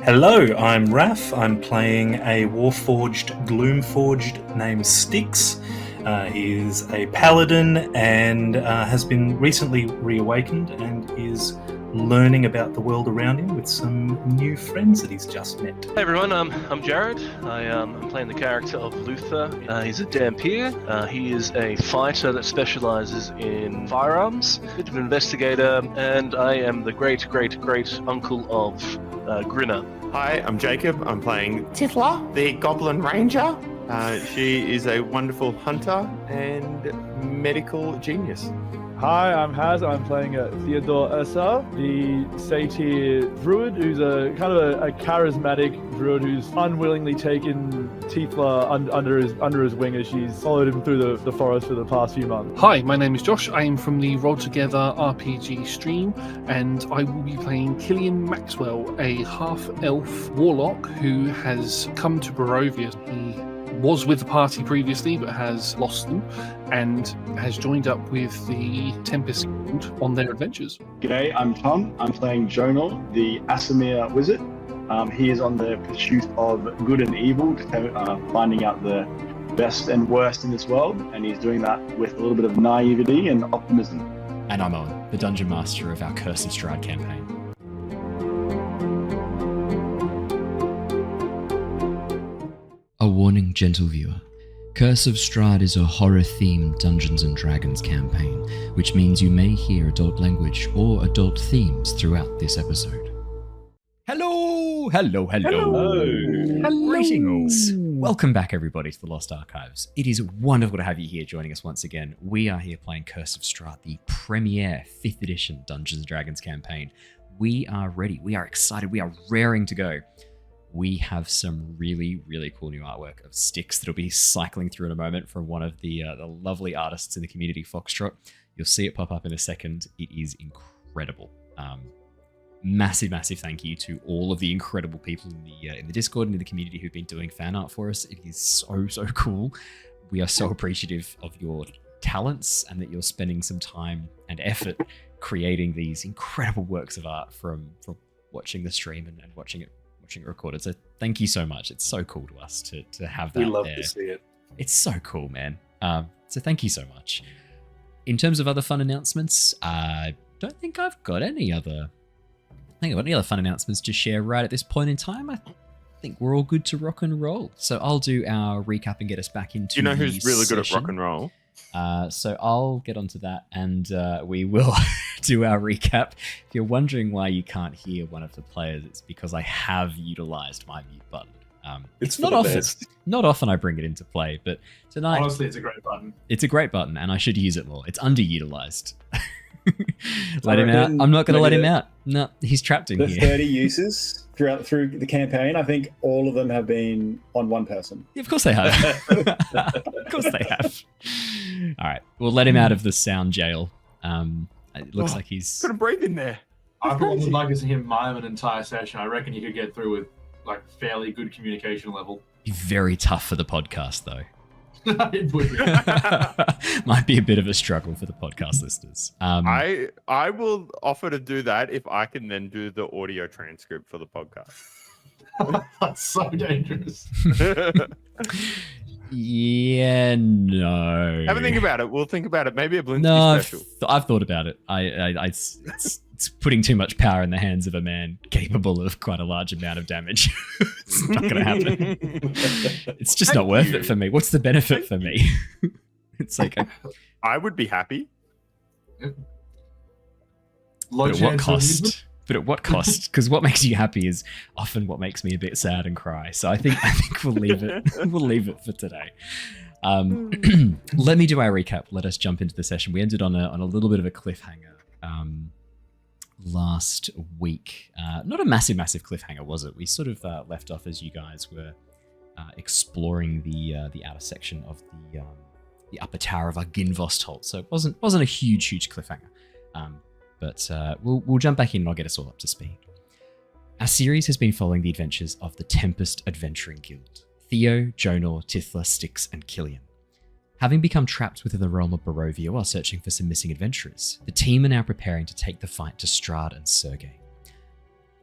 Hello, I'm Raph. I'm playing a Warforged Gloomforged named Styx. He is a Paladin and has been recently reawakened and is learning about the world around him with some new friends that he's just met. Hey everyone, I'm Jared. I'm playing the character of Luther. He's a Dampier. He is a fighter that specializes in firearms, a bit of an investigator, and I am the great uncle of Grinner. Hi, I'm Jacob. I'm playing Tithla, the Goblin Ranger. She is a wonderful hunter and medical genius. Hi, I'm Haz. I'm playing Theodore, the Satyr Druid, who's a kind of a charismatic Druid who's unwillingly taken Tithla under his wing as she's followed him through the forest for the past few months. Hi, my name is Josh. I am from the RollTogether RPG stream, and I will be playing Killian Maxwell, a half-elf warlock who has come to Barovia. He was with the party previously but has lost them and has joined up with the Tempest Guild on their adventures. G'day, I'm Tom. I'm playing Jonor, the Aasimar wizard. He is on the pursuit of good and evil, finding out the best and worst in this world, and he's doing that with a little bit of naivety and optimism. And I'm Owen, the Dungeon Master of our Curse of Strahd campaign. A warning, gentle viewer. Curse of Strahd is a horror-themed Dungeons & Dragons campaign, which means you may hear adult language or adult themes throughout this episode. Hello! Greetings! Welcome back, everybody, to the Lost Archives. It is wonderful to have you here joining us once again. We are here playing Curse of Strahd, the premier 5th edition Dungeons & Dragons campaign. We are ready. We are excited. We are raring to go. We have some really, really cool new artwork of Styx that'll be cycling through in a moment from one of the lovely artists in the community, Foxtrot. You'll see it pop up in a second. It is incredible. Massive thank you to all of the incredible people in the Discord and in the community who've been doing fan art for us. It is so cool. We are so appreciative of your talents and that you're spending some time and effort creating these incredible works of art from watching the stream and watching it recorded. So thank you so much. It's so cool to us to have that. We love there. To see it. It's so cool, man. So thank you so much. In terms of other fun announcements, I don't think I've got any other fun announcements to share right at this point in time. I think we're all good to rock and roll. So I'll do our recap and get us back into. Do you know who's really good at rock and roll? So I'll get onto that, and we will do our recap. If you're wondering why you can't hear one of the players, it's because I have utilized my mute button. It's not often. Not often I bring it into play, but tonight, honestly, it's a great button. It's a great button, and I should use it more. It's underutilized. Let him out. I'm not going to let him out. No, he's trapped in here. The 30 uses through the campaign, I think all of them have been on one person. Yeah, of course they have. Of course they have. All right, we'll let him out of the sound jail. It looks like he's couldn't breathe in there. I would like to see him mime an entire session. I reckon you could get through with like fairly good communication level. Be very tough for the podcast, though. It would be. Might be a bit of a struggle for the podcast listeners. I will offer to do that if I can then do the audio transcript for the podcast. That's so dangerous. Yeah, no. Have a think about it. We'll think about it. Maybe a Blinsky special. I've thought about it. It's putting too much power in the hands of a man capable of quite a large amount of damage. It's not going to happen. It's just not worth it for me. What's the benefit for me? It's like I would be happy. But at what cost? Because what makes you happy is often what makes me a bit sad and cry. So I think we'll leave it. We'll leave it for today. Let me do our recap. Let us jump into the session. We ended on a little bit of a cliffhanger last week. Not a massive cliffhanger, was it? We sort of left off as you guys were exploring the outer section of the upper tower of our Ginvostholt. So it wasn't a huge cliffhanger. But we'll jump back in and I'll get us all up to speed. Our series has been following the adventures of the Tempest Adventuring Guild. Theo, Jonor, Tithla, Styx, and Killian. Having become trapped within the realm of Barovia while searching for some missing adventurers, the team are now preparing to take the fight to Strahd and Sergei.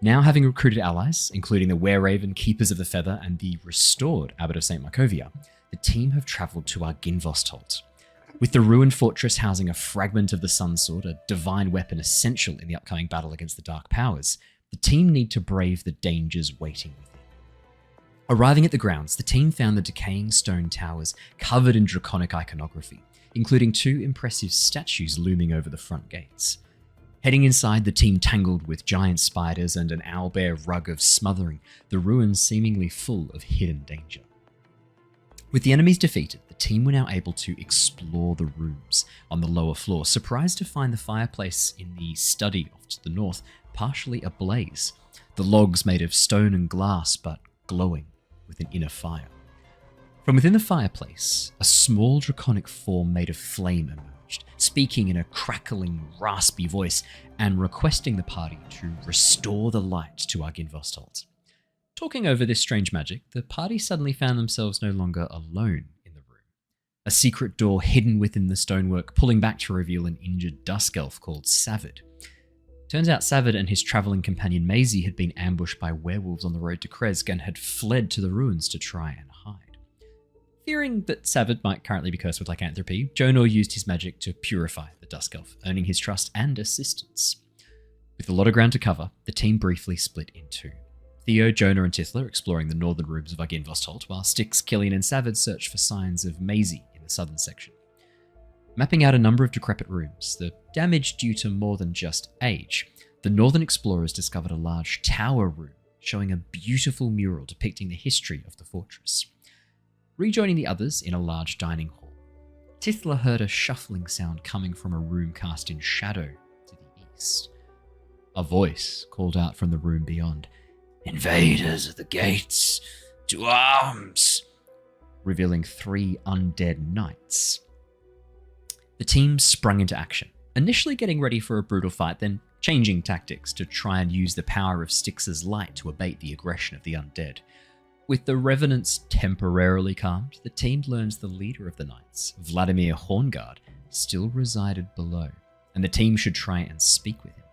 Now having recruited allies, including the Wereraven, Keepers of the Feather, and the restored Abbot of St. Markovia, the team have travelled to Arginvostholt. With the ruined fortress housing a fragment of the Sunsword, a divine weapon essential in the upcoming battle against the Dark Powers, the team need to brave the dangers waiting within. Arriving at the grounds, the team found the decaying stone towers covered in draconic iconography, including 2 impressive statues looming over the front gates. Heading inside, the team tangled with giant spiders and an owlbear rug of smothering, the ruins seemingly full of hidden danger. With the enemies defeated, the team were now able to explore the rooms on the lower floor, surprised to find the fireplace in the study off to the north partially ablaze, the logs made of stone and glass but glowing with an inner fire. From within the fireplace, a small draconic form made of flame emerged, speaking in a crackling, raspy voice and requesting the party to restore the light to Arginvostholt. Talking over this strange magic, the party suddenly found themselves no longer alone in the room. A secret door hidden within the stonework, pulling back to reveal an injured dusk elf called Savid. Turns out Savid and his travelling companion Maisie had been ambushed by werewolves on the road to Kresk and had fled to the ruins to try and hide. Fearing that Savid might currently be cursed with lycanthropy, Jonor used his magic to purify the dusk elf, earning his trust and assistance. With a lot of ground to cover, the team briefly split in 2. Theo, Jonor, and Tithla exploring the northern rooms of Arginvostholt, while Styx, Killian, and Savid searched for signs of Maisie in the southern section. Mapping out a number of decrepit rooms, the damage due to more than just age, the northern explorers discovered a large tower room showing a beautiful mural depicting the history of the fortress. Rejoining the others in a large dining hall, Tithla heard a shuffling sound coming from a room cast in shadow to the east. A voice called out from the room beyond, "Invaders of the gates, to arms!" revealing 3 undead knights. The team sprung into action, initially getting ready for a brutal fight, then changing tactics to try and use the power of Styx's light to abate the aggression of the undead. With the revenants temporarily calmed, the team learns the leader of the knights, Vladimir Horngard, still resided below, and the team should try and speak with him.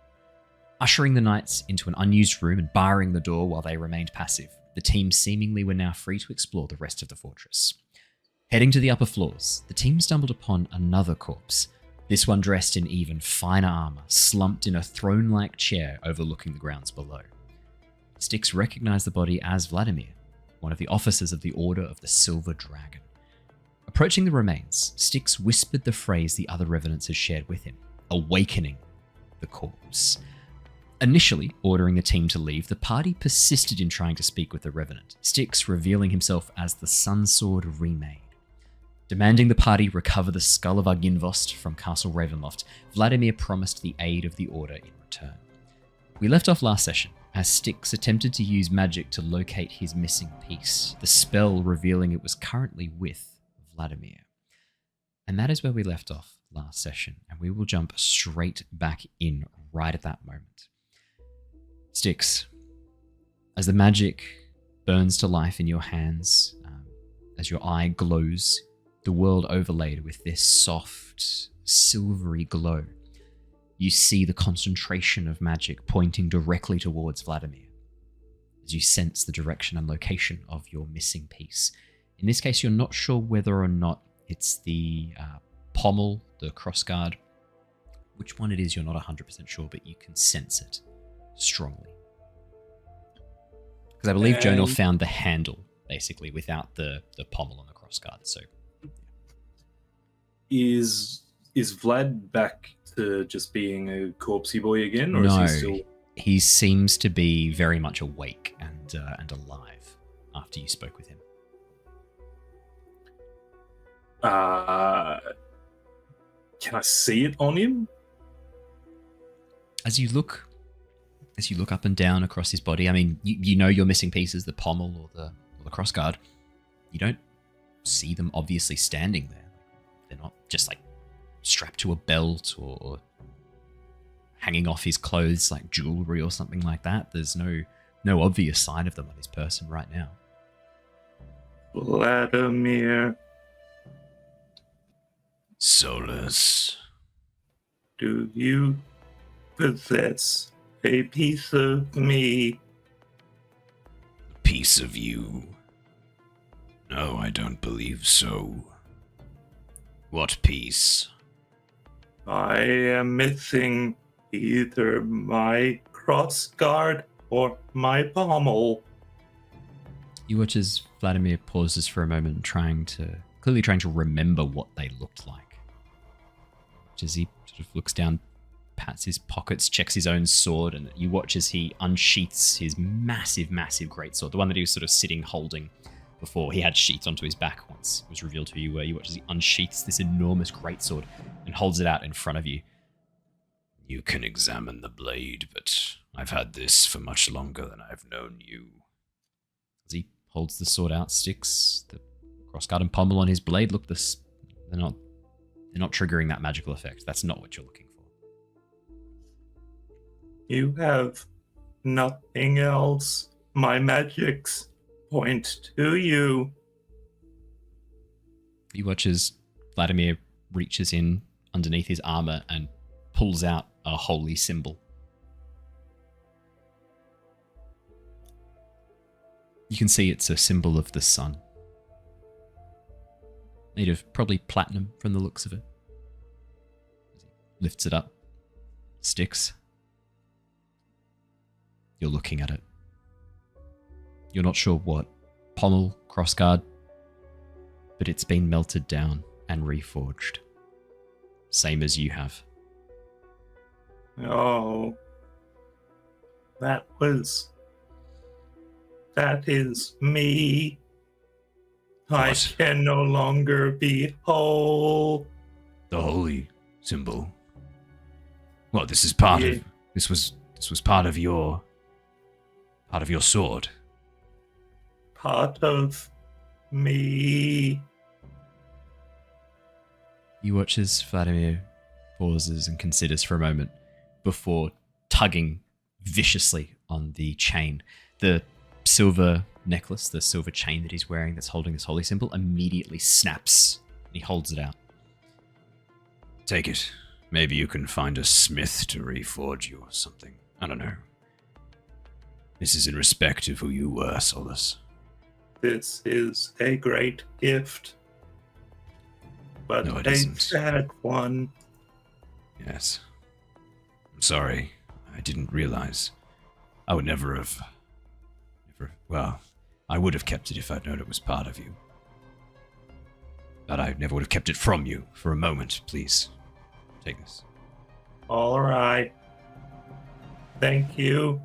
Ushering the knights into an unused room and barring the door while they remained passive, the team seemingly were now free to explore the rest of the fortress. Heading to the upper floors, the team stumbled upon another corpse, this one dressed in even finer armor, slumped in a throne-like chair overlooking the grounds below. Styx recognized the body as Vladimir, one of the officers of the Order of the Silver Dragon. Approaching the remains, Styx whispered the phrase the other revenants had shared with him, awakening the corpse. Initially ordering the team to leave, the party persisted in trying to speak with the revenant, Styx revealing himself as the Sunsword remade. Demanding the party recover the skull of Arginvost from Castle Ravenloft, Vladimir promised the aid of the Order in return. We left off last session as Styx attempted to use magic to locate his missing piece, the spell revealing it was currently with Vladimir. And that is where we left off last session, and we will jump straight back in right at that moment. Styx, as the magic burns to life in your hands, as your eye glows, the world overlaid with this soft, silvery glow, you see the concentration of magic pointing directly towards Vladimir, as you sense the direction and location of your missing piece. In this case, you're not sure whether or not it's the pommel, the crossguard. Which one it is, you're not 100% sure, but you can sense it strongly. Because I believe Jonor found the handle, basically, without the pommel and the crossguard. So, Is Vlad back to just being a corpsey boy again, or no, is he still? He seems to be very much awake and alive after you spoke with him. Can I see it on him? As you look up and down across his body, I mean, you know your missing pieces, the pommel or the crossguard. You don't see them obviously standing there. They're not just like strapped to a belt or hanging off his clothes like jewelry or something like that. There's no obvious sign of them on his person right now. Vladimir. Solus. Do you possess A piece of me. A piece of you? No, I don't believe so. What piece? I am missing either my crossguard or my pommel. You watch as Vladimir pauses for a moment, clearly trying to remember what they looked like. As he sort of looks down, pats his pockets, checks his own sword, and you watch as he unsheaths his massive greatsword, the one that he was sort of sitting holding before he had sheaths onto his back once it was revealed to you, where you watch as he unsheaths this enormous greatsword and holds it out in front of you. You can examine the blade, but I've had this for much longer than I've known you. As he holds the sword out, Styx, the crossguard and pommel on his blade, look, they're not triggering that magical effect. That's not what you're looking for. You have nothing else. My magics point to you. You watch as Vladimir reaches in underneath his armor and pulls out a holy symbol. You can see it's a symbol of the sun. Made of probably platinum from the looks of it. Lifts it up. Styx. You're looking at it. You're not sure what. Pommel, crossguard. But it's been melted down and reforged. Same as you have. Oh. That is me. I What? can no longer be whole. The holy symbol. Well, this is part of. This was part of your sword. Part of me. You watch as Vladimir pauses and considers for a moment before tugging viciously on the chain. The silver necklace, the silver chain that he's wearing that's holding this holy symbol, immediately snaps and he holds it out. Take it. Maybe you can find a smith to reforge you or something. I don't know. This is in respect of who you were, Solus. This is a great gift. But No, it a isn't. sad one. Yes. I'm sorry. I didn't realize. I would never have... Well, I would have kept it if I'd known it was part of you. But I never would have kept it from you for a moment. Please, take this. All right. Thank you.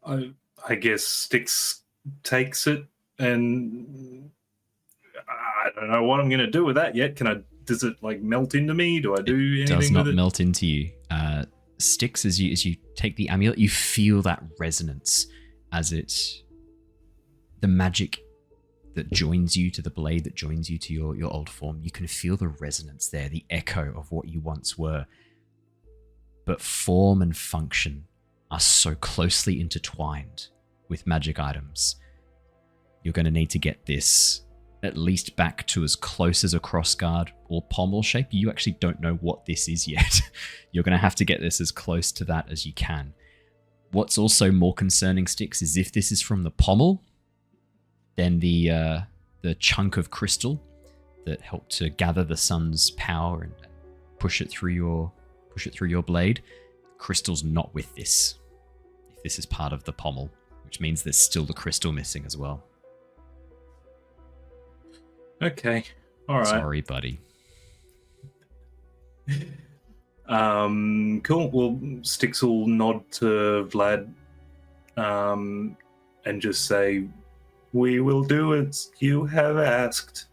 I guess Styx takes it, and I don't know what I'm going to do with that yet. Does it like melt into me? Do I do anything with it? Does not melt into you. Styx, as you take the amulet, you feel that resonance as the magic that joins you to the blade, that joins you to your old form. You can feel the resonance there, the echo of what you once were. But form and function are so closely intertwined with magic items. You're going to need to get this at least back to as close as a crossguard or pommel shape. You actually don't know what this is yet. You're going to have to get this as close to that as you can. What's also more concerning, Styx, is if this is from the pommel, then the chunk of crystal that helped to gather the sun's power and push it through your blade, crystal's not with this. If this is part of the pommel, which means there's still the crystal missing as well. Okay. All right. Sorry, buddy. Cool. Well, Styx will nod to Vlad and just say, "We will do as you have asked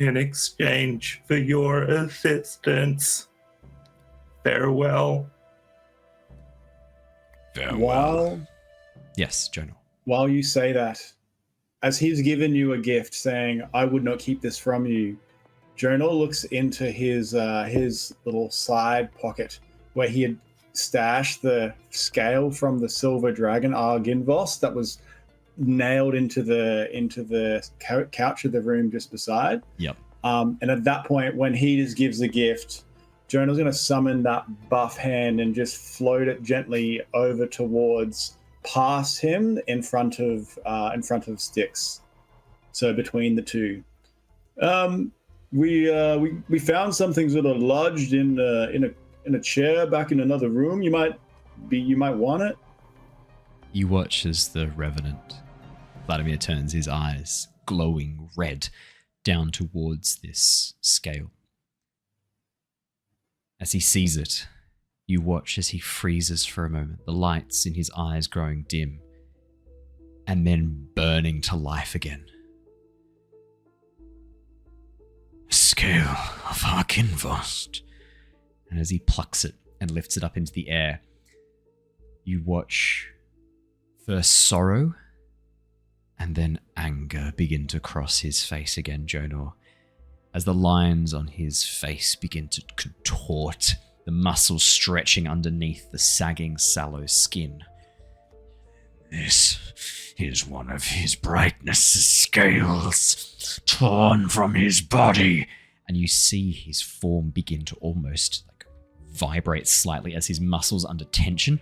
in exchange for your assistance. Farewell." While Yes, Jonor. while you say that, as he's given you a gift saying, "I would not keep this from you," Jonor looks into his little side pocket where he had stashed the scale from the silver dragon Arginvos that was nailed into the couch of the room just beside. Yep. And at that point, when he just gives the gift, Jonah's going to summon that buff hand and just float it gently over towards past him in front of Styx. So between the two. We found something sort of lodged in a chair back in another room. You might want it. You watch as the Revenant, Vladimir, turns his eyes, glowing red, down towards this scale. As he sees it, you watch as he freezes for a moment, the lights in his eyes growing dim, and then burning to life again. Scale of Arkinvost. And as he plucks it and lifts it up into the air, you watch first sorrow and then anger begin to cross his face again, Jonor, as the lines on his face begin to contort, the muscles stretching underneath the sagging, sallow skin. This is one of his brightness's scales, torn from his body. And you see his form begin to almost vibrate slightly as his muscles under tension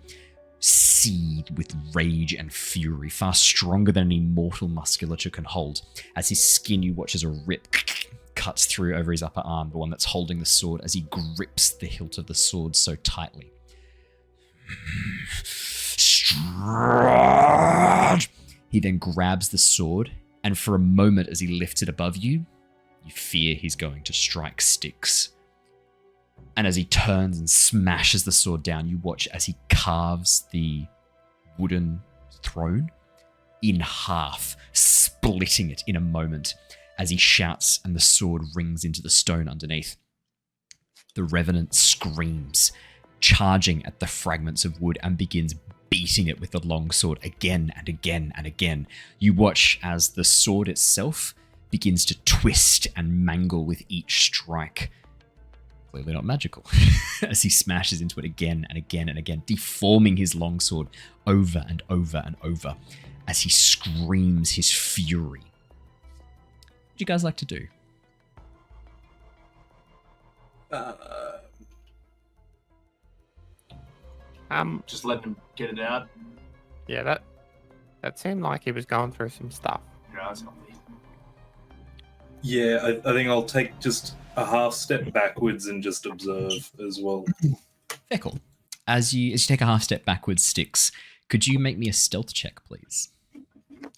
seethe with rage and fury, far stronger than any mortal musculature can hold. As his skin, you watch as a rip cuts through over his upper arm, the one that's holding the sword, as he grips the hilt of the sword so tightly. Strahd! He then grabs the sword, and for a moment as he lifts it above you, you fear he's going to strike Styx. And as he turns and smashes the sword down, you watch as he carves the wooden throne in half, splitting it in a moment as he shouts and the sword rings into the stone underneath. The Revenant screams, charging at the fragments of wood, and begins beating it with the long sword again and again and again. You watch as the sword itself begins to twist and mangle with each strike. Clearly not magical, as he smashes into it again and again and again, deforming his longsword over and over and over as he screams his fury. What would you guys like to do? Just letting him get it out. Yeah, that seemed like he was going through some stuff. Yeah, that's not me. Yeah, I think I'll take just a half step backwards and just observe as well. Fair call. As you take a half step backwards, Styx, could you make me a stealth check, please?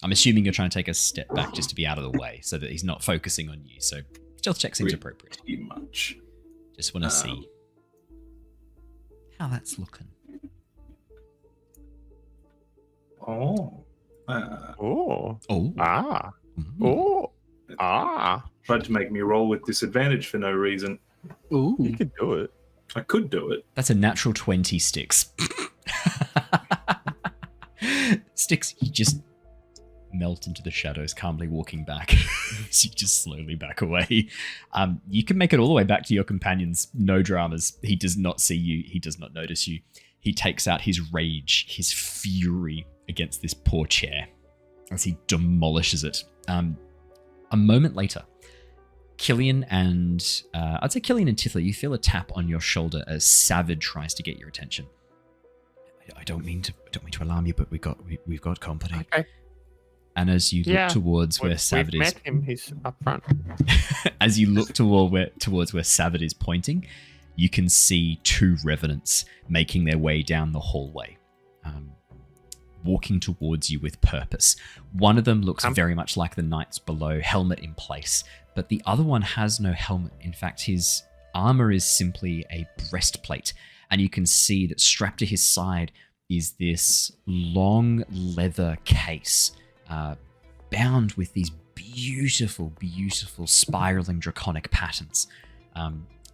I'm assuming you're trying to take a step back just to be out of the way so that he's not focusing on you. So stealth check seems appropriate. Pretty much. Just want to see how that's looking. Oh. Oh. Oh. Ah. Mm. Oh. Ah. Tried to make me roll with disadvantage for no reason. Ooh. You could do it. I could do it. That's a natural 20, Styx. Styx, you just melt into the shadows, calmly walking back. So you just slowly back away. You can make it all the way back to your companions. No dramas. He does not see you. He does not notice you. He takes out his rage, his fury against this poor chair as he demolishes it. A moment later, Killian and I'd say Killian and Tithla, you feel a tap on your shoulder as Savage tries to get your attention. I don't mean to alarm you, but we've got company. Okay. And as you look towards where Savage is, met him. He's up front. as you look towards where Savage is pointing, you can see two Revenants making their way down the hallway, walking towards you with purpose. One of them looks very much like the knights below, helmet in place, but the other one has no helmet. In fact, his armor is simply a breastplate, and you can see that strapped to his side is this long leather case, bound with these beautiful, beautiful spiraling draconic patterns.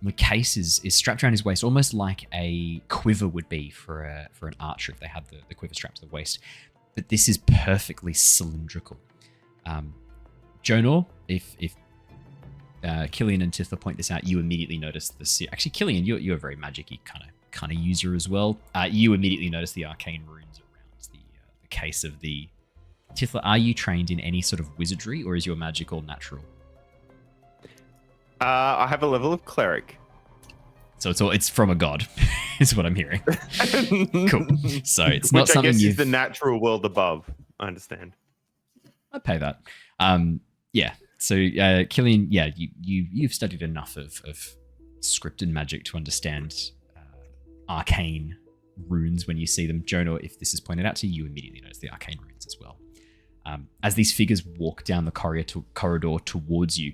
The case is strapped around his waist, almost like a quiver would be for an archer if they had the quiver strapped to the waist. But this is perfectly cylindrical. Jonor, if Killian and Tithla point this out, you immediately notice the... Actually, Killian, you're a very magic-y kind of user as well. You immediately notice the arcane runes around the case of the... Tithla, are you trained in any sort of wizardry, or is your magic all natural? I have a level of cleric. So it's from a god, is what I'm hearing. Cool. So it's not Which I something guess you've... is the natural world above. I understand. I'd pay that. Yeah. So Killian, yeah, you've studied enough of script and magic to understand arcane runes when you see them. Jonor, if this is pointed out to you, you immediately notice the arcane runes as well. As these figures walk down the corridor towards you,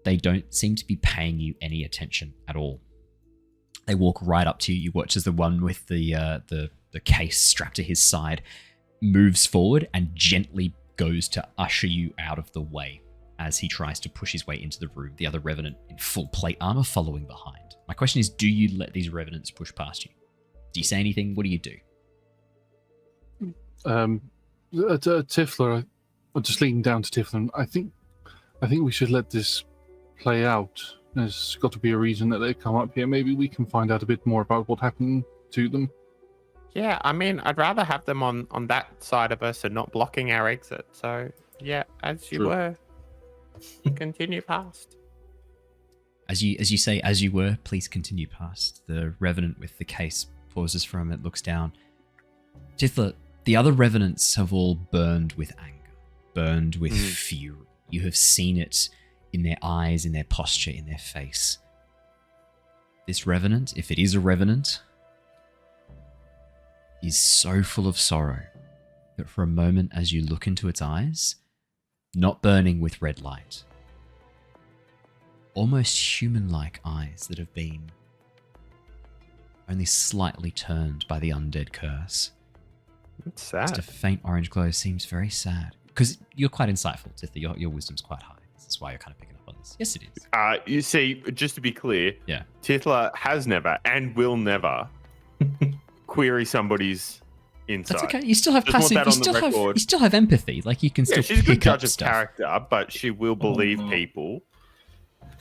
they don't seem to be paying you any attention at all. They walk right up to you. You watch as the one with the case strapped to his side moves forward and gently goes to usher you out of the way as he tries to push his way into the room, the other Revenant in full plate armor following behind. My question is, do you let these Revenants push past you? Do you say anything? What do you do? Tithla, I'm just leaning down to Tithla. I think we should let this play out. There's got to be a reason that they come up here. Maybe we can find out a bit more about what happened to them. Yeah, I mean, I'd rather have them on that side of us and not blocking our exit. So, yeah, as you were, continue past. As you say, as you were, please continue past. The Revenant with the case pauses for a moment, looks down. Tithla, the other Revenants have all burned with anger, burned with fury. You have seen it in their eyes, in their posture, in their face. This Revenant, if it is a Revenant, is so full of sorrow that for a moment as you look into its eyes, not burning with red light, almost human-like eyes that have been only slightly turned by the undead curse. It's sad. Just a faint orange glow seems very sad. Because you're quite insightful, Tithla. Your wisdom's quite high. That's why you're kind of picking up on this. Yes, it is. You see, just to be clear, yeah, Tithla has never and will never query somebody's insight. That's okay. You still have passive. You still have empathy. Like you can still. She's a good pick up judge of stuff. character, but she will believe people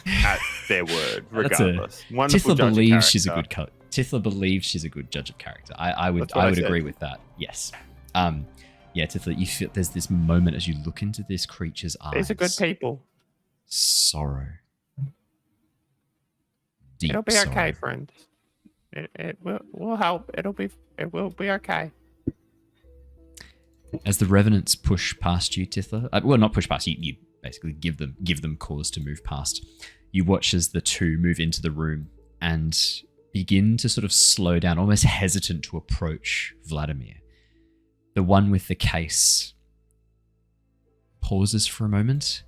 at their word, regardless. Tithla believes she's a good Tithla believes she's a good judge of character. I would agree with that. Yes. Yeah, Tithla, you feel there's this moment as you look into this creature's eyes. These are good people. Sorrow. Deep It'll be sorrow. okay, friends. It will help. It will be okay. As the Revenants push past you, Tithla, well, not push past you, you basically give them cause to move past. You watch as the two move into the room and begin to sort of slow down, almost hesitant to approach Vladimir. The one with the case pauses for a moment,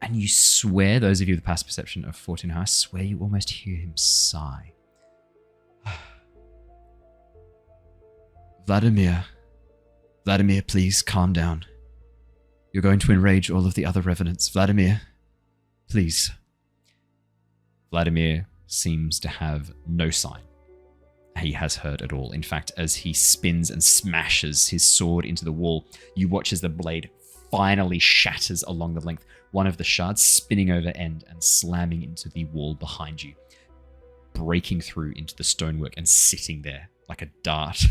and you swear, those of you with the past perception of 14, I swear you almost hear him sigh. Vladimir, please calm down. You're going to enrage all of the other Revenants. Vladimir, please. Vladimir seems to have no sign he has heard at all. In fact, as he spins and smashes his sword into the wall, you watch as the blade finally shatters along the length, one of the shards spinning over end and slamming into the wall behind you, breaking through into the stonework and sitting there like a dart.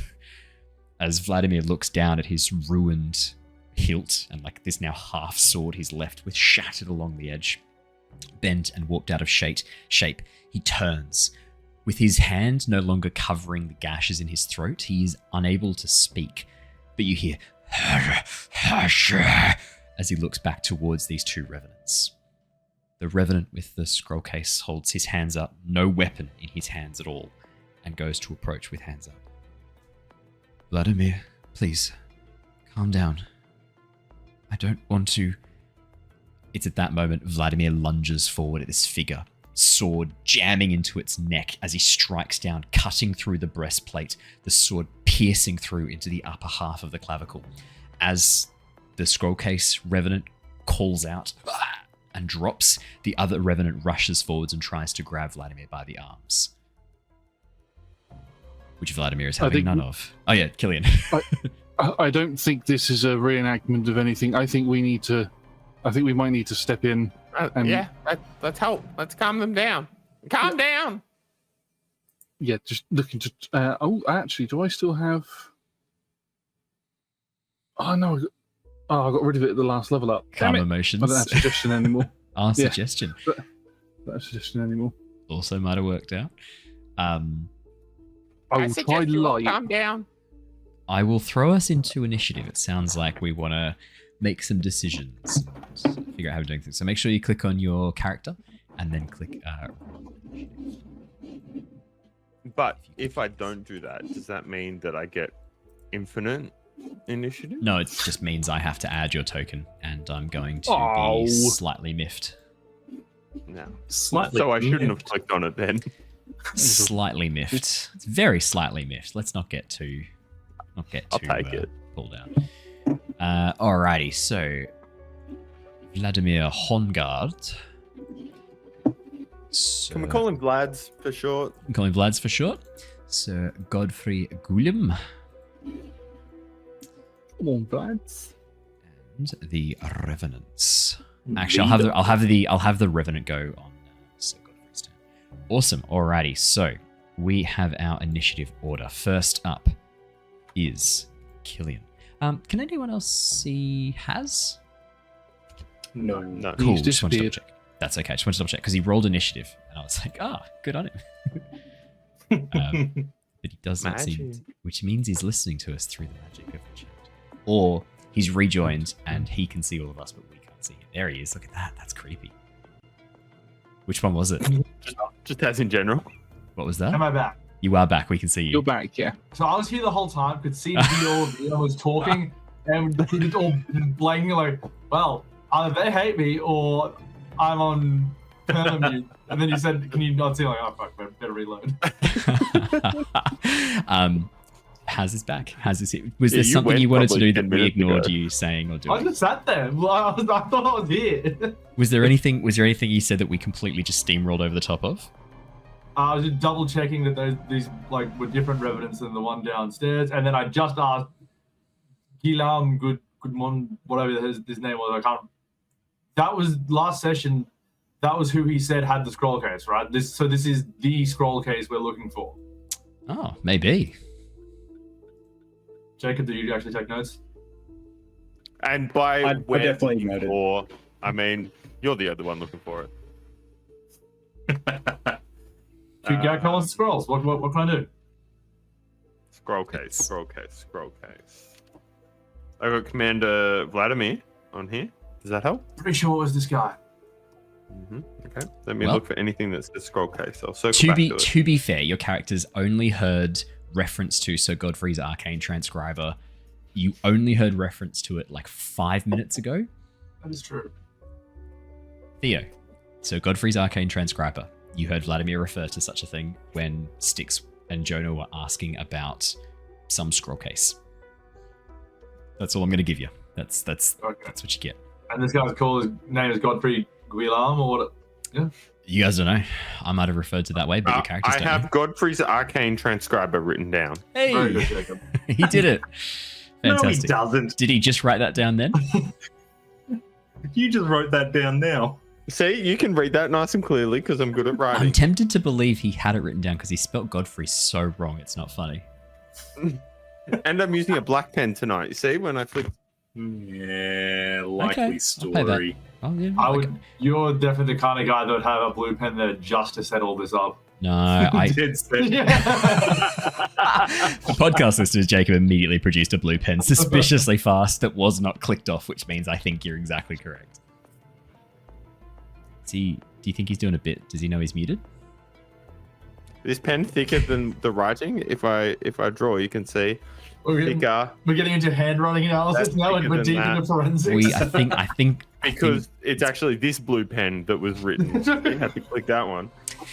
As Vladimir looks down at his ruined hilt and like this now half sword he's left with shattered along the edge, bent and warped out of shape, he turns. With his hand no longer covering the gashes in his throat, he is unable to speak. But you hear as he looks back towards these two Revenants. The Revenant with the scroll case holds his hands up, no weapon in his hands at all, and goes to approach with hands up. Vladimir, please, calm down. I don't want to... It's at that moment Vladimir lunges forward at this figure, sword jamming into its neck as he strikes down, cutting through the breastplate, the sword piercing through into the upper half of the clavicle. As the scroll case Revenant calls out and drops, the other Revenant rushes forwards and tries to grab Vladimir by the arms. Which Vladimir is having none of. Oh yeah, Killian. I don't think this is a reenactment of anything. I think we might need to step in. Let's help. Let's calm them down. Calm down. Yeah, just looking to. Actually, do I still have? Oh no! I got rid of it at the last level up. Calm emotions. I don't have suggestion anymore. Suggestion. I don't have suggestion anymore. Also might have worked out. I will try light. Calm down. I will throw us into initiative. It sounds like we want to make some decisions. Figure out how we're doing things. So make sure you click on your character and then click initiative. But if I don't do that, does that mean that I get infinite initiative? No, it just means I have to add your token, and I'm going to Oh. be slightly miffed. No. Slightly. So I shouldn't have clicked on it then. Slightly miffed. It's very slightly miffed. Let's not get too I'll take it. pulled out. Alrighty, so Vladimir Hongard. So, Can we call him Vlads for short? we call him Vlads for short. So Godfrey Guillem Come on, lads. and the Revenants. Actually, I'll have the Revenant go on Sir Godfrey's turn. Awesome. Alrighty, so we have our initiative order. First up is Killian. Can anyone else see Has? No. No. Cool. He's Just wanted to double disappeared. check. That's okay. Just wanted to double check because he rolled initiative, and I was like, good on him. But he does not seem, which means he's listening to us through the magic of the chat, or he's rejoined and he can see all of us, but we can't see him. There he is. Look at that. That's creepy. Which one was it? Just as in general. What was that? Am I back? You are back. We can see you. You're back, yeah. So I was here the whole time, could see Theodore was talking, and he just all blanking like, well, either they hate me or I'm on perma-mute. And then you said, can you not see? Like, oh, fuck, better reload. Has is back. Has is here. Was there you something went you wanted to probably do 10 that we minutes ignored ago. you saying or I doing? just sat there. I thought I was here. Was there anything you said that we completely just steamrolled over the top of? I was just double checking that these like were different revenants than the one downstairs, and then I just asked Guillaume Goodmon, whatever his name was. I can't. That was last session. That was who he said had the scroll case, right? This is the scroll case we're looking for. Oh, maybe. Jacob, did you actually take notes? And by I when definitely noted. or I mean, you're the other one looking for it. Go come on scrolls. What can I do? Scroll case. I got Commander Vladimir on here. Does that help? Pretty sure it was this guy. Okay. Let me Well- look for anything that's the scroll case. I'll circle back to it. To be fair, your characters only heard reference to Sir Godfrey's Arcane Transcriber. You only heard reference to it like 5 minutes ago. That is true. Theo, so Godfrey's Arcane Transcriber. You heard Vladimir refer to such a thing when Styx and Jonor were asking about some scroll case. That's all I'm going to give you. That's what you get. And this guy's called, his name is Godfrey Guillaume, or what? Yeah. You guys don't know. I might have referred to that way, but your characters I don't have know. Godfrey's Arcane Transcriber written down. Very good, Hey, Jacob. he did it. No, he Fantastic. doesn't. Did he just write that down then? You just wrote that down now. See, you can read that nice and clearly because I'm good at I'm writing. tempted to believe he had it written down because he spelt Godfrey so wrong. It's not funny. And I'm using a black pen tonight. You see, when I flick. Yeah, likely Okay, I'll pay that. story. Oh, yeah, I okay. would. You're definitely the kind of guy that would have a blue pen there just to set all this up. No, I. Dead set. For podcast listeners, Jacob immediately produced a blue pen suspiciously fast that was not clicked off, which means I think you're exactly correct. Do you think he's doing a bit? Does he know he's muted? This pen thicker than the writing. If I draw, you can see thicker We're getting into handwriting analysis That's now, and bigger we're than deep that. into forensics. I think because it's actually this blue pen that was written. You have to click that one. I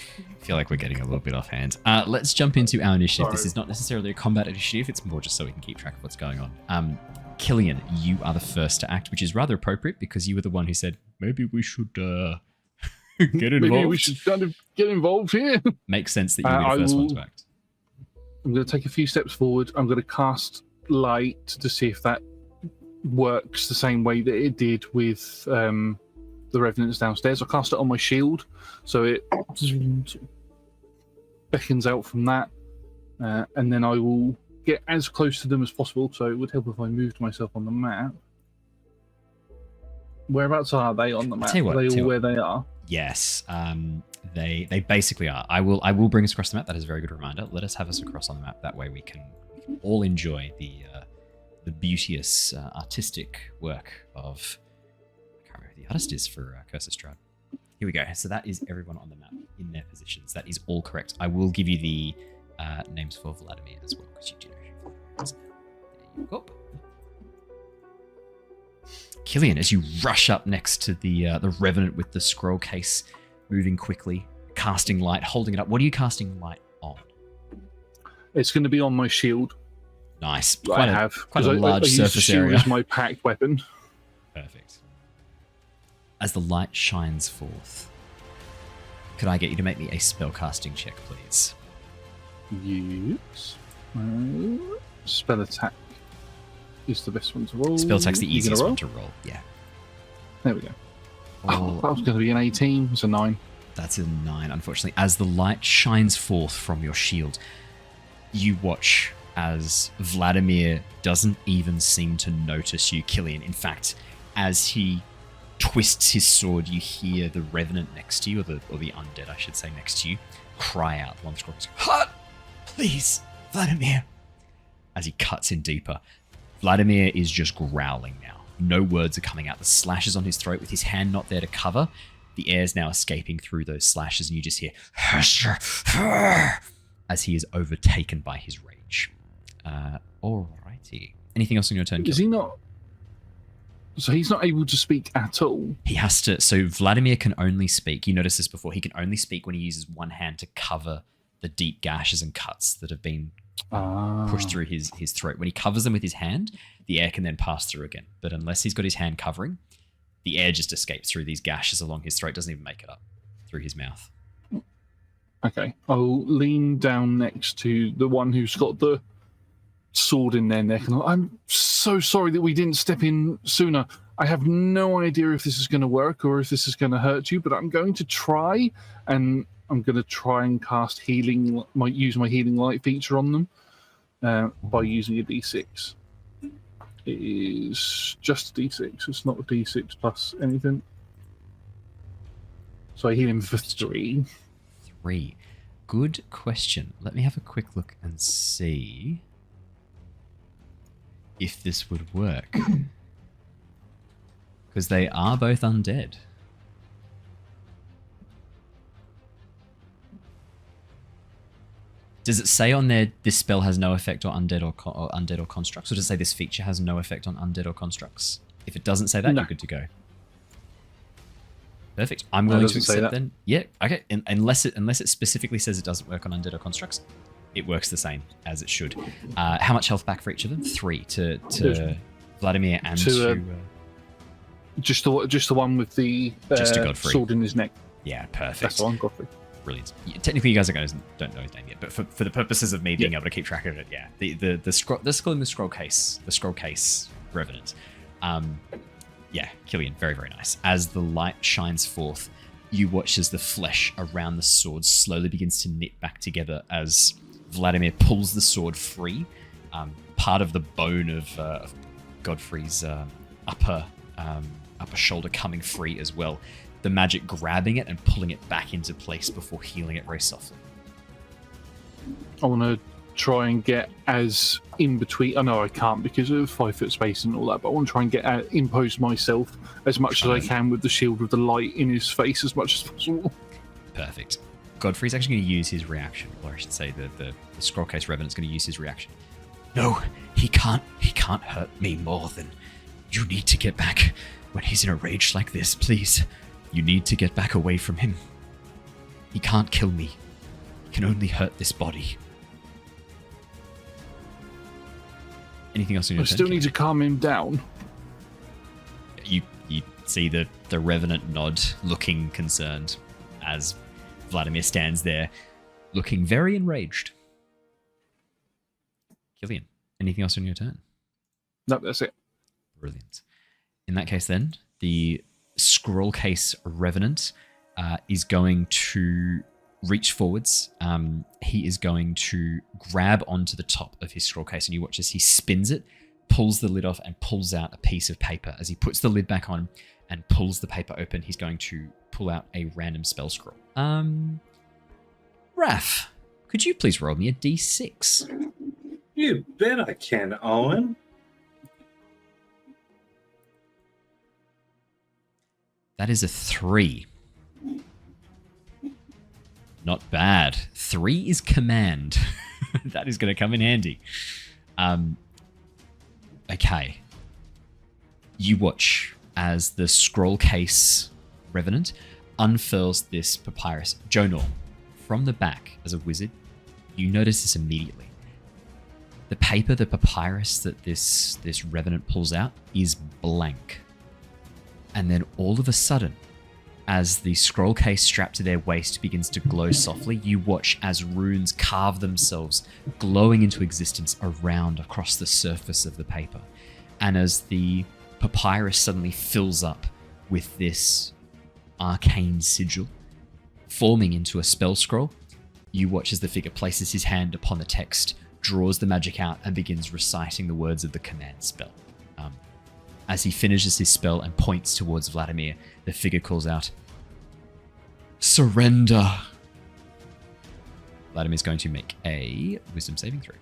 feel like we're getting a little bit offhand. Let's jump into our initiative. This Sorry. is not necessarily a combat initiative. It's more just so we can keep track of what's going on. Killian, you are the first to act, which is rather appropriate because you were the one who said, maybe we should get involved. Maybe we should kind of get involved here. Makes sense that you were the first one to act. I'm going to take a few steps forward. I'm going to cast light to see if that works the same way that it did with the revenants downstairs. I cast it on my shield, so it beckons out from that, and then I will get as close to them as possible. So it would help if I moved myself on the map. Whereabouts are they on the map? Tell you what, Are they tell all you where they are? Yes. They basically are. I will bring us across the map. That is a very good reminder. Let us have us across on the map. That way we can all enjoy the beauteous artistic work of, I can't remember who the artist is for Curse of Strahd. Here we go. So that is everyone on the map in their positions. That is all correct. I will give you the names for Vladimir as well, because you do know who Vladimir is. There you go. Killian, as you rush up next to the Revenant with the scroll case, moving quickly, casting light, holding it up. What are you casting light on? It's going to be on my shield. Nice. Quite a large I use surface the shield area. as my packed weapon. Perfect. As the light shines forth, could I get you to make me a spellcasting check, please? Yes. Spell attack is the best one to roll. Spell attack's the easiest one to roll. Yeah. There we go. Oh, that was going to be an 18. It's a 9. That's a 9, unfortunately. As the light shines forth from your shield, you watch as Vladimir doesn't even seem to notice you, Killian. In fact, as he twists his sword, you hear the Revenant next to you, or the undead, I should say, next to you, cry out. One scroll goes, "Hut! Please, Vladimir!" As he cuts in deeper. Vladimir is just growling now. No words are coming out. The slashes on his throat with his hand not there to cover. The air's now escaping through those slashes, and you just hear as he is overtaken by his rage. Alrighty. Anything else on your turn? Is he not? So he's not able to speak at all? He has to. So Vladimir can only speak. You noticed this before. He can only speak when he uses one hand to cover the deep gashes and cuts that have been pushed through his throat. When he covers them with his hand, the air can then pass through again. But unless he's got his hand covering, the air just escapes through these gashes along his throat. Doesn't even make it up through his mouth. Okay. I'll lean down next to the one who's got the sword in their neck. And I'm so sorry that we didn't step in sooner. I have no idea if this is going to work or if this is going to hurt you, but I'm going to try, and I'm going to try and cast healing, use my healing light feature on them by using a d6. It is just a d6. It's not a d6 plus anything. So I heal him for 3. 3. Good question. Let me have a quick look and see if this would work. Because they are both undead. Does it say on there this spell has no effect on undead or undead or constructs, or does it say this feature has no effect on undead or constructs? If it doesn't say that, No. you're good to go. Perfect. I'm willing to accept then. Yeah. Okay. Unless it specifically says it doesn't work on undead or constructs, it works the same as it should. How much health back for each of them? 3 to Vladimir and to just the one with the sword in his neck. Yeah, perfect. That's the one, Godfrey. Brilliant. Yeah, technically, you guys don't know his name yet, but for the purposes of me being able to keep track of it, yeah, the scroll. Let's call him the scroll case Revenant. Yeah, Killian, very very nice. As the light shines forth, you watch as the flesh around the sword slowly begins to knit back together as Vladimir pulls the sword free. Part of the bone of Godfrey's upper shoulder coming free as well. The magic grabbing it and pulling it back into place before healing it very softly. I want to try and get as in between. I know I can't because of 5 foot space and all that, but I want to try and impose myself as much as I can with the shield with the light in his face as much as possible. Perfect. Godfrey's actually going to use his reaction, or I should say the scroll case Revenant's going to use his reaction. No, he can't hurt me more than you need to get back when he's in a rage like this, please. You need to get back away from him. He can't kill me. He can only hurt this body. Anything else in your I still need to calm him down. You see the Revenant nod, looking concerned, as Vladimir stands there, looking very enraged. Killian, anything else on your turn? No, that's it. Brilliant. In that case then, the scroll case Revenant is going to reach forwards. He is going to grab onto the top of his scroll case, and you watch as he spins it, pulls the lid off, and pulls out a piece of paper. As he puts the lid back on and pulls the paper open, he's going to pull out a random spell scroll. Raph, could you please roll me a d6? You bet I can, Owen. That is a 3. Not bad. 3 is command. That is going to come in handy. Okay. You watch as the scroll case revenant unfurls this papyrus. Jonor, from the back, as a wizard, you notice this immediately. The paper, the papyrus that this revenant pulls out is blank. And then all of a sudden, as the scroll case strapped to their waist begins to glow softly, you watch as runes carve themselves, glowing into existence across the surface of the paper. And as the papyrus suddenly fills up with this arcane sigil, forming into a spell scroll, you watch as the figure places his hand upon the text, draws the magic out, and begins reciting the words of the command spell. As he finishes his spell and points towards Vladimir, the figure calls out, "Surrender!" Vladimir's going to make a wisdom saving throw.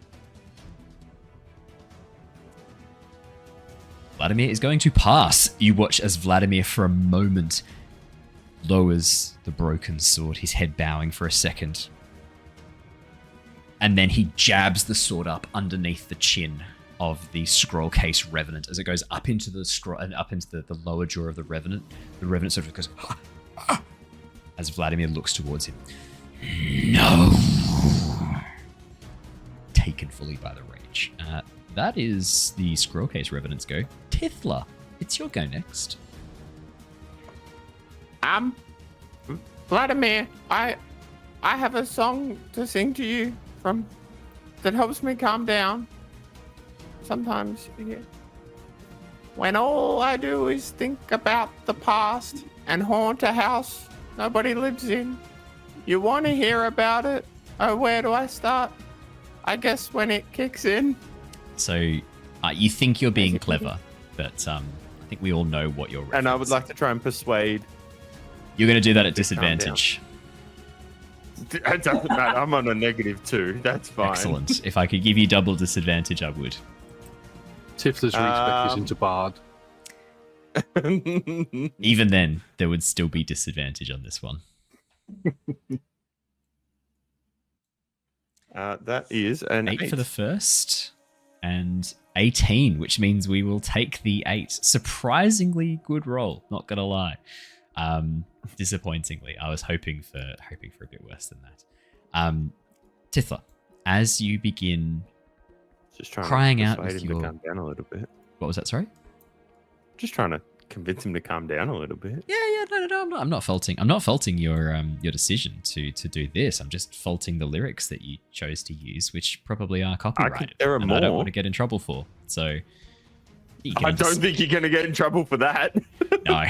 Vladimir is going to pass. You watch as Vladimir, for a moment, lowers the broken sword, his head bowing for a second. And then he jabs the sword up underneath the chin of the scroll case revenant as it goes up into the scroll and up into the lower jaw of the revenant. The revenant sort of goes as Vladimir looks towards him. No. Taken fully by the rage. That is the scroll case revenant's go. Tithla, it's your go next. Vladimir, I have a song to sing to you that helps me calm down. Sometimes, yeah. When all I do is think about the past and haunt a house nobody lives in. You want to hear about it? Oh, where do I start? I guess when it kicks in. So, you think you're being clever, but I think we all know what you're referencing. And I would like to try and persuade. You're going to do that at disadvantage. It doesn't matter. I'm on a -2. That's fine. Excellent. If I could give you double disadvantage, I would. Tifla's respec is into Bard. Even then, there would still be disadvantage on this one. That is an 8 for the first, and 18, which means we will take the 8. Surprisingly good roll, not gonna lie. Disappointingly, I was hoping for a bit worse than that. Tithla, as you begin just trying crying to out persuade with him your... to calm down a little bit. What was that, sorry? Just trying to convince him to calm down a little bit. Yeah, no, I'm not faulting your decision to do this. I'm just faulting the lyrics that you chose to use, which probably are copyrighted. There are and more. I don't want to get in trouble for. So I don't think you're going to get in trouble for that. No,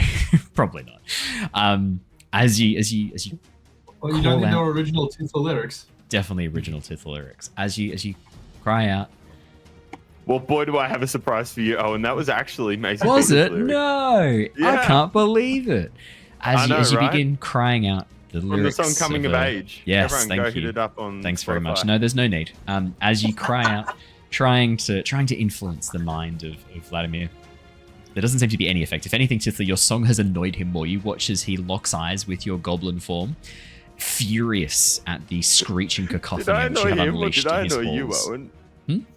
probably not. As you well, you don't think they're original Tithla lyrics? Definitely original Tithla lyrics. As you cry out. Well, boy, do I have a surprise for you, Owen. That was actually Mason. Was it? Lyric. No, yeah. I can't believe it. As you begin crying out the lyrics from the song "Coming of Age." Yes, everyone thank go you. Hit it up on Thanks Spotify. very much. No, there's no need. As you cry out, trying to influence the mind of Vladimir, there doesn't seem to be any effect. If anything, Tithla, your song has annoyed him more. You watch as he locks eyes with your goblin form, furious at the screeching cacophony which you have unleashed in his halls. Did I annoy you, Owen?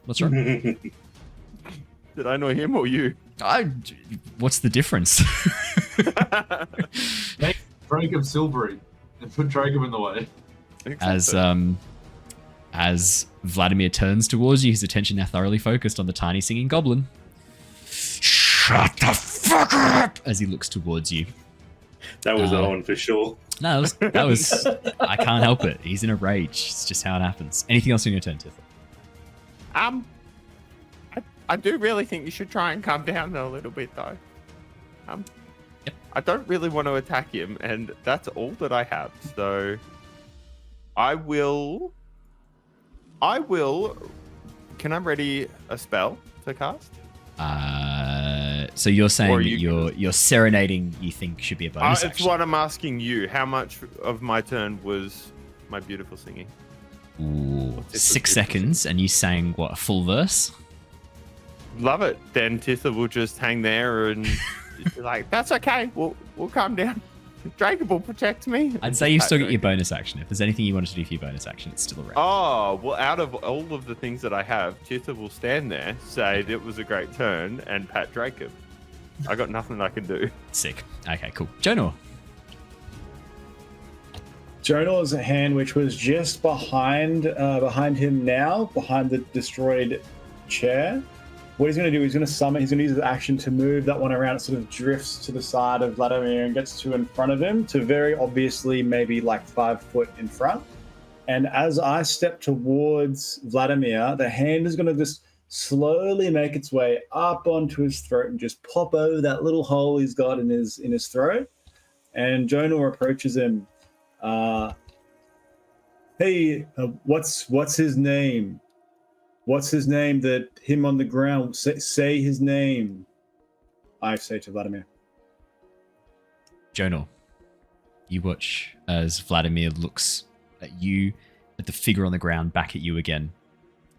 What's wrong? Did I annoy him or you? What's the difference? Make Dracob silvery and put Dracob in the way. As Vladimir turns towards you, his attention now thoroughly focused on the tiny singing goblin. Shut the fuck up! As he looks towards you. That was Owen for sure. No, that was I can't help it. He's in a rage. It's just how it happens. Anything else on your turn, Tithla? I do really think you should try and calm down a little bit, though. Yep. I don't really want to attack him, and that's all that I have. So, I will. Can I ready a spell to cast? So you're saying Or that you you're serenading you think should be a bonus It's action? what I'm asking you. How much of my turn was my beautiful singing? Ooh, This 6 is- seconds, and you sang what, a full verse? Love it. Then Tithla will just hang there and just be like, That's okay. We'll calm down. Draco will protect me. I'd say you still get your bonus action. If there's anything you wanted to do for your bonus action, it's still a round. oh, well, out of all of the things that I have, Tithla will stand there, say it was a great turn, and pat Draco. I got nothing I can do. Sick. Okay, cool. Jonor. Jonor's hand, which was just behind him now, behind the destroyed chair. What he's going to do, he's going to summon, he's going to use his action to move that one around. It sort of drifts to the side of Vladimir and gets to in front of him, to very obviously maybe like 5 foot in front. And as I step towards Vladimir, the hand is going to just slowly make its way up onto his throat and just pop over that little hole he's got in his throat. And Jonor approaches him. Hey, what's his name? What's his name? That him on the ground. Say his name. I say to Vladimir. Jonor, you watch as Vladimir looks at you, at the figure on the ground, back at you again.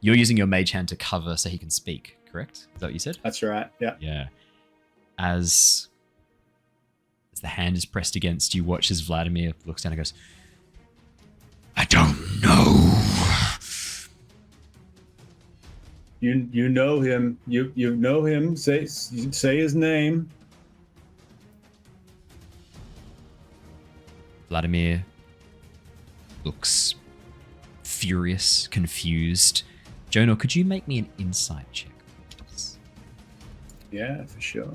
You're using your mage hand to cover so he can speak, correct? Is that what you said? That's right, yeah. Yeah. As the hand is pressed against you, watch as Vladimir looks down and goes, I don't know. You know him. You know him. Say his name. Vladimir looks furious, confused. Jonor, could you make me an insight check, please? Yeah, for sure.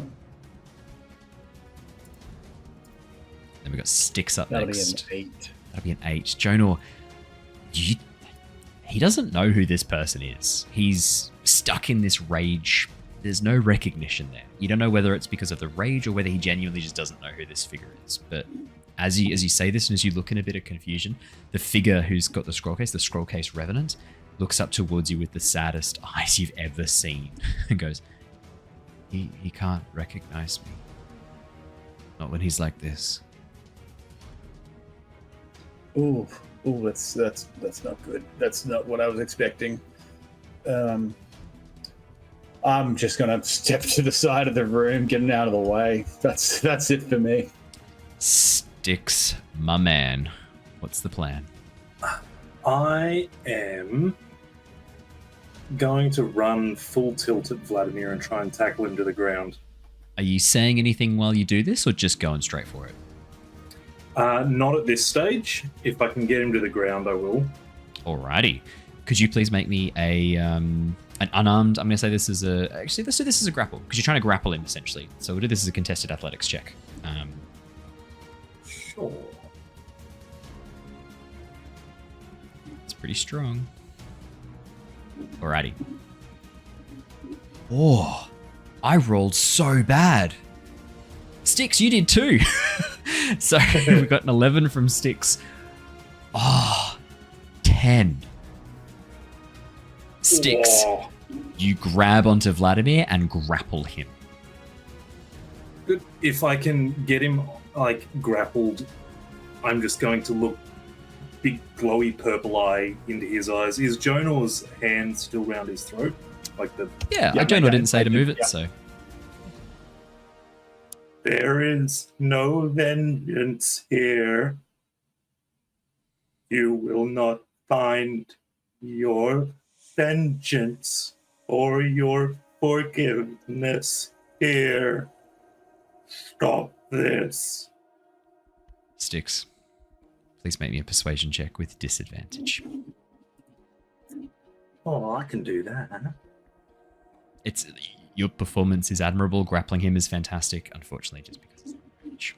Then we got Styx up That'll next. be an 8. That'll be an 8. Jonor, he doesn't know who this person is. He's stuck in this rage. There's no recognition there. You don't know whether it's because of the rage or whether he genuinely just doesn't know who this figure is. But as you say this and as you look in a bit of confusion, the figure who's got the scroll case Revenant, looks up towards you with the saddest eyes you've ever seen and goes, he can't recognize me. Not when he's like this. Ooh, that's not good. That's not what I was expecting. I'm just gonna step to the side of the room, getting out of the way. That's it for me. Styx, my man. What's the plan? I am going to run full tilt at Vladimir and try and tackle him to the ground. Are you saying anything while you do this or just going straight for it? Not at this stage. If I can get him to the ground, I will. Alrighty. Could you please make me an unarmed, I'm going to say this is actually, let's do this as a grapple, because you're trying to grapple him, essentially. So we'll do this as a contested athletics check. Sure. It's pretty strong. Alrighty. Oh, I rolled so bad. Styx, you did too. So we got an 11 from Styx. Oh, 10. Styx, Oh. you grab onto Vladimir and grapple him. Good. If I can get him like grappled, I'm just going to look big glowy purple eye into his eyes. Is Jonor's hand still round his throat? Like the Yeah, I don't know. I didn't say to move it, so. There is no vengeance here. You will not find your vengeance or your forgiveness here. Stop this. Styx, please make me a persuasion check with disadvantage. Oh, I can do that. It's your performance is admirable. Grappling him is fantastic. Unfortunately, just because it's range.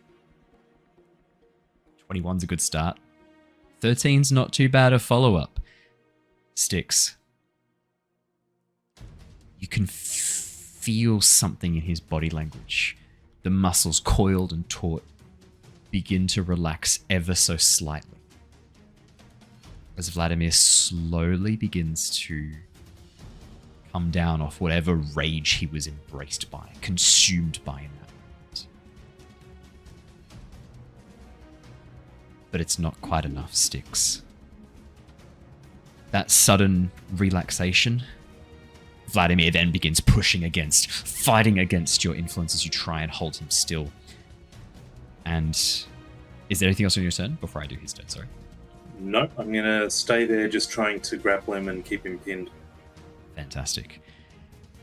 21's a good start. 13's not too bad a follow-up. Styx, you can feel something in his body language. The muscles, coiled and taut, begin to relax ever so slightly. As Vladimir slowly begins to come down off whatever rage he was embraced by, consumed by in that moment. But it's not quite enough, Styx. That sudden relaxation, Vladimir then begins fighting against your influence as you try and hold him still. And is there anything else on your turn before I do his turn? Sorry. No, I'm going to stay there just trying to grapple him and keep him pinned. Fantastic.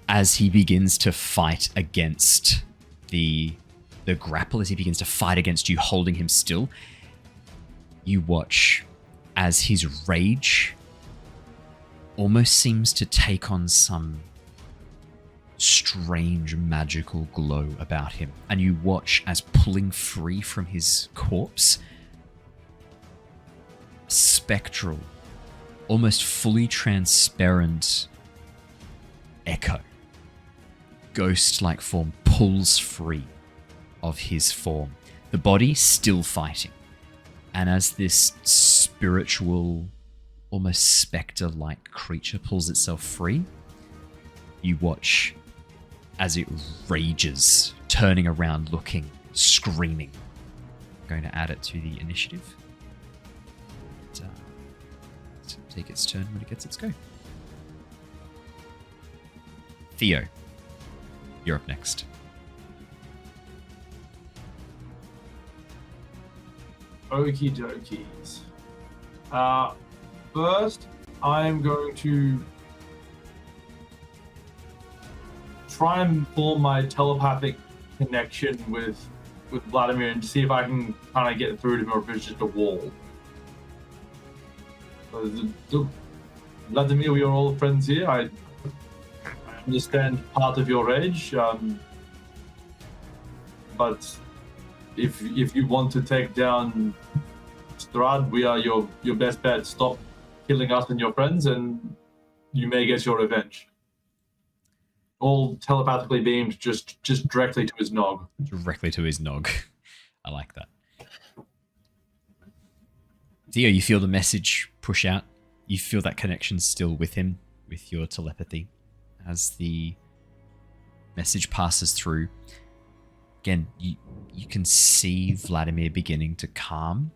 As he begins to fight against the grapple, as he begins to fight against you, holding him still, you watch as his rage almost seems to take on some strange magical glow about him. And you watch as pulling free from his corpse, spectral, almost fully transparent echo, ghost-like form pulls free of his form. The body still fighting. And as this spiritual, almost spectre-like creature pulls itself free, you watch as it rages, turning around, looking, screaming. I'm going to add it to the initiative. Take its turn when it gets its go. Theo, you're up next. Okie dokies. First, I'm going to try and form my telepathic connection with Vladimir and see if I can kind of get through to him, or if it's just a wall. Vladimir, we are all friends here. I understand part of your rage, but if you want to take down Strahd, we are your best bet. Stop killing us and your friends, and you may get your revenge. All telepathically beamed just directly to his nog. Directly to his nog. I like that. Theo, you feel the message push out. You feel that connection still with him, with your telepathy. As the message passes through, again, you can see Vladimir beginning to calm.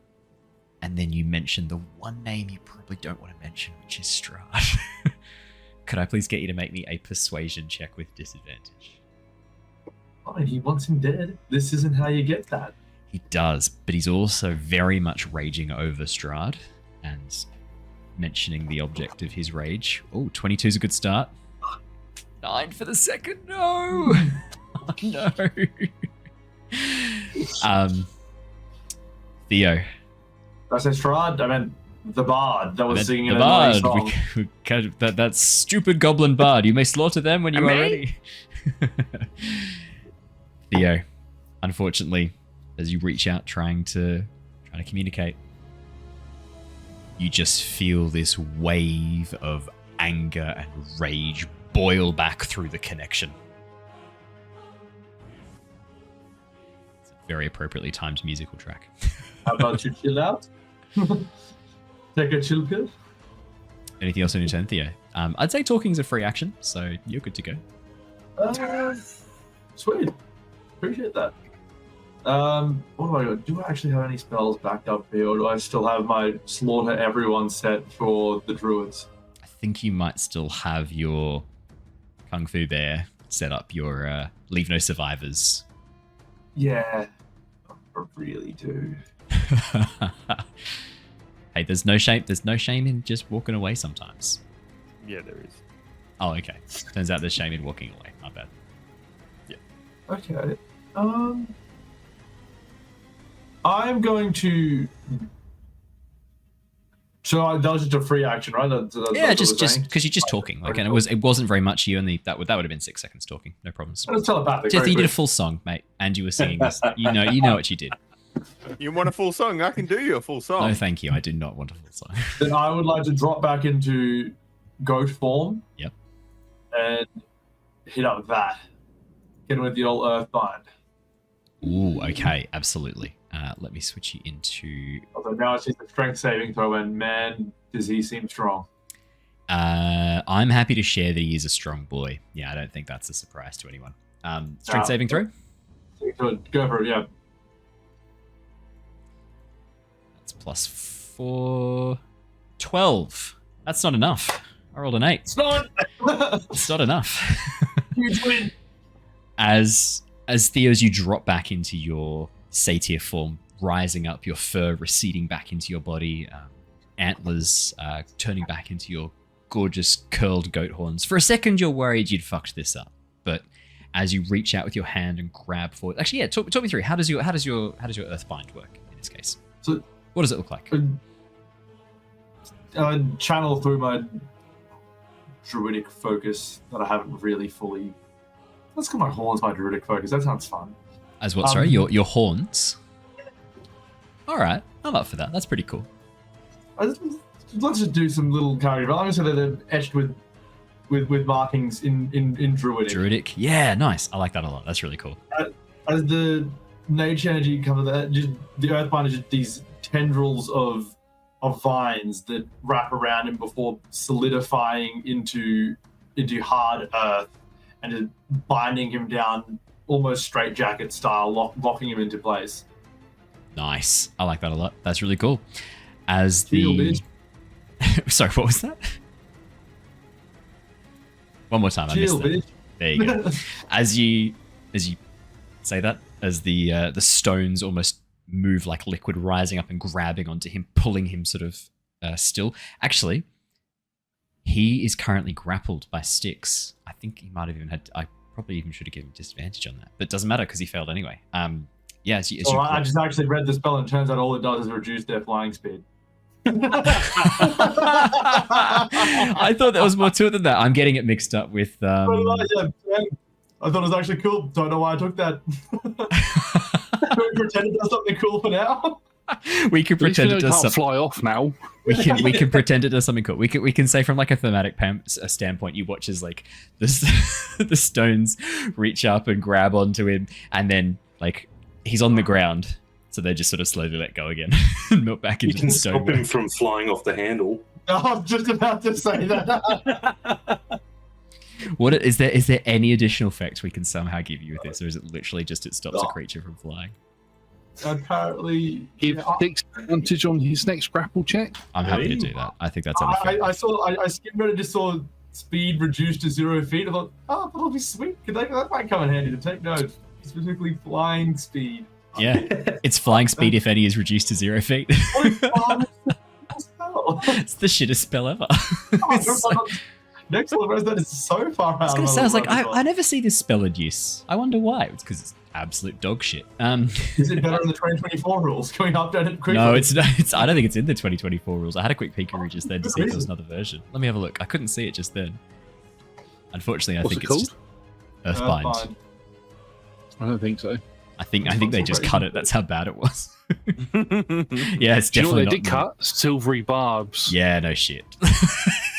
And then you mention the one name you probably don't want to mention, which is Strahd. Could I please get you to make me a persuasion check with disadvantage? Fine, he wants him dead. This isn't how you get that. He does, but he's also very much raging over Strahd and mentioning the object of his rage. Oh, 22 is a good start. 9 for the second. No! Oh, no. Theo. I said Strahd, I meant the bard that was singing the an bard. annoying song. That stupid goblin bard. You may slaughter them when you are ready. Theo, unfortunately, as you reach out trying to communicate, you just feel this wave of anger and rage boil back through the connection. It's a very appropriately timed musical track. How about you chill out? Take a chill pill? Anything else on your turn, Theo? I'd say talking's a free action, so you're good to go. Sweet. Appreciate that. What do I got? Do I actually have any spells backed up here, or do I still have my slaughter everyone set for the druids? I think you might still have your Kung Fu Bear set up, your Leave No Survivors. Yeah, I really do. Hey, there's no shame in just walking away sometimes. Yeah, there is. Oh, okay. Turns out there's shame in walking away. My bad. Yeah. Okay. I'm going to. So that was just a free action, right? Yeah, just because you're just talking, like, and it wasn't very much. You only that would have been 6 seconds talking, no problems. It was telepathic. Just, you did a full song, mate, and you were singing this. You know what you did. You want a full song? I can do you a full song. No, thank you. I do not want a full song. Then I would like to drop back into goat form. Yep. And hit up that. Get with the old Earthbind. Ooh, okay, absolutely. Let me switch you into... Although now it's just a strength saving throw, and man, does he seem strong. I'm happy to share that he is a strong boy. Yeah, I don't think that's a surprise to anyone. Strength saving throw? Go for it, yeah. That's +4. 12. That's not enough. I rolled an 8. It's not! It's not enough. Huge win! As Theo, as you drop back into your satyr form, rising up, your fur receding back into your body, antlers turning back into your gorgeous curled goat horns. For a second, you're worried you'd fucked this up, but as you reach out with your hand and grab forward, actually, yeah, talk me through how does your Earthbind work in this case? So, what does it look like? Channel through my druidic focus that I haven't really fully. Let's call my horns my druidic focus. That sounds fun. As what? Sorry, your horns. All right, I'm up for that. That's pretty cool. Let's just do some little character. I'm just going to etched with markings in druidic. Druidic, yeah, nice. I like that a lot. That's really cool. As the nature energy comes, the Earthbind is just these tendrils of vines that wrap around him before solidifying into hard earth and just binding him down almost straitjacket style, locking him into place. Nice. I like that a lot. That's really cool. As the sorry, what was that? One more time. I missed that. There you go. As you say that, as the stones almost move like liquid, rising up and grabbing onto him, pulling him sort of still. Actually, he is currently grappled by Styx. I think he might have even had. I probably even should have given him disadvantage on that, but it doesn't matter because he failed anyway. Yeah. I just actually read the spell, and it turns out all it does is reduce their flying speed. I thought there was more to it than that. I'm getting it mixed up with. I thought it was actually cool. Don't know why I took that. Can we pretend it does something cool for now? We can pretend it does something. Fly off now. We can pretend it does something cool. We can say from like a thematic standpoint, you watch as like the stones reach up and grab onto him, and then like he's on the ground. So they just sort of slowly let go again and melt back into the stone. You can stop him from flying off the handle. I was just about to say that. Is there any additional effects we can somehow give you with this, or is it literally just it stops a creature from flying? Apparently, give Styx advantage on his next grapple check. I'm happy to do that. I think that's I skimmed it and just saw speed reduced to 0 feet. I thought, oh, that'll be sweet. That might come in handy to take note. Specifically, flying speed. Yeah, it's flying speed if any is reduced to 0 feet. It's the shittest spell ever. Next level, that is so far out. I was gonna say, I was like, I never see this spell in use. I wonder why. It's because it's absolute dog shit. Is it better in the 2024 rules? Can we update it quickly? No, it's not. I don't think it's in the 2024 rules. I had a quick peekaroo just then to see if there was another version. Let me have a look. I couldn't see it just then. Unfortunately, I think it's just Earthbind. I don't think so. I think they just cut it. That's how bad it was. Yeah, it's definitely. Do you know what they not did cut? Silvery barbs. Yeah, no shit.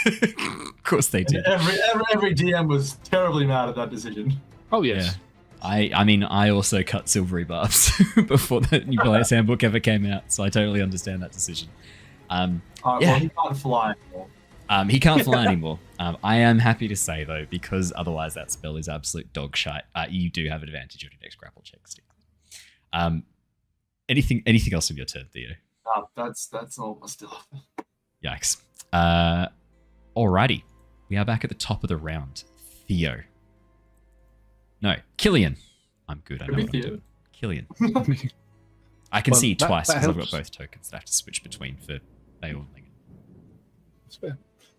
Of course they did. Every DM was terribly mad at that decision. Oh yes. Yeah. I mean, I also cut silvery barbs before the new Player's Handbook ever came out, so I totally understand that decision. Well, he can't fly anymore. He can't fly anymore. I am happy to say though, because otherwise that spell is absolute dog shite. You do have advantage on your next grapple check, Steve. Anything else on your turn, Theo? That's all my stuff. Yikes. Alrighty, we are back at the top of the round. Theo. No, Killian. I'm good. I know what I'm doing. Killian. I can see you twice because I've got both tokens that I have to switch between for Bail and Lingen. That's fair.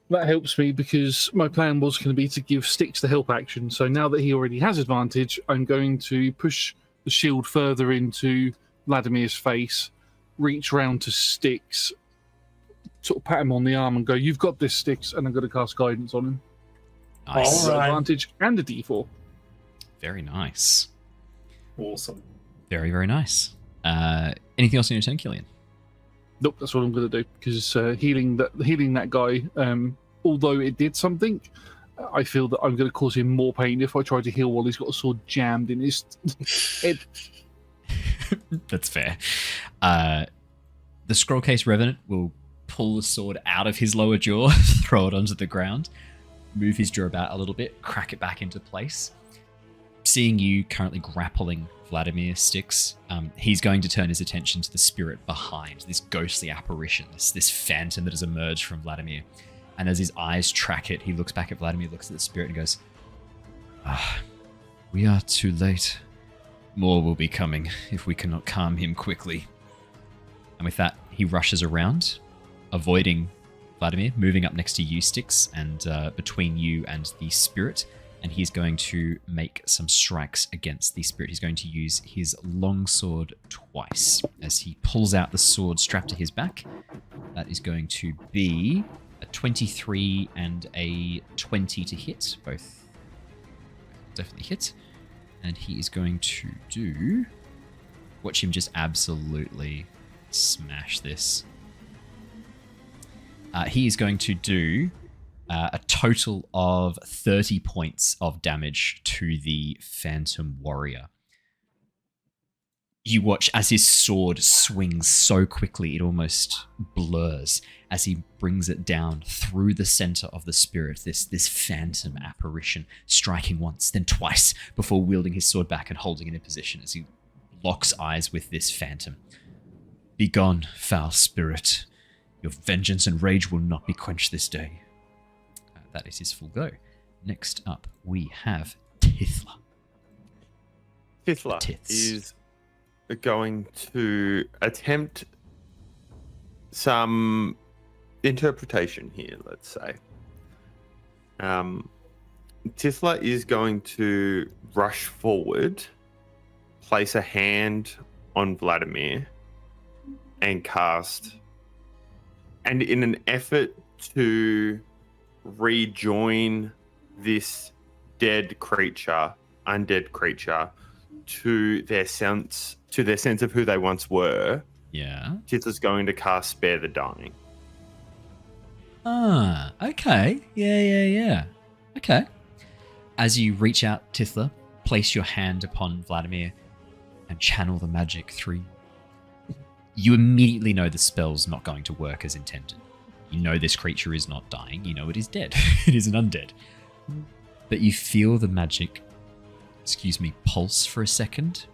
That helps me because my plan was going to be to give Styx the help action. So now that he already has advantage, I'm going to push the shield further into Vladimir's face, reach round to Styx, sort of pat him on the arm and go, "You've got this, Styx," and I'm going to cast guidance on him. Nice. Advantage and a D4. Very nice. Awesome. Very, very nice. Anything else on your turn, Killian? Nope, that's what I'm going to do because healing that guy, although it did something, I feel that I'm going to cause him more pain if I try to heal while he's got a sword jammed in his head. That's fair. The scroll case revenant will pull the sword out of his lower jaw, throw it onto the ground, move his jaw about a little bit, crack it back into place. Seeing you currently grappling Vladimir, Styx, he's going to turn his attention to the spirit behind, this ghostly apparition, this phantom that has emerged from Vladimir. And as his eyes track it, he looks back at Vladimir, looks at the spirit and goes, we are too late. More will be coming if we cannot calm him quickly. And with that, he rushes around, avoiding Vladimir, moving up next to you, Styx, and between you and the spirit. And he's going to make some strikes against the spirit. He's going to use his longsword twice as he pulls out the sword strapped to his back. That is going to be a 23 and a 20 to hit. Both definitely hit. And he is going to do... Watch him just absolutely smash this. He is going to do a total of 30 points of damage to the Phantom Warrior. You watch as his sword swings so quickly it almost blurs as he brings it down through the center of the spirit, this phantom apparition, striking once, then twice, before wielding his sword back and holding it in position as he locks eyes with this phantom. Begone, foul spirit. Your vengeance and rage will not be quenched this day. That is his full go. Next up, we have Tithla. Tithla is going to attempt some interpretation here, let's say. Tithla is going to rush forward, place a hand on Vladimir, and cast. And in an effort to rejoin this undead creature to their sense of who they once were. Yeah. Tithla's going to cast Spare the Dying. Ah, okay. Yeah. Okay. As you reach out, Tithla, place your hand upon Vladimir and channel the magic through. You immediately know the spell's not going to work as intended. You know this creature is not dying. You know it is dead. It is an undead. But you feel the magic, pulse for a second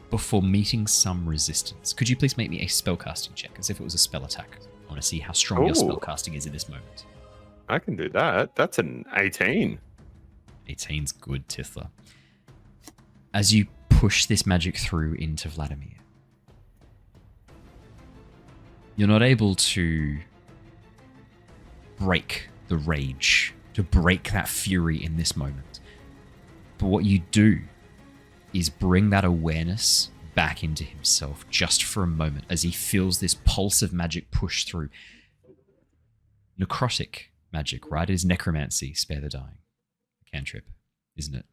before meeting some resistance. Could you please make me a spellcasting check as if it was a spell attack? I want to see how strong your spellcasting is at this moment. I can do that. That's an 18. 18's good, Tithla. As you push this magic through into Vladimir, you're not able to break the rage, to break that fury in this moment. But what you do is bring that awareness back into himself just for a moment as he feels this pulse of magic push through. Necrotic magic, right? It is necromancy, Spare the Dying. Cantrip, isn't it?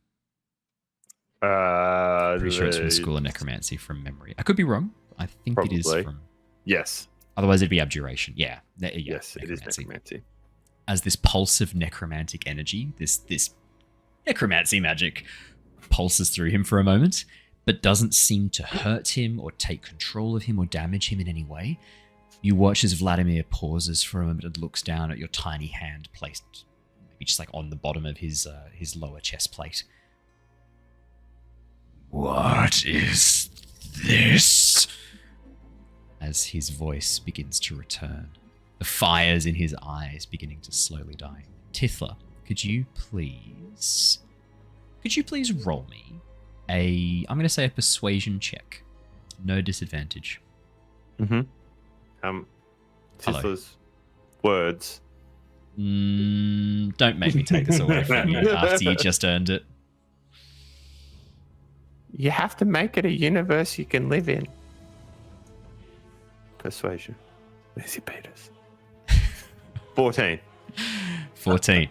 Pretty sure it's from the School of Necromancy from memory. I could be wrong. I think Probably. It is from... Yes. Otherwise it'd be abjuration. Yeah. Yes, it is necromancy. As this pulse of necromantic energy, this necromancy magic pulses through him for a moment, but doesn't seem to hurt him or take control of him or damage him in any way. You watch as Vladimir pauses for a moment and looks down at your tiny hand placed maybe just like on the bottom of his lower chest plate. What is this? As his voice begins to return, the fires in his eyes beginning to slowly die. Tithla, could you please roll me I'm going to say a persuasion check. No disadvantage. Tithla's words. Don't make me take this away from you after you just earned it. You have to make it a universe you can live in. Persuasion. Where's your Peters? 14. 14.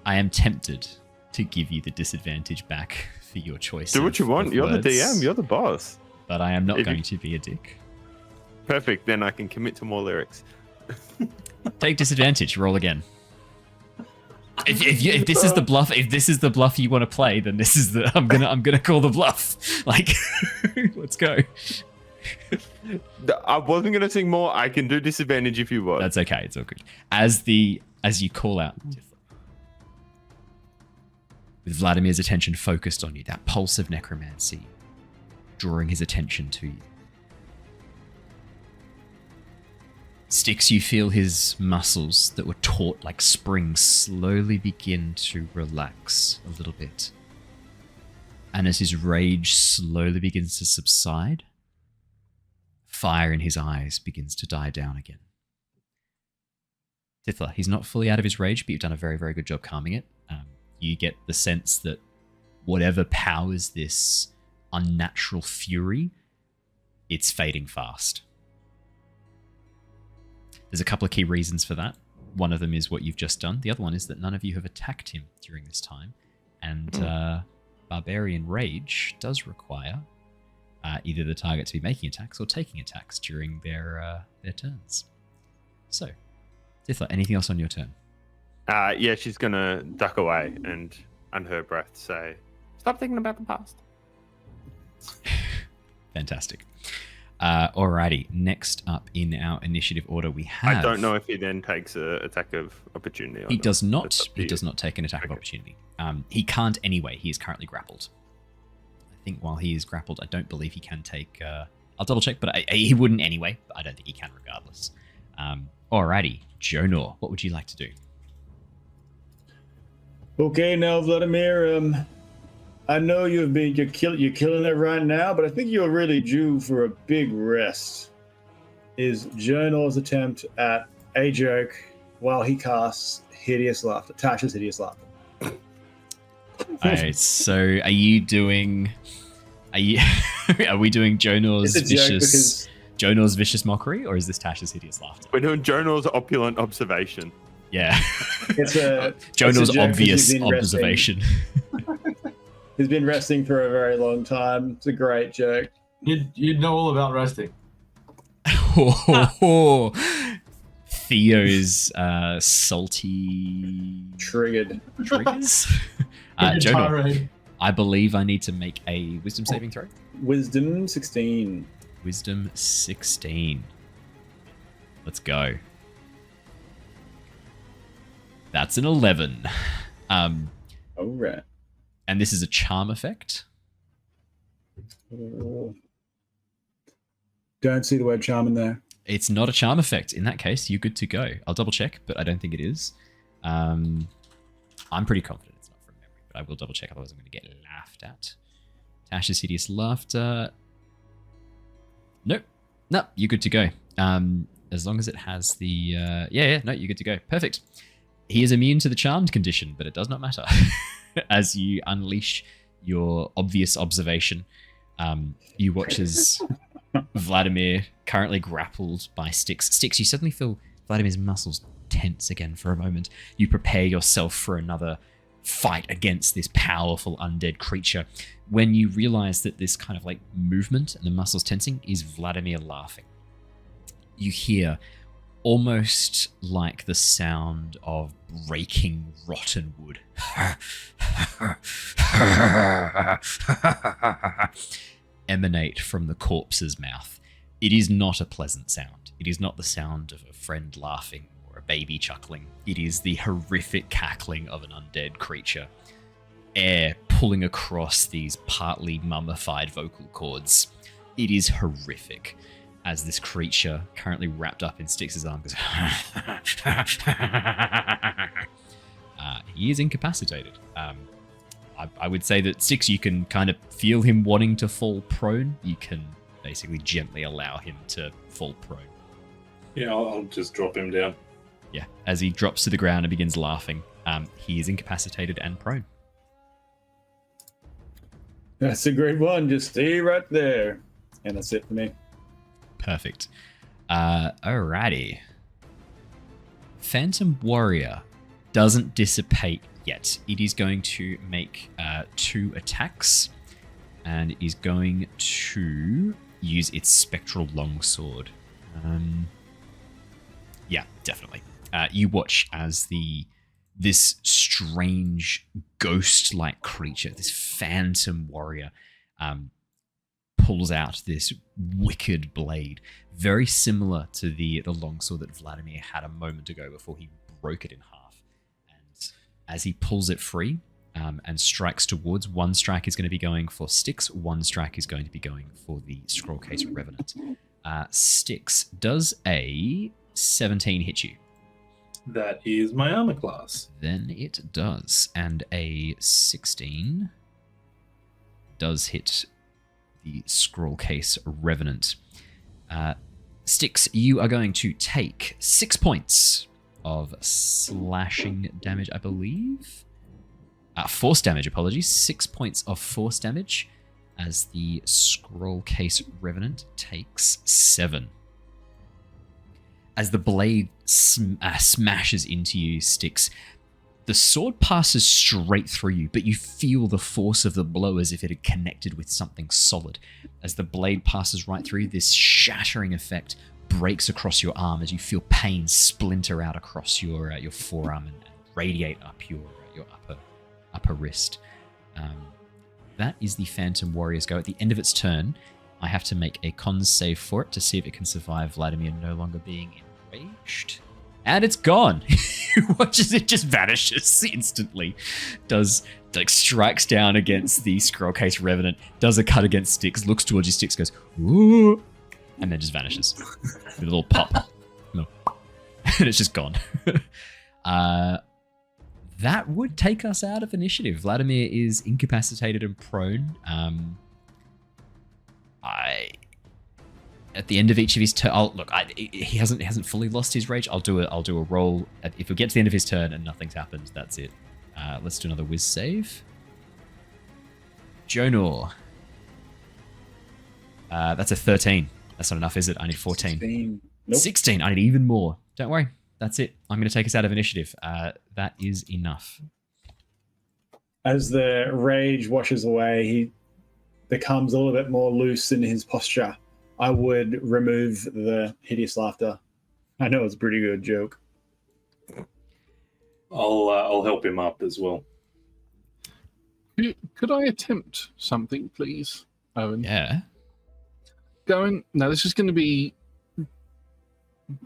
I am tempted to give you the disadvantage back for your choice. Do what you want. You're words, the DM. You're the boss. But I am not going to be a dick. Perfect. Then I can commit to more lyrics. Take disadvantage. Roll again. If this is the bluff you want to play, then this is the I'm gonna call the bluff. Like, let's go. I wasn't going to sing more. I can do disadvantage if you want. That's okay. It's all good. As you call out, with Vladimir's attention focused on you, that pulse of necromancy drawing his attention to you. Styx, you feel his muscles that were taut like springs slowly begin to relax a little bit. And as his rage slowly begins to subside, fire in his eyes begins to die down again. Tithla, he's not fully out of his rage, but you've done a very, very good job calming it. You get the sense that whatever powers this unnatural fury, it's fading fast. There's a couple of key reasons for that. One of them is what you've just done. The other one is that none of you have attacked him during this time. And Barbarian Rage does require either the target to be making attacks or taking attacks during their turns. So, Tithla, anything else on your turn? Yeah, she's going to duck away and, under her breath, say, Stop thinking about the past. Fantastic. Alrighty, next up in our initiative order we have... I don't know if he then takes an attack of opportunity. He does not. He does not take an attack of opportunity. He can't anyway. He is currently grappled. I think while he is grappled, I don't believe he can take... I'll double check, but he wouldn't anyway. But I don't think he can regardless. Alrighty, Jonor, what would you like to do? Okay, now Vladimir, I know you're killing it right now, but I think you're really due for a big rest. Is Jonor's attempt at a joke while he casts hideous laughter, Tasha's hideous laughter. Alright, so are we doing Jonor's vicious mockery, or is this Tasha's hideous laughter? We're doing Jonor's opulent observation. Yeah. It's Jonor's obvious observation. He's been resting for a very long time. It's a great joke. You'd know all about resting. Theo's salty triggers. Jonor, I believe I need to make a wisdom saving throw. Wisdom 16. Wisdom 16. Let's go. That's an 11. All right. And this is a charm effect. Don't see the word charm in there. It's not a charm effect. In that case, you're good to go. I'll double check, but I don't think it is. I'm pretty confident it's not from memory, but I will double check, otherwise I'm going to get laughed at. Tasha's hideous laughter. Nope. No, you're good to go. As long as it has the... no, you're good to go. Perfect. He is immune to the charmed condition, but it does not matter. As you unleash your obvious observation, you watch as Vladimir, currently grappled by Styx. Styx, you suddenly feel Vladimir's muscles tense again for a moment. You prepare yourself for another fight against this powerful undead creature when you realize that this kind of like movement and the muscles tensing is Vladimir laughing. You hear almost like the sound of breaking rotten wood emanate from the corpse's mouth. It is not a pleasant sound. It is not the sound of a friend laughing or a baby chuckling. It is the horrific cackling of an undead creature. Air pulling across these partly mummified vocal cords. It is horrific. As this creature, currently wrapped up in Styx's arm, goes... he is incapacitated. I would say that Styx, you can kind of feel him wanting to fall prone. You can basically gently allow him to fall prone. Yeah, I'll just drop him down. Yeah, as he drops to the ground and begins laughing, he is incapacitated and prone. That's a great one. Just stay right there. And that's it for me. Perfect. Alrighty. Phantom Warrior doesn't dissipate yet. It is going to make 2 attacks, and it is going to use its spectral longsword. Yeah, definitely. You watch as this strange ghost-like creature, this Phantom Warrior, pulls out this wicked blade, very similar to the longsword that Vladimir had a moment ago before he broke it in half. And as he pulls it free and strikes towards, one strike is going to be going for Styx, one strike is going to be going for the scroll case Revenant. Styx, does a 17 hit you? That is my armor class. Then it does. And a 16 does hit the scroll case Revenant. Styx, you are going to take 6 points of slashing damage, I believe. Force damage, apologies. 6 points of force damage as the scroll case Revenant takes 7. As the blade smashes into you, Styx, the sword passes straight through you, but you feel the force of the blow as if it had connected with something solid. As the blade passes right through, this shattering effect breaks across your arm as you feel pain splinter out across your forearm and radiate up your upper wrist. That is the Phantom Warrior's go. At the end of its turn, I have to make a con save for it to see if it can survive Vladimir no longer being enraged. And it's gone. Watches it just vanishes instantly. Strikes down against the scroll case Revenant, does a cut against Styx, looks towards you, Styx goes, ooh, and then just vanishes. With a little pop. No. And it's just gone. That would take us out of initiative. Vladimir is incapacitated and prone. At the end of each of his turn, he hasn't fully lost his rage. I'll do a roll. If we get to the end of his turn and nothing's happened, that's it. Let's do another whiz save. Jonor. That's a 13. That's not enough, is it? I need 14. 16. Nope. 16. I need even more. Don't worry. That's it. I'm going to take us out of initiative. That is enough. As the rage washes away, he becomes a little bit more loose in his posture. I would remove the hideous laughter. I know it's a pretty good joke. I'll help him up as well. Could I attempt something, please, Owen? Yeah. Now, this is going to be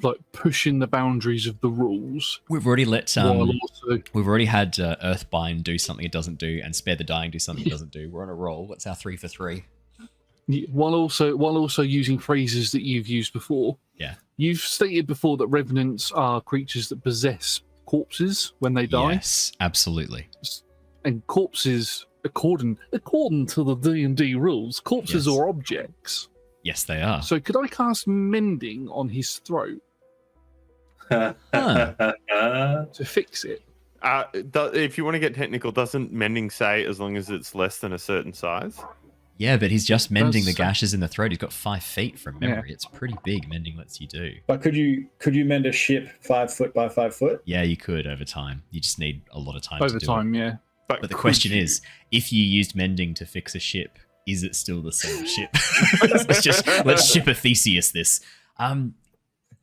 like pushing the boundaries of the rules. We've already let we've already had Earthbind do something it doesn't do, and Spare the Dying do something it doesn't do. We're on a roll. What's our 3 for 3? While also using phrases that you've used before. Yeah. You've stated before that revenants are creatures that possess corpses when they die. Yes, absolutely. And corpses, according to the D&D rules, corpses are objects. Yes, they are. So could I cast Mending on his throat To fix it? If you want to get technical, doesn't Mending say as long as it's less than a certain size? Yeah, but he's just mending the gashes in the throat. He's got 5 feet from memory. Yeah. It's pretty big. Mending lets you do. But could you mend a ship 5 foot by 5 foot? Yeah, you could over time. You just need a lot of time to do it. Over time, yeah. But the question is, if you used mending to fix a ship, is it still the same ship? let's ship a Theseus this.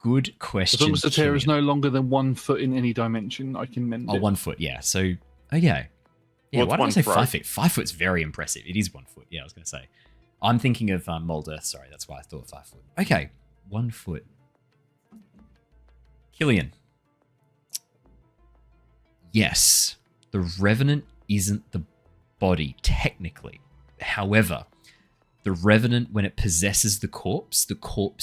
Good question. As long as the tear is no longer than 1 foot in any dimension, I can mend it. 1 foot, yeah. So, okay. Yeah, why don't I say 5 feet? 5 foot's very impressive. It is 1 foot. Yeah, I was going to say. I'm thinking of Mold Earth. Sorry, that's why I thought 5 foot. Okay, 1 foot. Killian. Yes, the Revenant isn't the body, technically. However, the Revenant, when it possesses the corpse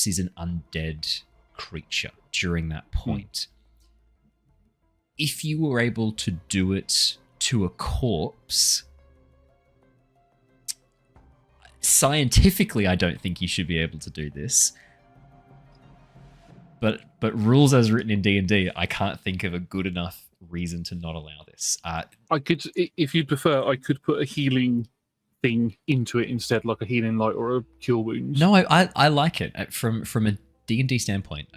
is an undead creature during that point. If you were able to do it to a corpse, scientifically, I don't think you should be able to do this. But rules as written in D&D, I can't think of a good enough reason to not allow this. I could, if you'd prefer, I could put a healing thing into it instead, like a healing light or a cure wounds. No, I like it. From a D&D standpoint,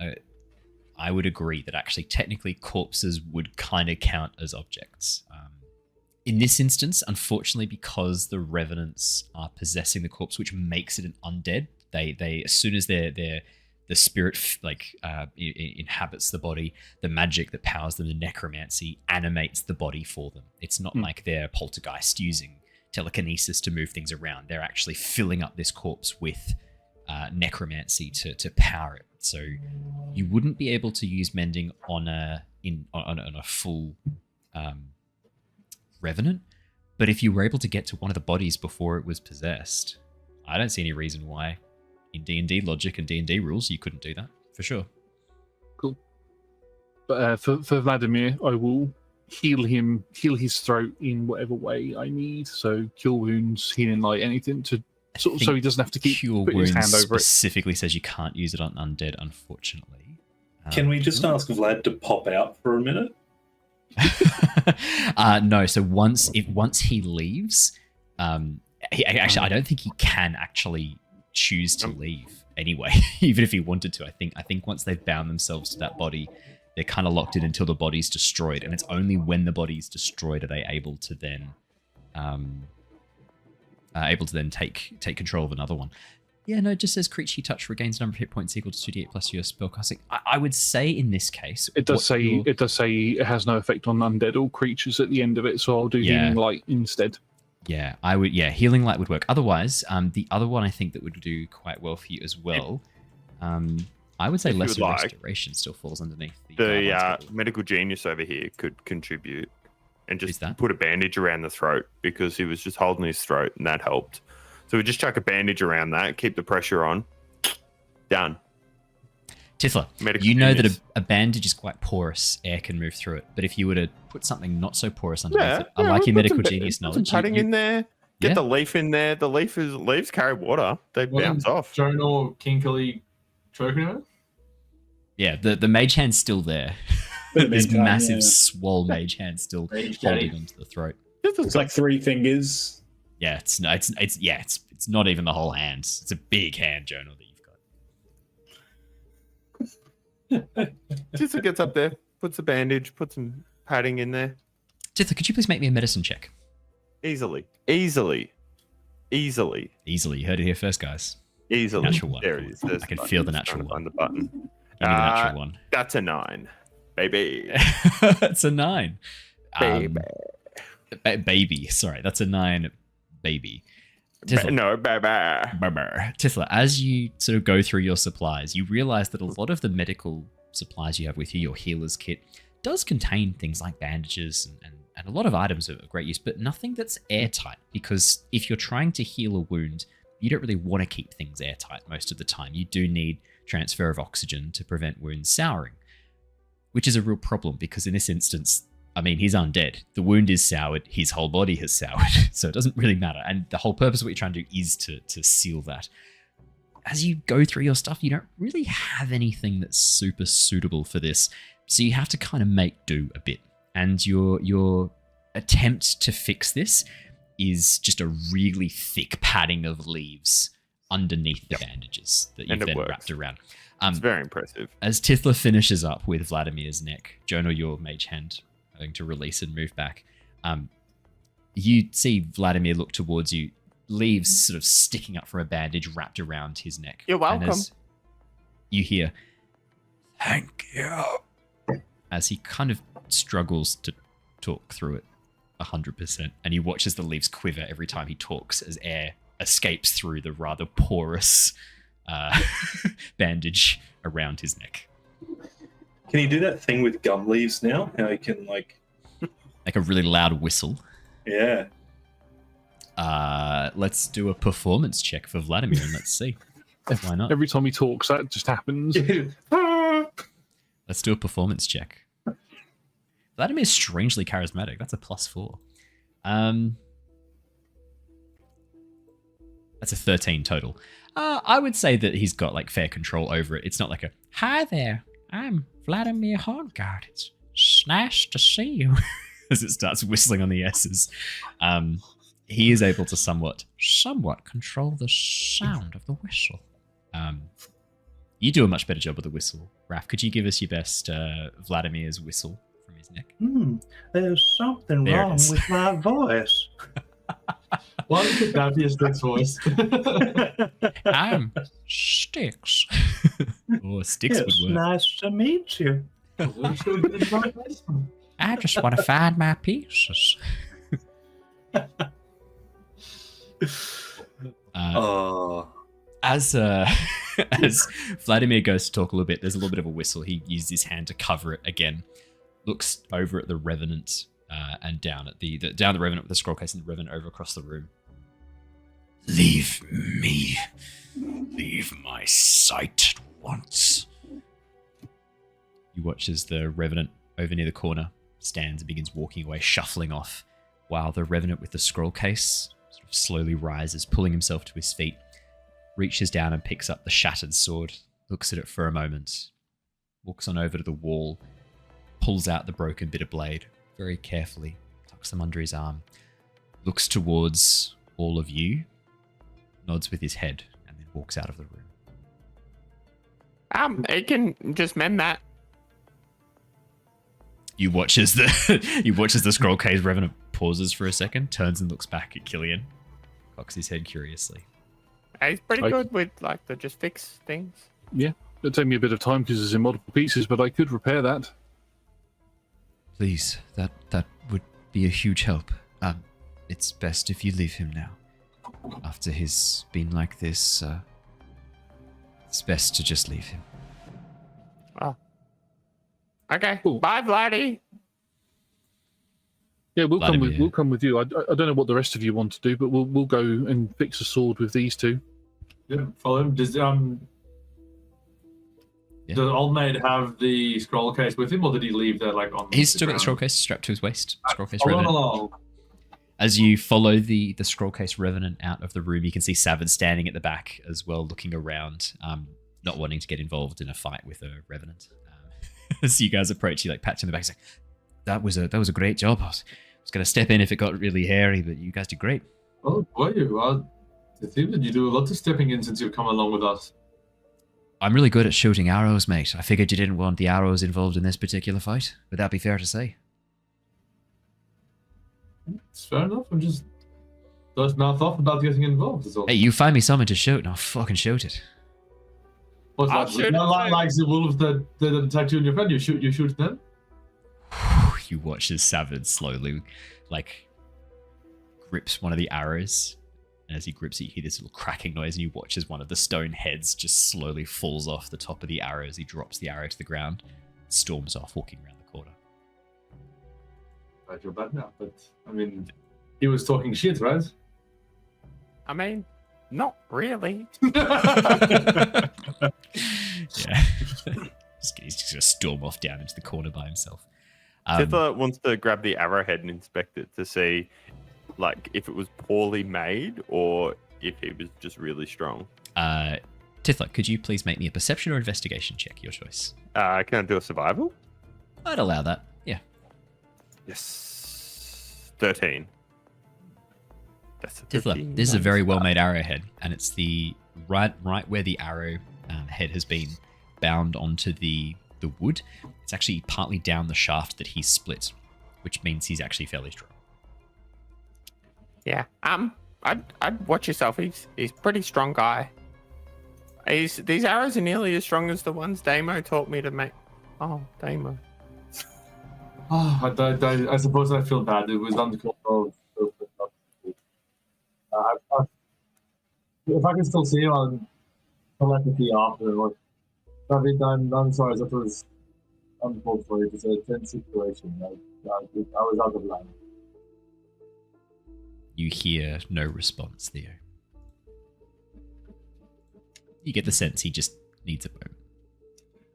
I would agree that actually technically corpses would kind of count as objects. In this instance, unfortunately, because the Revenants are possessing the corpse, which makes it an undead, they as soon as the spirit inhabits the body, the magic that powers them, the necromancy, animates the body for them. It's not like they're poltergeist using telekinesis to move things around. They're actually filling up this corpse with necromancy to power it. So you wouldn't be able to use mending on a full revenant, but if you were able to get to one of the bodies before it was possessed, I don't see any reason why in D&D logic and D&D rules you couldn't do that, for sure. Cool. But for Vladimir, I will heal his throat in whatever way I need. So cure wounds, healing light, anything to so he doesn't have to keep cure putting his hand wounds over it. specifically says you can't use it on undead, unfortunately. Can we just ask Vlad to pop out for a minute? No. So once he leaves, I don't think he can actually choose to leave anyway, even if he wanted to. I think once they've bound themselves to that body, they're kind of locked in until the body's destroyed, and it's only when the body's destroyed are they able to then take control of another one. Yeah, no, it just says creature you touch regains number of hit points equal to 2d8 plus your spellcasting. I would say in this case, it does say it has no effect on undead or creatures at the end of it, so I'll do healing light instead. Yeah, I would. Yeah, healing light would work. Otherwise, the other one I think that would do quite well for you as well. I would say lesser restoration still falls underneath the medical genius over here could contribute and just put a bandage around the throat because he was just holding his throat and that helped. So we just chuck a bandage around that, keep the pressure on. Done. Tithla, you know that a bandage is quite porous. Air can move through it. But if you were to put something not so porous underneath it, I like your medical genius knowledge. Put some padding in there. Get the leaf in there. The leaves carry water. They bounce off. Jonor kinkily choking her? Yeah, the mage hand's still there. This massive swole mage hand still holding onto the throat. It's like 3 fingers. Yeah, it's not even the whole hand. It's a big hand, Jonor, that you've got. Tithla gets up there, puts a bandage, puts some padding in there. Tithla, could you please make me a medicine check? Easily. You heard it here first, guys. Easily. Natural one. There it is. I can feel the natural one. Find the button. Give me the natural one. That's a 9. Baby. That's a 9. Baby. Baby. Sorry, that's a 9. Baby. No, baby. Tithla, as you sort of go through your supplies, you realize that a lot of the medical supplies you have with you, your healer's kit, does contain things like bandages and a lot of items of great use, but nothing that's airtight, because if you're trying to heal a wound, you don't really want to keep things airtight most of the time. You do need transfer of oxygen to prevent wounds souring, which is a real problem because in this instance, I mean, he's undead. The wound is soured. His whole body has soured. So it doesn't really matter. And the whole purpose of what you're trying to do is to seal that. As you go through your stuff, you don't really have anything that's super suitable for this. So you have to kind of make do a bit. And your attempt to fix this is just a really thick padding of leaves underneath the bandages that you've then wrapped around. It's very impressive. As Tithla finishes up with Vladimir's neck, Jonor, your mage hand going to release and move back. You see Vladimir look towards you, leaves sort of sticking up from a bandage wrapped around his neck. You're welcome. And as you hear, "Thank you," as he kind of struggles to talk through it 100%, and you watch as the leaves quiver every time he talks as air escapes through the rather porous bandage around his neck. Can he do that thing with gum leaves now? How he can like a really loud whistle? Yeah. Let's do a performance check for Vladimir and let's see. Why not? Every time he talks, that just happens. Let's do a performance check. Vladimir's strangely charismatic. That's a +4. That's a 13 total. I would say that he's got like fair control over it. It's not like a, "Hi there, I'm Vladimir Horngard. It's nice to see you," as it starts whistling on the S's. He is able to somewhat control the sound of the whistle. You do a much better job with the whistle. Raph, could you give us your best Vladimir's whistle from his neck? There's something There it wrong is. with my voice. Why don't you copy his Styx voice? I'm Styx. Or Styx would It's work. nice to meet you. I just want to find my pieces. As as Vladimir goes to talk a little bit, there's a little bit of a whistle. He uses his hand to cover it again. Looks over at the Revenant and down at the Revenant with the scroll case and the Revenant over across the room. Leave me. Leave my sight at once. You watch as the Revenant over near the corner stands and begins walking away, shuffling off, while the Revenant with the scroll case sort of slowly rises, pulling himself to his feet, reaches down and picks up the shattered sword, looks at it for a moment, walks on over to the wall, pulls out the broken bit of blade very carefully, tucks them under his arm, looks towards all of you, nods with his head, and then walks out of the room. It can just mend that. You watch as the scroll case Revenant pauses for a second, turns and looks back at Killian, cocks his head curiously. He's pretty good with like the just fix things. Yeah, it'll take me a bit of time because it's in multiple pieces, but I could repair that. Please, that would be a huge help. It's best if you leave him now. After he's been like this, it's best to just leave him. Oh. Okay. Cool. Bye, Vladdy. Yeah, we'll Vladimir. come with you. I don't know what the rest of you want to do, but we'll go and fix a sword with these two. Yeah, follow him. Does Old Maid have the scroll case with him, or did he leave that like on? He's still got the scroll case strapped to his waist. Scroll case Follow Revenant. along. As you follow the scroll case Revenant out of the room, you can see Savin standing at the back as well, looking around, not wanting to get involved in a fight with a Revenant. As you guys approach, he like pats you on the back. He's like, "That was a great job. I was going to step in if it got really hairy, but you guys did great." Oh, were you? It seems that you do a lot of stepping in since you've come along with us. I'm really good at shooting arrows, mate. I figured you didn't want the arrows involved in this particular fight. Would that be fair to say? It's fair enough. I'm just not thought about getting involved. Is all. Hey, you find me something to shoot, and I'll fucking shoot it. What's I'll that? shoot Not it. like the wolves that attacked you and your friend. You shoot them. You watch as Savin slowly, like, grips one of the arrows. And as he grips it, you hear this little cracking noise, and you watch as one of the stone heads just slowly falls off the top of the arrow as he drops the arrow to the ground, storms off, walking around the corner. I feel bad now, but I mean, he was talking shit, right? I mean, not really. Yeah. He's just going to storm off down into the corner by himself. Tithla wants to grab the arrowhead and inspect it to see, like, if it was poorly made or if it was just really strong. Tithla, could you please make me a perception or investigation check? Your choice. Can I do a survival? I'd allow that. Yeah. Yes. 13. That's a Tithla, 13. this is a very well-made arrowhead, and it's the right where the arrow head has been bound onto the wood. It's actually partly down the shaft that he's split, which means he's actually fairly strong. Yeah. I'd watch yourself. He's a pretty strong guy. These arrows are nearly as strong as the ones Damo taught me to make. Oh, Damo. I suppose I feel bad. It was under control. If I can still see you, I'll let the key after. I'm sorry, that was uncalled for. It was a tense situation. I was out of line. You hear no response, Theo. You get the sense he just needs a moment.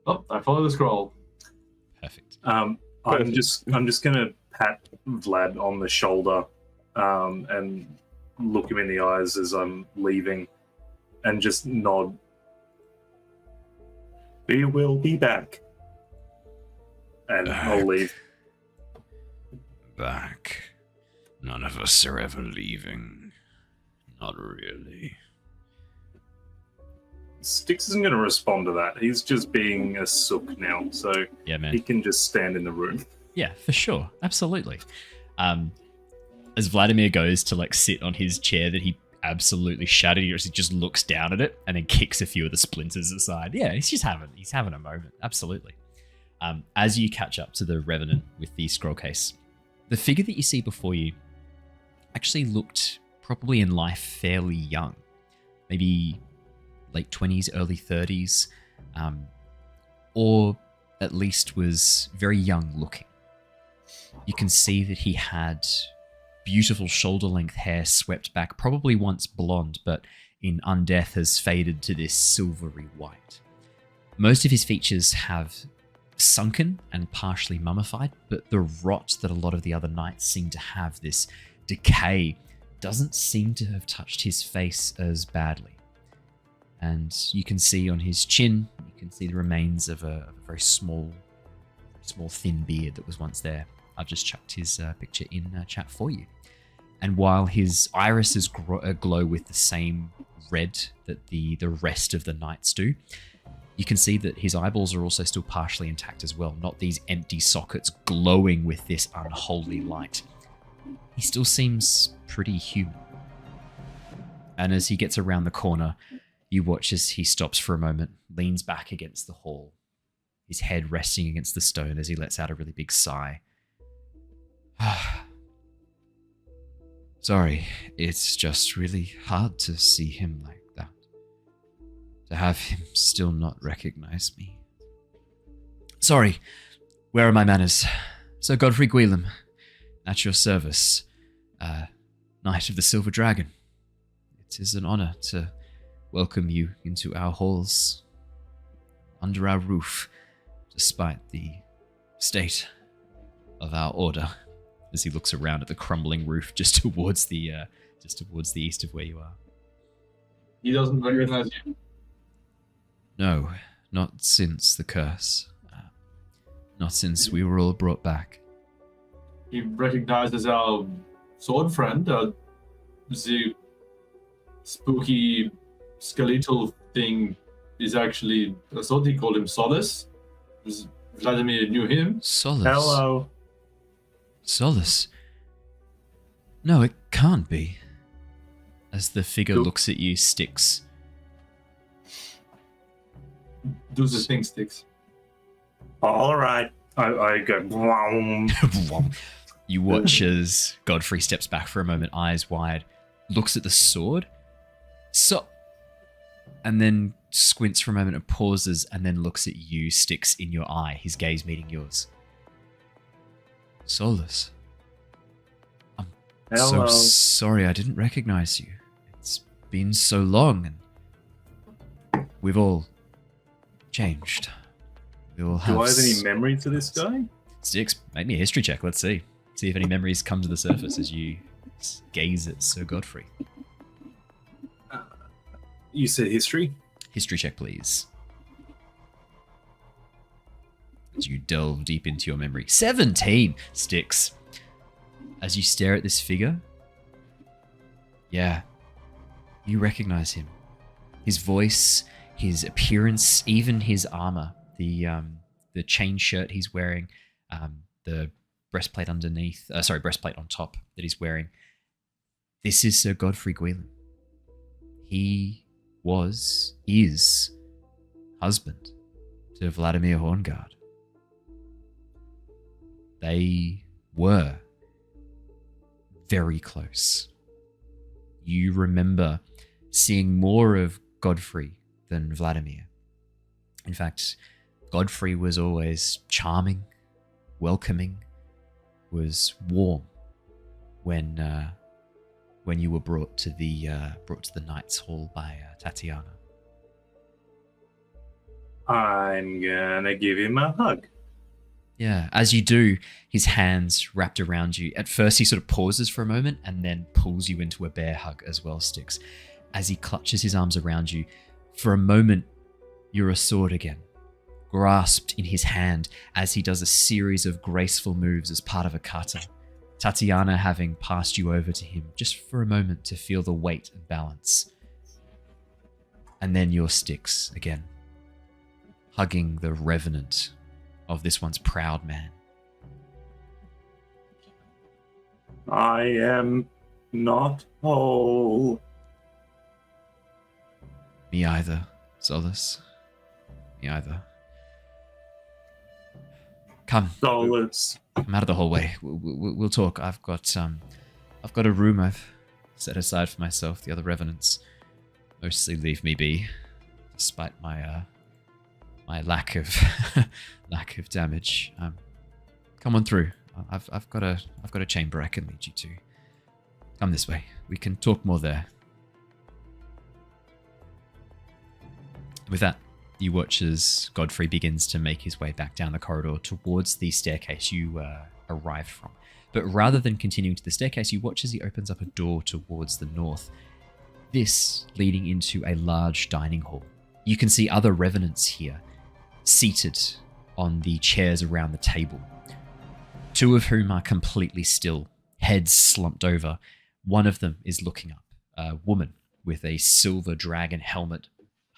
Oh, I follow the scroll. Perfect. I'm just gonna pat Vlad on the shoulder and look him in the eyes as I'm leaving and just nod. We will be back. And I'll leave. Back. None of us are ever leaving. Not really. Styx isn't going to respond to that. He's just being a sook now, so Yeah, man. he can just stand in the room. Yeah, for sure. Absolutely. As Vladimir goes to like sit on his chair that he absolutely shattered, he just looks down at it and then kicks a few of the splinters aside. Yeah, he's having a moment. Absolutely. As you catch up to the Revenant with the scroll case, the figure that you see before you actually looked probably in life fairly young, maybe late 20s, early 30s, or at least was very young looking. You can see that he had beautiful shoulder-length hair swept back, probably once blonde, but in undeath has faded to this silvery white. Most of his features have sunken and partially mummified, but the rot that a lot of the other knights seem to have, this decay, doesn't seem to have touched his face as badly. And you can see on his chin, you can see the remains of a very small, thin beard that was once there. I've just chucked his picture in chat for you. And while his irises glow with the same red that the rest of the knights do, you can see that his eyeballs are also still partially intact as well, not these empty sockets glowing with this unholy light. He still seems pretty human. And as he gets around the corner, you watch as he stops for a moment, leans back against the hall, his head resting against the stone as he lets out a really big sigh. Sorry, it's just really hard to see him like that. To have him still not recognize me. Sorry, where are my manners? Sir Godfrey Gwylem, at your service, Knight of the Silver Dragon. It is an honor to welcome you into our halls, under our roof, despite the state of our order. As he looks around at the crumbling roof just towards the east of where you are. He doesn't recognize you? No, not since the curse. Not since we were all brought back. He recognizes our sword friend, the spooky skeletal thing is actually, I thought he called him Solace. Vladimir knew him. Solace? Hello. Solace? No, it can't be. As the figure looks at you, Styx. Do the thing, Styx. All right. I go. You watch as Godfrey steps back for a moment, eyes wide, looks at the sword, and then squints for a moment and pauses, and then looks at you, Styx, in your eye, his gaze meeting yours. Solace. I'm so sorry I didn't recognize you. It's been so long, and we've all changed. We all have. Do I have any memory to this guy? Styx, make me a history check. Let's see. See if any memories come to the surface as you gaze at Sir Godfrey. You said history? History check, please. As you delve deep into your memory. 17, Styx. As you stare at this figure, yeah, you recognize him. His voice, his appearance, even his armor, the chain shirt he's wearing, the breastplate underneath, breastplate on top that he's wearing. This is Sir Godfrey Gwylem. He is husband to Vladimir Horngard. They were very close. You remember seeing more of Godfrey than Vladimir. In fact, Godfrey was always charming, welcoming, was warm when you were brought to the Knights Hall by Tatiana. I'm gonna give him a hug. Yeah, as you do, his hands wrapped around you. At first, he sort of pauses for a moment and then pulls you into a bear hug as well, Styx. As he clutches his arms around you, for a moment, you're a sword again, grasped in his hand as he does a series of graceful moves as part of a kata. Tatiana having passed you over to him just for a moment to feel the weight and balance. And then you're Styx again, hugging the revenant of this once proud man. I am not whole. Me either, Solace. Me either. Come. Solace. Come out of the hallway. We'll talk. I've got a room I've set aside for myself. The other revenants mostly leave me be, despite my my lack of lack of damage. Come on through. I've got a chamber I can lead you to. Come this way. We can talk more there. With that, you watch as Godfrey begins to make his way back down the corridor towards the staircase you arrived from. But rather than continuing to the staircase, you watch as he opens up a door towards the north. This leading into a large dining hall. You can see other revenants here, seated on the chairs around the table. Two of whom are completely still, heads slumped over. One of them is looking up, a woman with a silver dragon helmet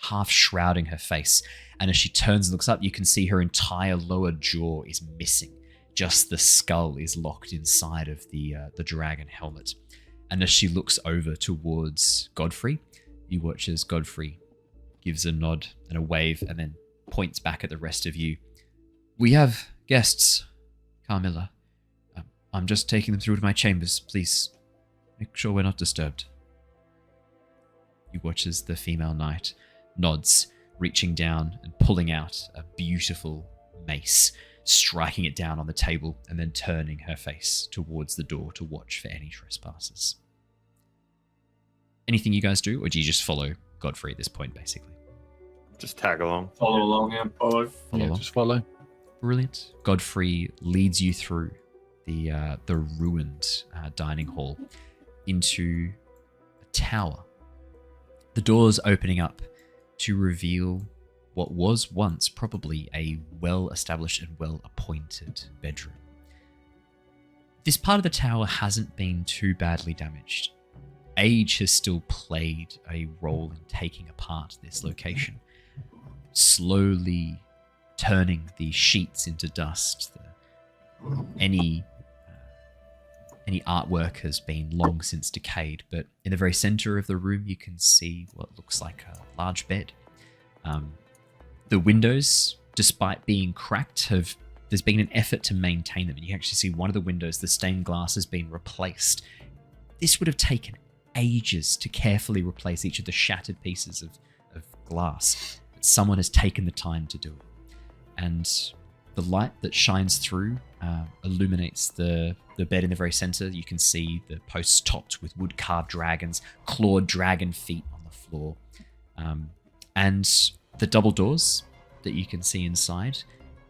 half shrouding her face. And as she turns and looks up, you can see her entire lower jaw is missing. Just the skull is locked inside of the dragon helmet. And as she looks over towards Godfrey, you watch as Godfrey gives a nod and a wave and then points back at the rest of you. We have guests, Carmilla. I'm just taking them through to my chambers. Please make sure we're not disturbed. You watch as the female knight nods, reaching down and pulling out a beautiful mace, striking it down on the table and then turning her face towards the door to watch for any trespassers. Anything you guys do, or do you just follow Godfrey at this point, basically? Just tag along. Follow along, yeah. Follow along. Just follow. Brilliant. Godfrey leads you through the ruined dining hall into a tower. The doors opening up to reveal what was once probably a well-established and well-appointed bedroom. This part of the tower hasn't been too badly damaged. Age has still played a role in taking apart this location, slowly turning the sheets into dust. Any artwork has been long since decayed, but in the very center of the room you can see what looks like a large bed. The windows, despite being cracked, there's been an effort to maintain them, and you actually see one of the windows, the stained glass has been replaced. This would have taken ages to carefully replace each of the shattered pieces of glass, but someone has taken the time to do it. And the light that shines through illuminates the bed in the very center. You can see the posts topped with wood-carved dragons, clawed dragon feet on the floor. And the double doors that you can see inside,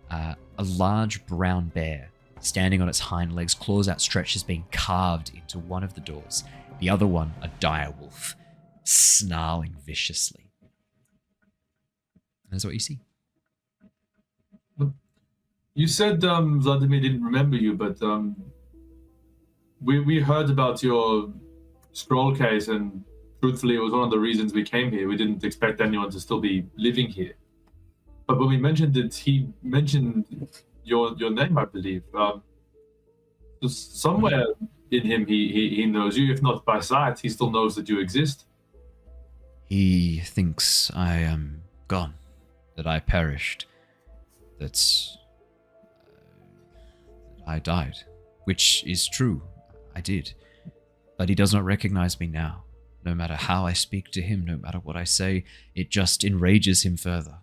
a large brown bear standing on its hind legs, claws outstretched, has been carved into one of the doors. The other one, a dire wolf, snarling viciously. And that's what you see. You said Vladimir didn't remember you, but we heard about your scroll case, and truthfully, it was one of the reasons we came here. We didn't expect anyone to still be living here. But when we mentioned it, he mentioned your name, I believe. Somewhere in him, he knows you. If not by sight, he still knows that you exist. He thinks I am gone, that I perished, that I died, which is true. I did. But he does not recognize me now. No matter how I speak to him, no matter what I say, it just enrages him further.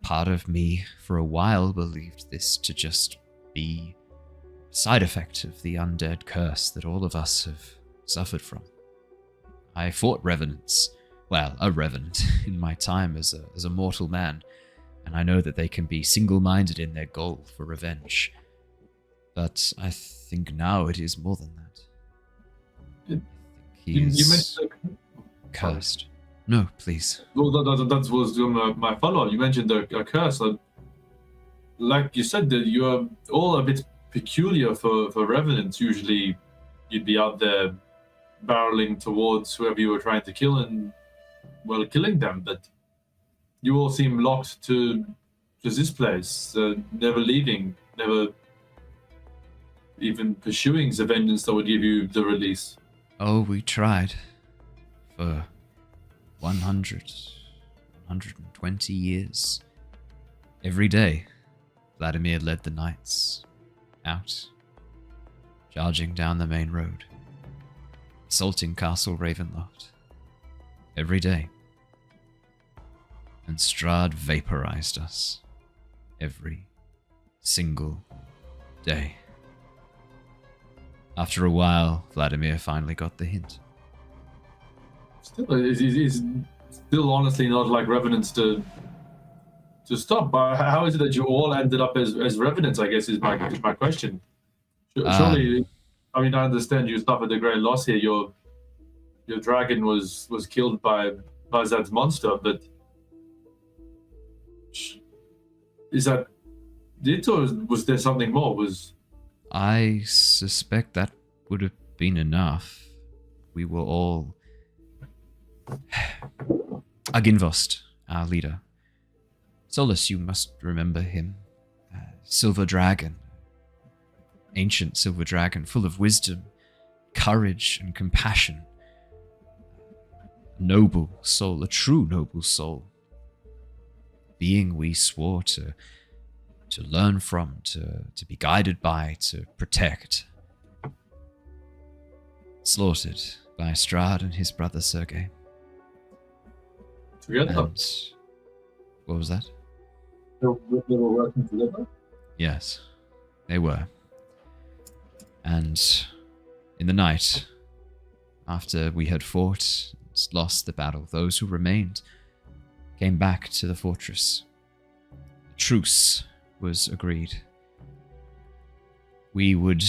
Part of me, for a while, believed this to just be a side effect of the undead curse that all of us have suffered from. I fought revenants, well, a revenant, in my time as a mortal man, and I know that they can be single-minded in their goal for revenge. But I think now it is more than that. He is cursed. No, please. Well, that was my follow-up. You mentioned a curse. Like you said, that you're all a bit peculiar for revenants. Usually, you'd be out there barreling towards whoever you were trying to kill and, well, killing them. But you all seem locked to this place, never leaving, never even pursuing the vengeance that would give you the release. Oh, we tried for 120 years. Every day, Vladimir led the knights out, charging down the main road. assaulting Castle Ravenloft every day. And Strahd vaporized us every single day. After a while, Vladimir finally got the hint. Still, it's still honestly not like revenants to stop. How is it that you all ended up as revenants? I guess is my question. Surely, I mean, I understand you suffered a great loss here. Your dragon was killed by that monster, but is that it, or was there something more? I suspect that would have been enough. We were all... Aginvost, our leader. Solus, you must remember him. Silver dragon. Ancient silver dragon, full of wisdom, courage, and compassion. Noble soul, a true noble soul. Being we swore to learn from, to be guided by, to protect. Slaughtered by Strahd and his brother Sergei. Together? And what was that? They were working together? Yes, they were. And in the night, after we had fought and lost the battle, those who remained came back to the fortress. A truce was agreed. We would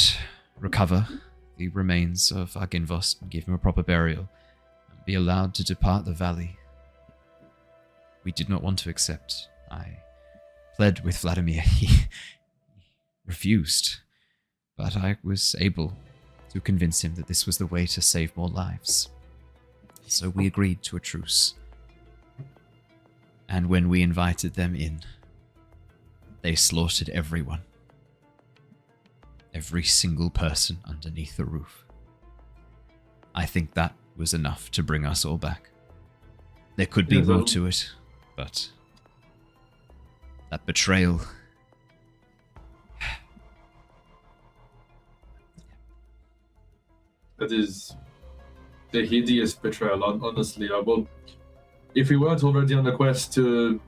recover the remains of Aginvost and give him a proper burial and be allowed to depart the valley. We did not want to accept. I pled with Vladimir. He refused, but I was able to convince him that this was the way to save more lives. So we agreed to a truce. And when we invited them in, they slaughtered everyone. Every single person underneath the roof. I think that was enough to bring us all back. There could be more to it, but that betrayal... That is the hideous betrayal, honestly. Well, if we weren't already on the quest to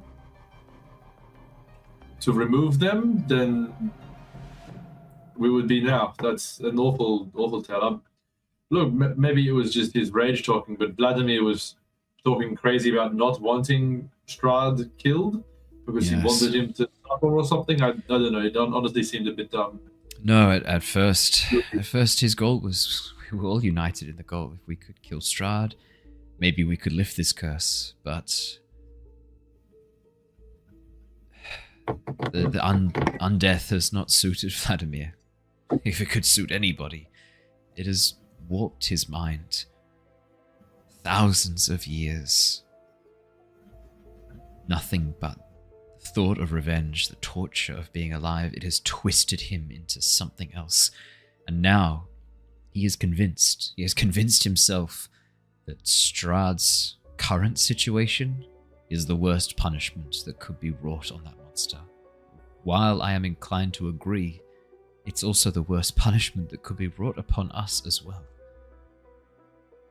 remove them, then we would be now. That's an awful tale. Look, maybe it was just his rage talking, but Vladimir was talking crazy about not wanting Strahd killed because he wanted him to suffer or something. I don't know. It honestly seemed a bit dumb. No, at first his goal was, we were all united in the goal. If we could kill Strahd, maybe we could lift this curse, but the undeath has not suited Vladimir. If it could suit anybody, it has warped his mind. Thousands of years. Nothing but the thought of revenge, the torture of being alive, it has twisted him into something else. And now he is convinced. He has convinced himself that Strahd's current situation is the worst punishment that could be wrought on that monster. While I am inclined to agree, it's also the worst punishment that could be wrought upon us as well.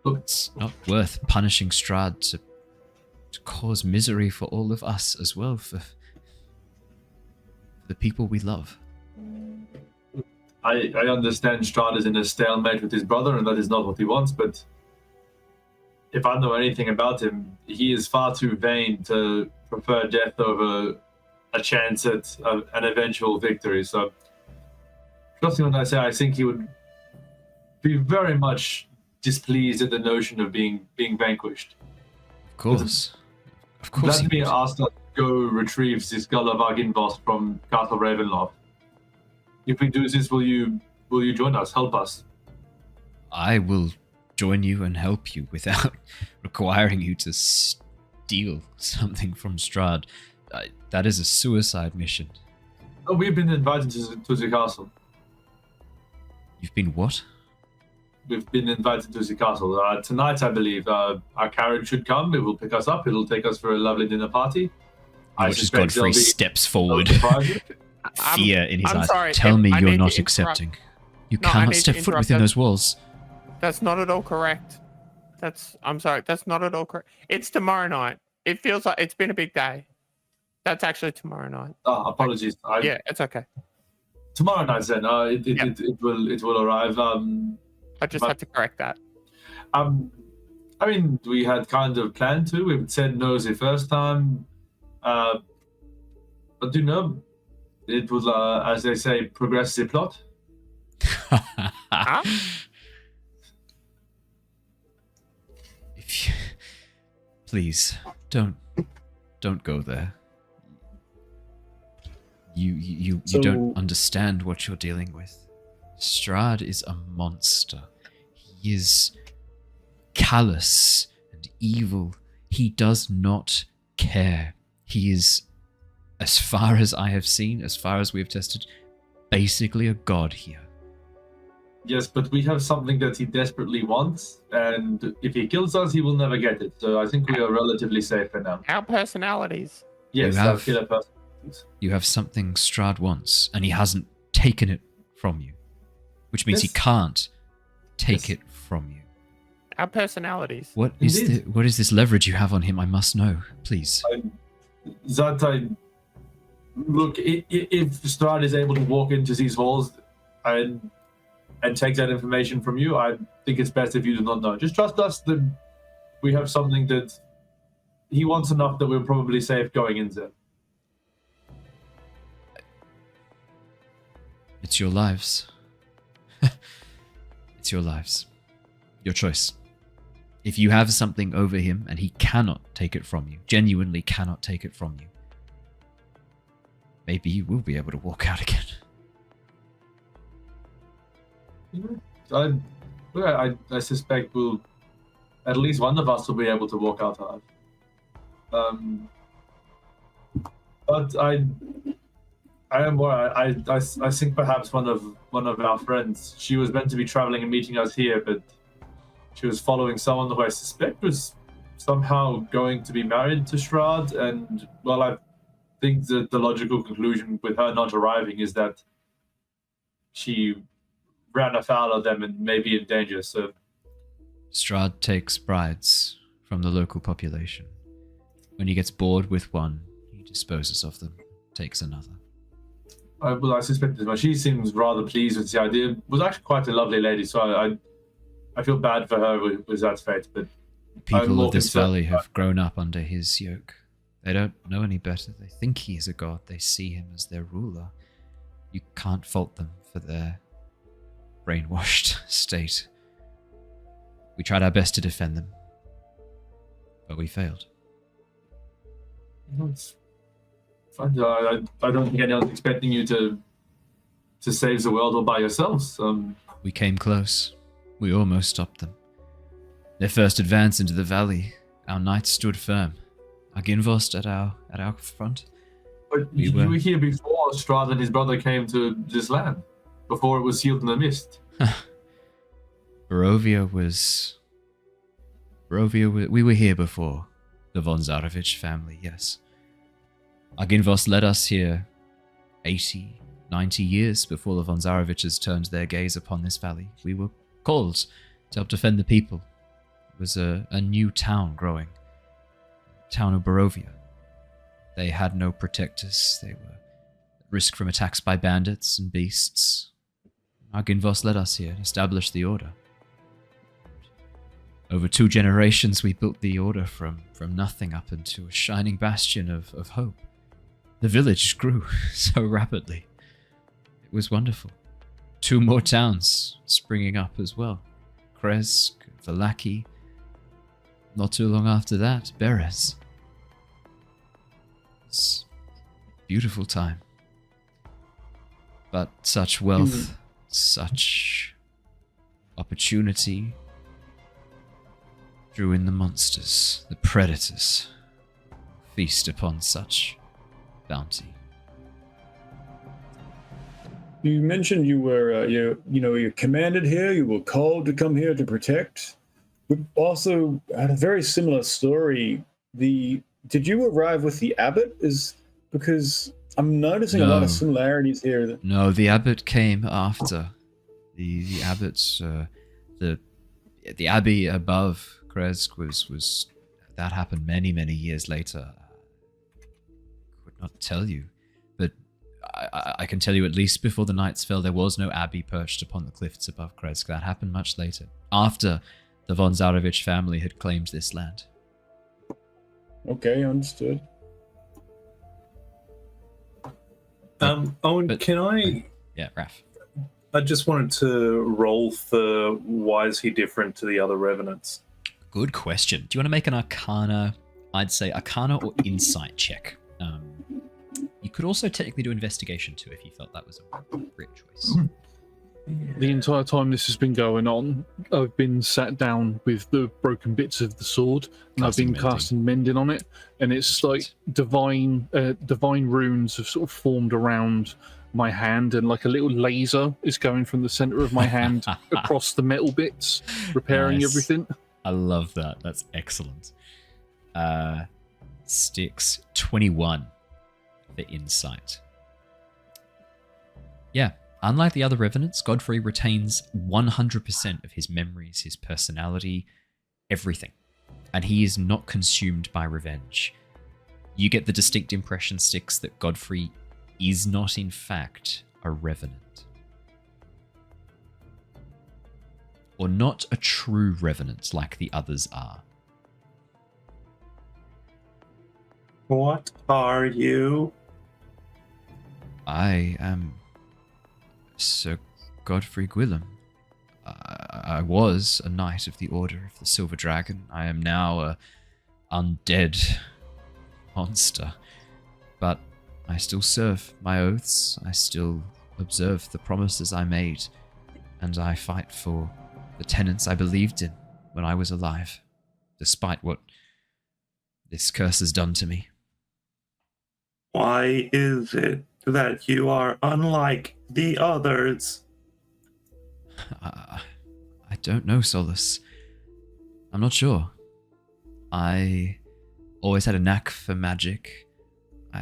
It's not worth punishing Strahd to cause misery for all of us as well, for the people we love. I understand Strahd is in a stalemate with his brother, and that is not what he wants, but if I know anything about him, he is far too vain to prefer death over a chance at an eventual victory. So, trust me when I say I think he would be very much displeased at the notion of being vanquished. Of course. Vladimir asked us to go retrieve the skull of Aginvost from Castle Ravenloft. If we do this, will you join us, help us? I will join you and help you without requiring you to steal something from Strahd. That is a suicide mission. Oh, we've been invited to the castle. You've been what? We've been invited to the castle. Tonight, I believe, our carriage should come. It will pick us up. It'll take us for a lovely dinner party. I just Godfrey steps forward. Fear in his eyes. Sorry, Tell me I you're need not to accepting. You No, I cannot need to step foot interrupt within us. those walls. That's not at all correct. I'm sorry. That's not at all correct. It's tomorrow night. It feels like it's been a big day. That's actually tomorrow night. Oh, apologies. Yeah, it's okay. Tomorrow night then. It will arrive. I just had to correct that. I mean, we had kind of planned to. We said no the first time. But you know, it will, as they say, progress the plot. Huh? Please don't go there. You don't understand what you're dealing with. Strahd is a monster. He is callous and evil. He does not care. He is, as far as I have seen, as far as we have tested, basically a god here. Yes, but we have something that he desperately wants, and if he kills us, he will never get it. So I think we are relatively safe for now. Our personalities. Yes, our killer personalities. You have something Strahd wants, and he hasn't taken it from you, which means he can't take it from you. Our personalities. What is this leverage you have on him? I must know, please. Look, if Strahd is able to walk into these halls and take that information from you, I think it's best if you do not know. Just trust us that we have something that he wants enough that we're probably safe going in there. It's your lives. It's your lives. Your choice. If you have something over him and he cannot take it from you, genuinely cannot take it from you, maybe you will be able to walk out again. I suspect at least one of us will be able to walk out alive. But I am worried. I think perhaps one of our friends. She was meant to be traveling and meeting us here, but she was following someone who I suspect was somehow going to be married to Strahd. And well, I think that the logical conclusion with her not arriving is that she ran afoul of them and may be in danger. So Strahd takes brides from the local population. When he gets bored with one, he disposes of them, takes another. Well, I suspect as much. She seems rather pleased with the idea. Was actually quite a lovely lady, so I feel bad for her with that fate. But people of this valley have grown up under his yoke. They don't know any better. They think he is a god. They see him as their ruler. You can't fault them for their brainwashed state. We tried our best to defend them, but we failed. It's fine. I don't think anyone's expecting you to save the world all by yourselves. We came close. We almost stopped them. Their first advance into the valley, our knights stood firm. Our Ginvost at our front. But you were here before Strahd and his brother came to this land, before it was sealed in the mist. Barovia, we were here before the von Zarevich family, yes. Our Ginvost led us here 80, 90 years before the von Zareviches turned their gaze upon this valley. We were called to help defend the people. It was a new town growing. The town of Barovia. They had no protectors. They were at risk from attacks by bandits and beasts. Our Ginvost led us here and established the order. Over 2 generations, we built the order from nothing up into a shining bastion of hope. The village grew so rapidly. It was wonderful. 2 more towns springing up as well. Kresk, Valaki. Not too long after that, Beres. It's a beautiful time. But such wealth, such opportunity drew in the monsters, the predators, feast upon such bounty. You mentioned you were, you're commanded here. You were called to come here to protect. We also had a very similar story. Did you arrive with the abbot? Because I'm noticing a lot of similarities here. No, the abbot came after. The abbot's the the abbey above Kresk was that happened many years later. Could not tell you, but I can tell you at least before the Knights fell, there was no abbey perched upon the cliffs above Kresk. That happened much later, after the von Zarevich family had claimed this land. Okay, understood. Owen, can I? Yeah, Raph. I just wanted to roll for why is he different to the other revenants? Good question. Do you want to make an Arcana? I'd say Arcana or Insight check. You could also technically do Investigation too if you felt that was a great choice. The entire time this has been going on, I've been sat down with the broken bits of the sword, and I've been casting mending on it, and it's like divine runes have sort of formed around my hand, and like a little laser is going from the center of my hand across the metal bits, repairing everything. I love that. That's excellent. Styx 21 for Insight. Yeah. Unlike the other revenants, Godfrey retains 100% of his memories, his personality, everything. And he is not consumed by revenge. You get the distinct impression, Styx, that Godfrey is not in fact a revenant. Or not a true revenant like the others are. What are you? I am Sir Godfrey Gwillem. I was a knight of the Order of the Silver Dragon. I am now a undead monster. But I still serve my oaths. I still observe the promises I made. And I fight for the tenets I believed in when I was alive, despite what this curse has done to me. Why is it that you are unlike the others? I don't know, Solus. I'm not sure. I always had a knack for magic.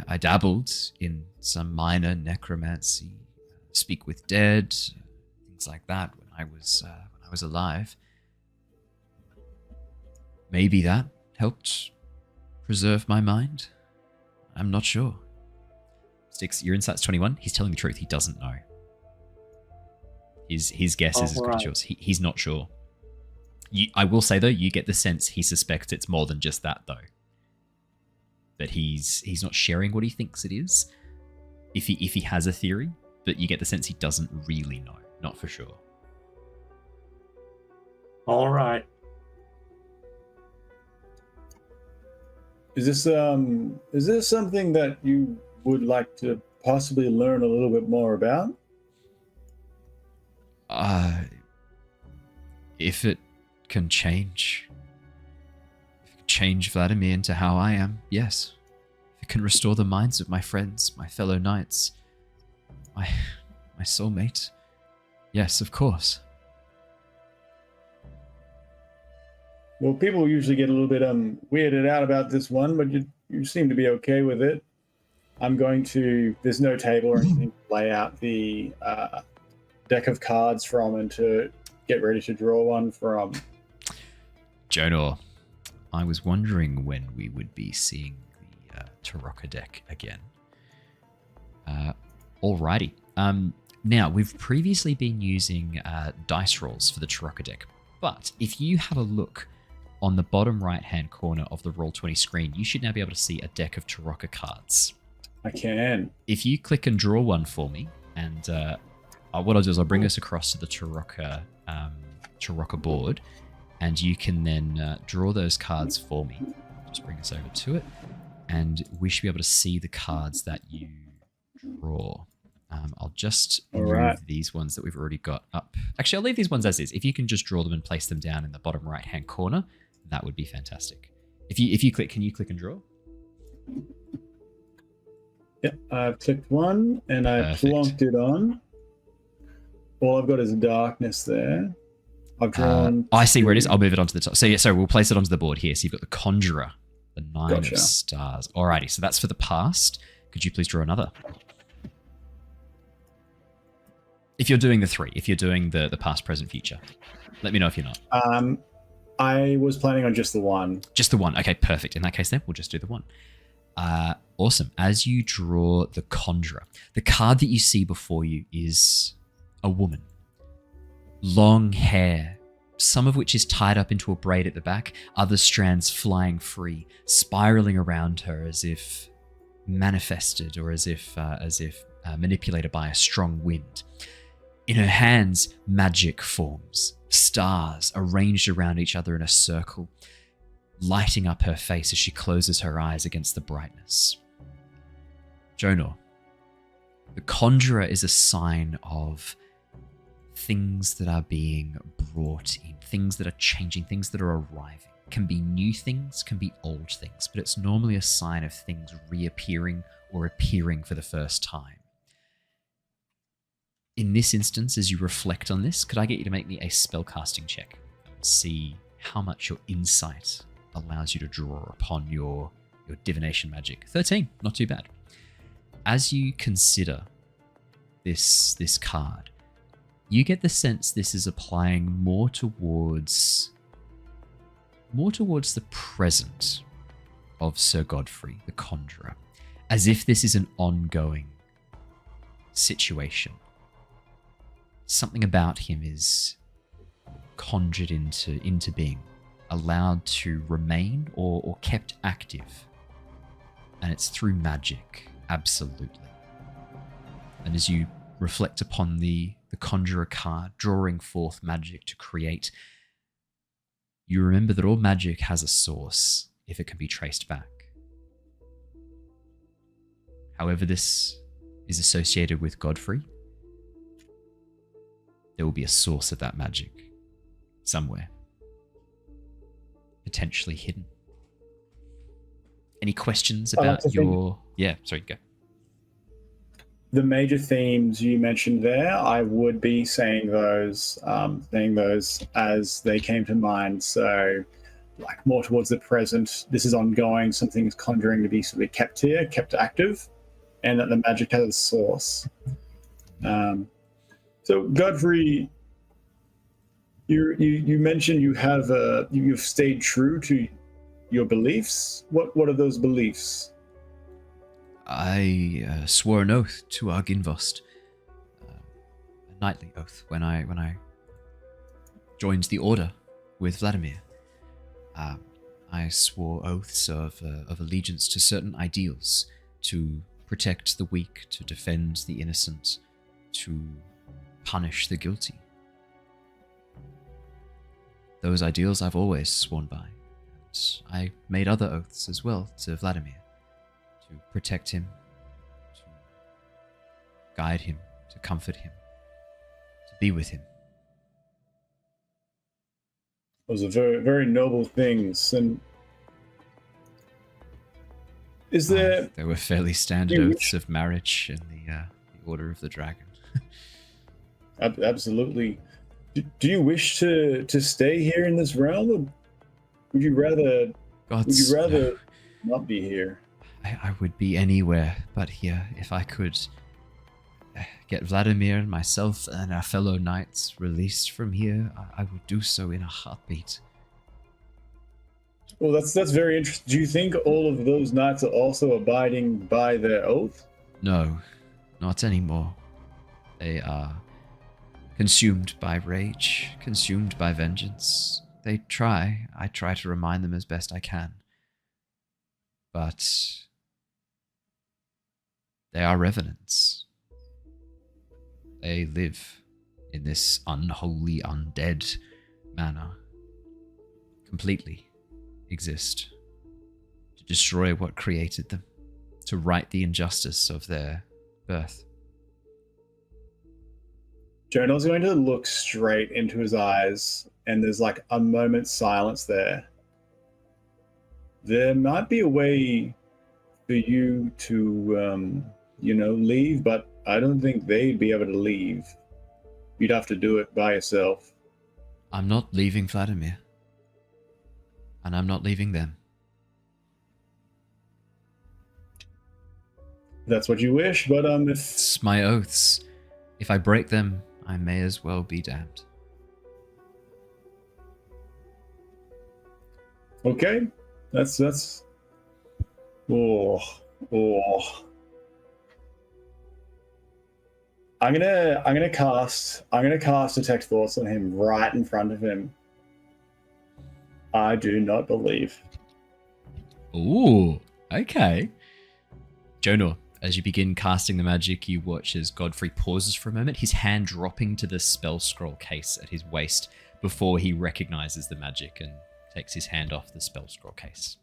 I dabbled in some minor necromancy, speak with dead, things like that when I was alive. Maybe that helped preserve my mind. I'm not sure. Styx, your insight's 21. He's telling the truth. He doesn't know. His guess is as good as yours. He's not sure. I will say, though, you get the sense he suspects it's more than just that, though. That he's not sharing what he thinks it is, if he has a theory, but you get the sense he doesn't really know. Not for sure. All right. Is this something that you would like to possibly learn a little bit more about? If it can change Vladimir into how I am, yes. If it can restore the minds of my friends, my fellow knights, my soulmate, yes, of course. Well, people usually get a little bit weirded out about this one, but you seem to be okay with it. I'm going to... There's no table or anything to lay out the deck of cards from and to get ready to draw one from. Jonor, I was wondering when we would be seeing the Tarokka deck again. Alrighty. Now, we've previously been using dice rolls for the Tarokka deck, but if you have a look on the bottom right-hand corner of the Roll20 screen, you should now be able to see a deck of Tarokka cards. I can. If you click and draw one for me, and what I'll do is I'll bring us across to the Tarokka board, and you can then draw those cards for me. Just bring us over to it, and we should be able to see the cards that you draw. I'll just move these ones that we've already got up. Actually, I'll leave these ones as is. If you can just draw them and place them down in the bottom right-hand corner, that would be fantastic. If you click, can you click and draw? Yep, I've clicked one and I plonked it on. All I've got is darkness there. I've drawn. I see where it is. I'll move it onto the top. So yeah, we'll place it onto the board here. So you've got the Conjurer, the Nine of Stars. Alrighty, so that's for the past. Could you please draw another? If you're doing the 3, if you're doing the past, present, future, let me know if you're not. I was planning on just the 1. Just the 1. Okay, perfect. In that case, then we'll just do the 1. Awesome. As you draw the Conjurer, the card that you see before you is a woman. Long hair, some of which is tied up into a braid at the back, other strands flying free, spiraling around her as if manifested or as if manipulated by a strong wind. In her hands, magic forms, stars arranged around each other in a circle, lighting up her face as she closes her eyes against the brightness. Jonor, the Conjurer is a sign of things that are being brought in, things that are changing, things that are arriving. Can be new things, can be old things, but it's normally a sign of things reappearing or appearing for the first time. In this instance, as you reflect on this, could I get you to make me a spellcasting check? See how much your insight allows you to draw upon your divination magic. 13, not too bad. As you consider this card, you get the sense this is applying more towards the present of Sir Godfrey, the Conjurer, as if this is an ongoing situation. Something about him is conjured into being, allowed to remain or kept active. And it's through magic, absolutely. And as you reflect upon the Conjurer card, drawing forth magic to create, you remember that all magic has a source if it can be traced back. However this is associated with Godfrey, there will be a source of that magic somewhere, potentially hidden. Any questions about your... Yeah, sorry, go. The major themes you mentioned there, I would be saying those as they came to mind. So, like more towards the present, this is ongoing, something's conjuring to be sort of kept here, kept active, and that the magic has a source. So, Godfrey, you mentioned you've stayed true to your beliefs. What are those beliefs? I swore an oath to Arginvost, a knightly oath, when I joined the Order with Vladimir. I swore oaths of allegiance to certain ideals, to protect the weak, to defend the innocent, to punish the guilty. Those ideals I've always sworn by. And I made other oaths as well to Vladimir. To protect him, to guide him, to comfort him, to be with him. Those are very, very noble things. And is there... There were fairly standard oaths of marriage in the Order of the Dragon. Absolutely. Do you wish to stay here in this realm, or would you rather not be here? I would be anywhere but here if I could get Vladimir and myself and our fellow knights released from here. I would do so in a heartbeat. Well, that's very interesting. Do you think all of those knights are also abiding by their oath? No, not anymore. They are consumed by rage, consumed by vengeance. I try to remind them as best I can. But they are revenants. They live in this unholy, undead manner. Completely exist to destroy what created them, to right the injustice of their birth. Jonor's going to look straight into his eyes, and there's like a moment's silence there. There might be a way for you to, leave, but I don't think they'd be able to leave. You'd have to do it by yourself. I'm not leaving Vladimir. And I'm not leaving them. That's what you wish, but It's my oaths. If I break them, I may as well be damned. Okay, that's. Oh. I'm gonna cast Detect Thoughts on him right in front of him. I do not believe. Ooh, okay. Jonor, as you begin casting the magic, you watch as Godfrey pauses for a moment, his hand dropping to the spell scroll case at his waist before he recognizes the magic and takes his hand off the spell scroll case.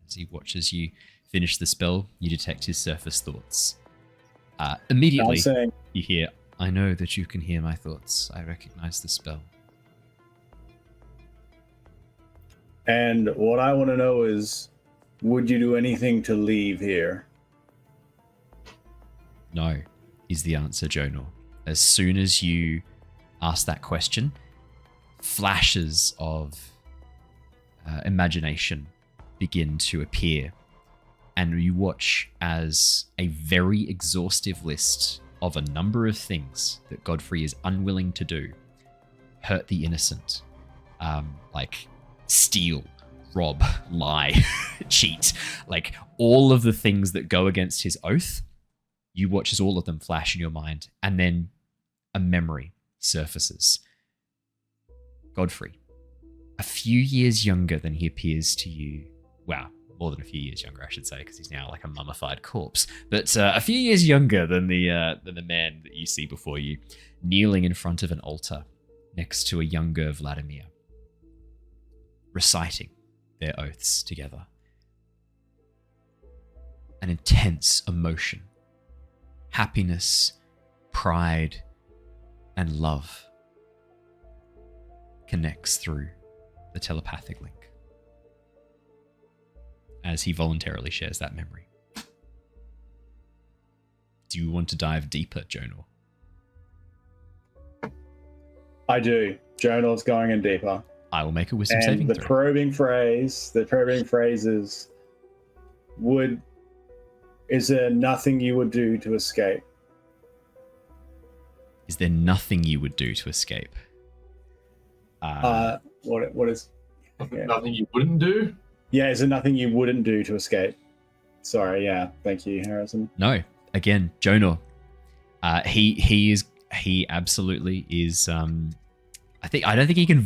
As he watches you finish the spell, you detect his surface thoughts. Immediately, you hear, I know that you can hear my thoughts. I recognize the spell. And what I want to know is, would you do anything to leave here? No, is the answer, Jonor. As soon as you ask that question, flashes of imagination begin to appear, and you watch as a very exhaustive list of a number of things that Godfrey is unwilling to do hurt the innocent, like steal, rob, lie, cheat, like all of the things that go against his oath. You watch as all of them flash in your mind, and then a memory surfaces. Godfrey, a few years younger than he appears to you. Wow, more than a few years younger, I should say, because he's now like a mummified corpse. But a few years younger than the man that you see before you, kneeling in front of an altar next to a younger Vladimir, reciting their oaths together. An intense emotion, happiness, pride, and love connects through the telepathic link as he voluntarily shares that memory. Do you want to dive deeper, Jonor? I do. Jonor's going in deeper. I will make a wisdom saving throw. The probing phrase is, is there nothing you would do to escape? Is there nothing you would do to escape? What is... Yeah. Nothing you wouldn't do? Yeah, is there nothing you wouldn't do to escape? Sorry, yeah. Thank you, Harrison. No. Again, Jonor. He absolutely is... I don't think he can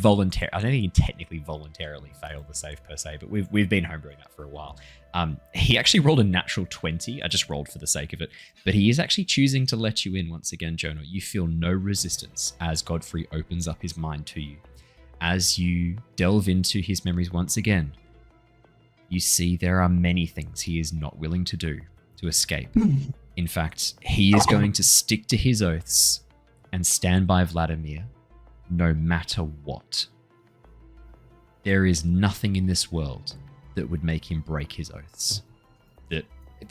technically voluntarily fail the save per se, but we've been homebrewing that for a while. He actually rolled a natural 20. I just rolled for the sake of it, but he is actually choosing to let you in once again, Jonor. You feel no resistance as Godfrey opens up his mind to you. As you delve into his memories once again, you see there are many things he is not willing to do to escape. In fact, he is going to stick to his oaths and stand by Vladimir no matter what. There is nothing in this world that would make him break his oaths. That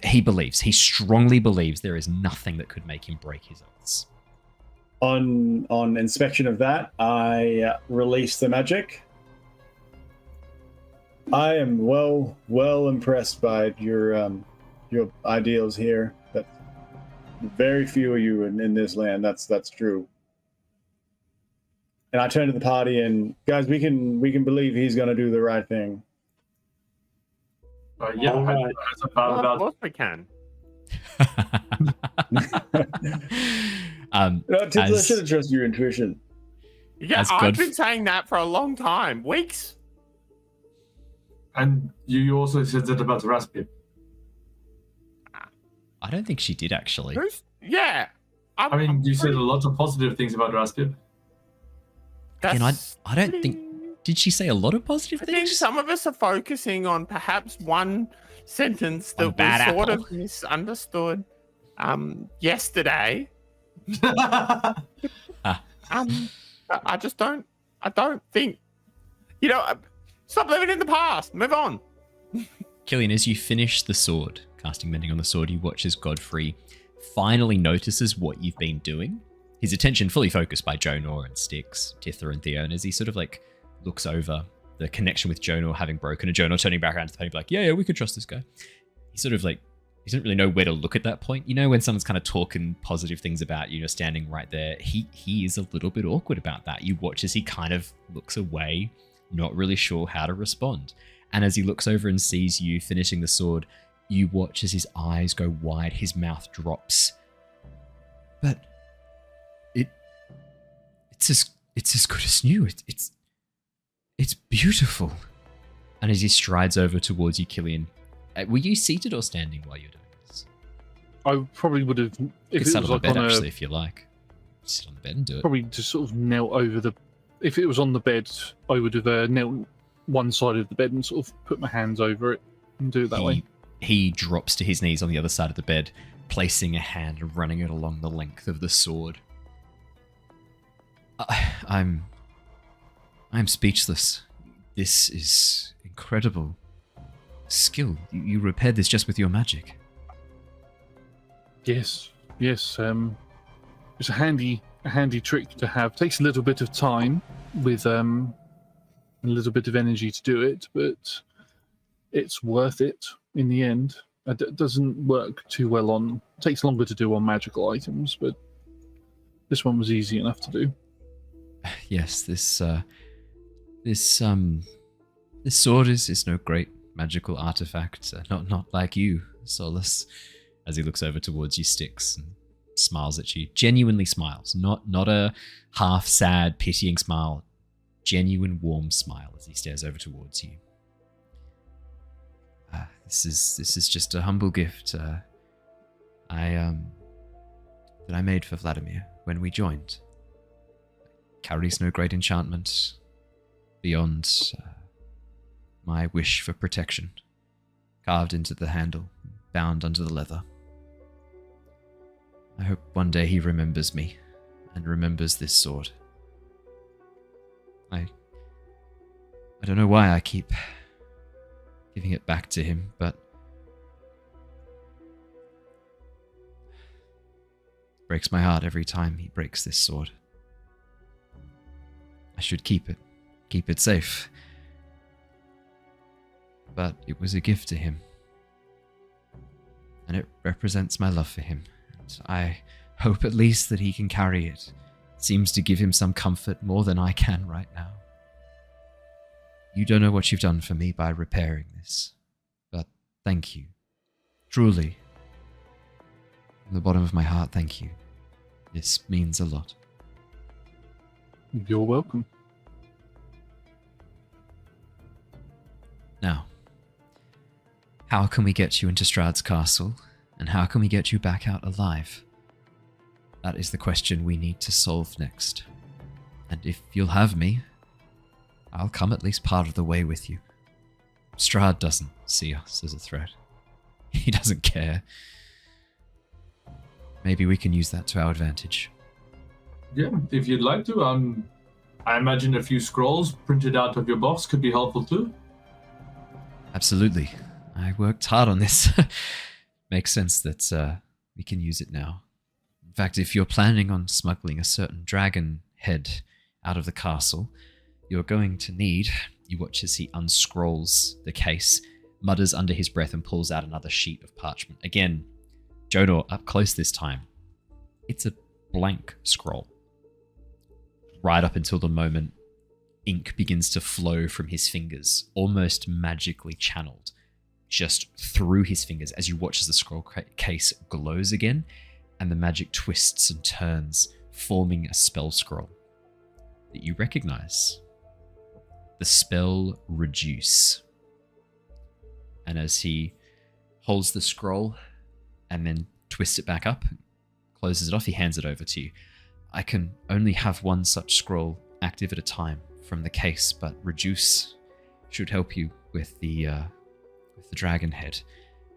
he strongly believes there is nothing that could make him break his oaths. On inspection of that, I release the magic. I am well impressed by your ideals here. That very few of you in this land. That's true. And I turn to the party and, guys, we can believe he's going to do the right thing. Yeah, right. Of course we can. Tithla should have trusted your intuition. Yeah, I've been saying that for a long time. Weeks. And you also said that about Raspip. I don't think she did, actually. Yeah. You said a lot of positive things about Raspip. And I don't think... Did she say a lot of positive things? I think some of us are focusing on perhaps one sentence that we sort of misunderstood yesterday. I don't think... stop living in the past. Move on. Killian, as you finish the sword, casting Mending on the sword, you watch as Godfrey finally notices what you've been doing. His attention fully focused by Jonor and Styx, Tithla and Theo, and as he sort of looks over the connection with Jonor having broken, and Jonor turning back around to the party like, yeah, we could trust this guy. He sort of he doesn't really know where to look at that point. You know, when someone's kind of talking positive things about you, standing right there, he is a little bit awkward about that. You watch as he kind of looks away, not really sure how to respond. And as he looks over and sees you finishing the sword, you watch as his eyes go wide, his mouth drops. But it's as good as new. It's beautiful. And as he strides over towards you, Killian, were you seated or standing while you're doing this? I probably would have. If it sit was on like the bed, on actually, if you like. Sit on the bed and do it. Probably just sort of knelt over the. If it was on the bed, I would have knelt one side of the bed and sort of put my hands over it and do it that way. He drops to his knees on the other side of the bed, placing a hand and running it along the length of the sword. I'm speechless. This is incredible skill. You repaired this just with your magic. Yes. It's a handy trick to have. Takes a little bit of time with a little bit of energy to do it, but it's worth it in the end. It doesn't work too well on. Takes longer to do on magical items, but this one was easy enough to do. Yes, this sword is no great magical artifact. Not like you, Solus. As he looks over towards you, Styx, and smiles at you. Genuinely smiles. Not a half sad, pitying smile. Genuine, warm smile as he stares over towards you. This is just a humble gift that I made for Vladimir when we joined. Carries no great enchantment beyond my wish for protection, carved into the handle, bound under the leather. I hope one day he remembers me and remembers this sword. I don't know why I keep giving it back to him, but it breaks my heart every time he breaks this sword. I should keep it safe. But it was a gift to him, and it represents my love for him. And I hope at least that he can carry it. It seems to give him some comfort more than I can right now. You don't know what you've done for me by repairing this, but thank you. Truly, from the bottom of my heart, thank you. This means a lot. You're welcome. Now, how can we get you into Strahd's castle, and how can we get you back out alive? That is the question we need to solve next. And if you'll have me, I'll come at least part of the way with you. Strahd doesn't see us as a threat. He doesn't care. Maybe we can use that to our advantage. Yeah, if you'd like to. I imagine a few scrolls printed out of your box could be helpful too. Absolutely. I worked hard on this. Makes sense that we can use it now. In fact, if you're planning on smuggling a certain dragon head out of the castle, you're going to need... You watch as he unscrolls the case, mutters under his breath, and pulls out another sheet of parchment. Again, Jonor up close this time. It's a blank scroll. Right up until the moment ink begins to flow from his fingers, almost magically channeled, just through his fingers as you watch as the scroll case glows again, and the magic twists and turns, forming a spell scroll that you recognize. The spell Reduce. And as he holds the scroll and then twists it back up, closes it off, he hands it over to you. I can only have one such scroll active at a time from the case, but Reduce should help you with the dragon head.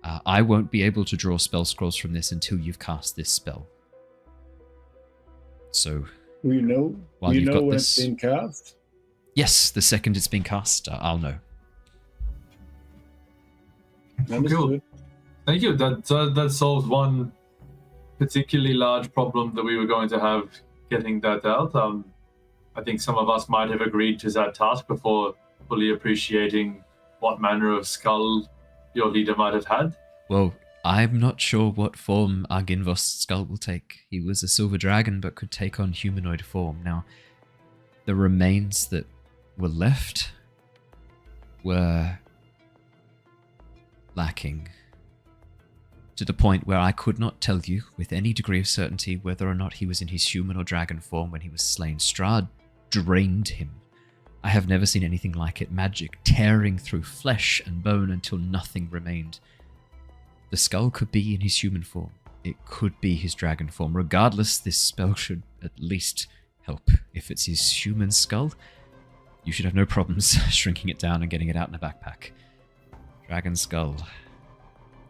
I won't be able to draw spell scrolls from this until you've cast this spell. So, we know while you've got this, it's been cast. Yes, the second it's been cast, I'll know. Cool. Thank you. That solves one particularly large problem that we were going to have getting that out. I think some of us might have agreed to that task before fully appreciating what manner of skull your leader might have had. Well, I'm not sure what form Arginvost's skull will take. He was a silver dragon, but could take on humanoid form. Now, the remains that were left were lacking to the point where I could not tell you with any degree of certainty whether or not he was in his human or dragon form when he was slain. Strahd drained him. I have never seen anything like it. Magic tearing through flesh and bone until nothing remained. The skull could be in his human form. It could be his dragon form. Regardless, this spell should at least help. If it's his human skull, you should have no problems shrinking it down and getting it out in a backpack. Dragon skull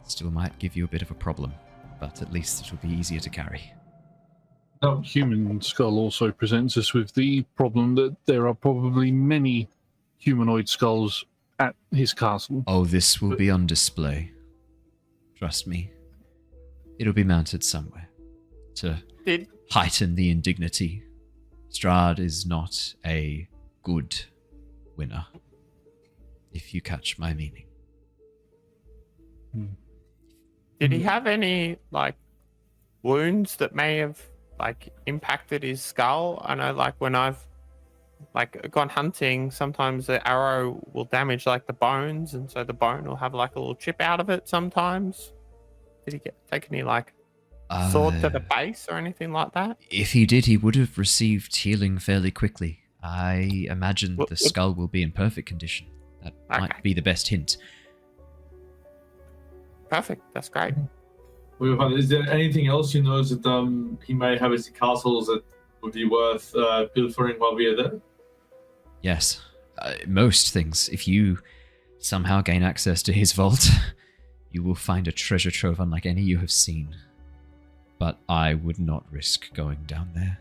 still might give you a bit of a problem, but at least it'll be easier to carry. Now, human skull also presents us with the problem that there are probably many humanoid skulls at his castle. Oh, this will be on display. Trust me. It'll be mounted somewhere to heighten the indignity. Strahd is not a good winner, if you catch my meaning. Did he have any, like, wounds that may have, like, impacted his skull? I know, like, when I've, like, gone hunting, sometimes the arrow will damage, like, the bones, and so the bone will have, like, a little chip out of it sometimes. Did he take any, like, sword to the base or anything like that? If he did, he would have received healing fairly quickly. I imagine the skull will be in perfect condition. That might be the best hint. Perfect. That's great. Is there anything else you know that he may have at the castles that would be worth pilfering while we are there? Yes. Most things. If you somehow gain access to his vault, you will find a treasure trove unlike any you have seen. But I would not risk going down there.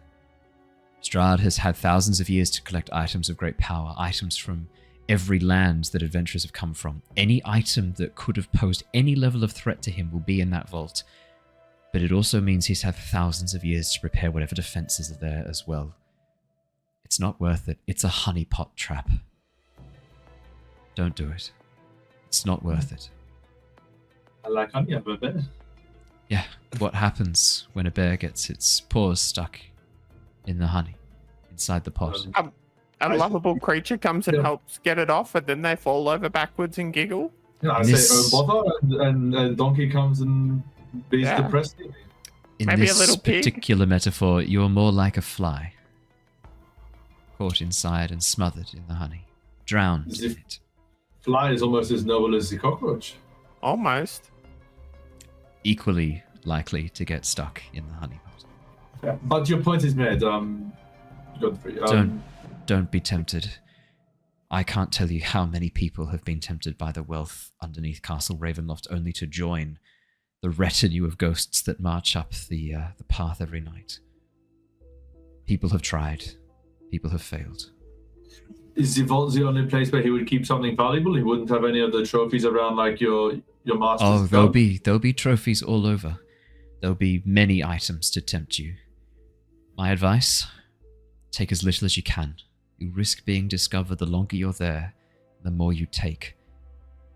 Strahd has had thousands of years to collect items of great power, items from every land that adventurers have come from. Any item that could have posed any level of threat to him will be in that vault. But it also means he's had thousands of years to prepare whatever defenses are there as well. It's not worth it. It's a honeypot trap. Don't do it. It's not worth it. I like honey, I'm a bear. Yeah, what happens when a bear gets its paws stuck in the honey inside the pot? A lovable creature comes and helps get it off, and then they fall over backwards and giggle. Yeah, I say, oh bother, and Donkey comes and bees depressed. In Maybe this a little pig. particular metaphor, you're more like a fly, caught inside and smothered in the honey, drowned in it. Fly is almost as noble as the cockroach. Almost. Equally likely to get stuck in the honey pot. Yeah, but your point is made, Godfrey. Don't be tempted. I can't tell you how many people have been tempted by the wealth underneath Castle Ravenloft only to join the retinue of ghosts that march up the path every night. People have tried. People have failed. Is the vault the only place where he would keep something valuable? He wouldn't have any of the trophies around, like your master's Oh, gun? there'll be trophies all over. There'll be many items to tempt you. My advice: take as little as you can. You risk being discovered the longer you're there, the more you take.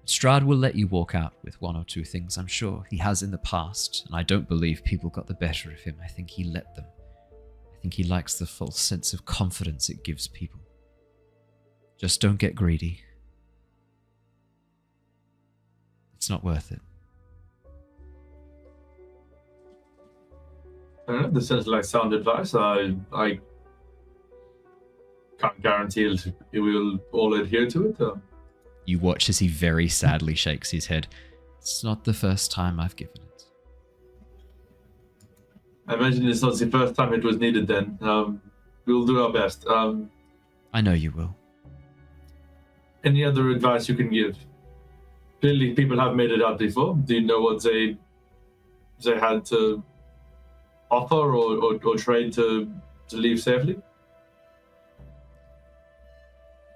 Strahd will let you walk out with one or two things, I'm sure. He has in the past, and I don't believe people got the better of him. I think he let them. I think he likes the false sense of confidence it gives people. Just don't get greedy. It's not worth it. This sounds like sound advice. I can't guarantee he will all adhere to it. You watch as he very sadly shakes his head. It's not the first time I've given it. I imagine it's not the first time it was needed then. We'll do our best. I know you will. Any other advice you can give? Clearly people have made it out before. Do you know what they had to offer or trade to leave safely?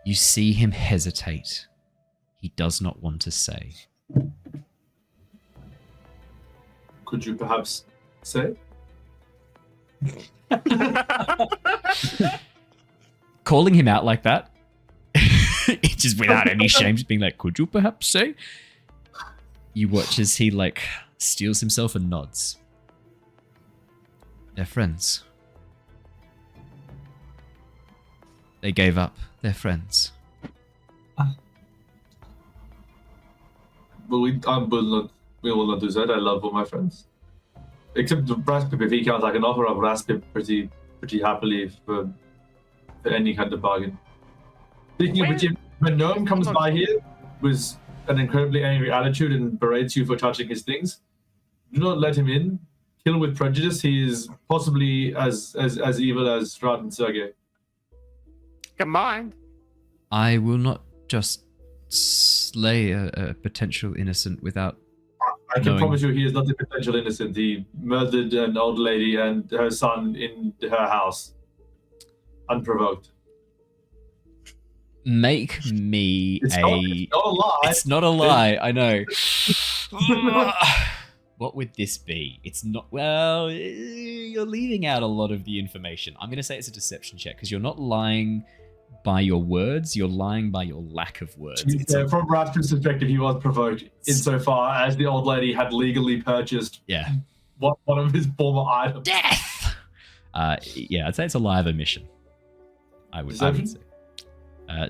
You see him hesitate. He does not want to say. Could you perhaps say? Calling him out like that, just without any shame, just being like, could you perhaps say? You watch as he steels himself and nods. They're friends. They gave up. They're friends. But we will not do that. I love all my friends. Except the Raspip, if he counts, I can offer up Raspip pretty happily for any kind of bargain. Speaking of which, when Gnome comes by here with an incredibly angry attitude and berates you for touching his things, do not let him in. Kill with prejudice. He is possibly as evil as Strahd and Sergei. Combined. I will not just slay a potential innocent without. I can promise you he is not a potential innocent. He murdered an old lady and her son in her house. Unprovoked. Make me It's not a lie. It's not a lie, I know. What would this be? It's not. Well, you're leaving out a lot of the information. I'm going to say it's a deception check because you're not lying by your words, you're lying by your lack of words. From Raph's perspective, he was provoked insofar as the old lady had legally purchased one of his former items. Death! Yeah, I'd say it's a lie of omission. I would say.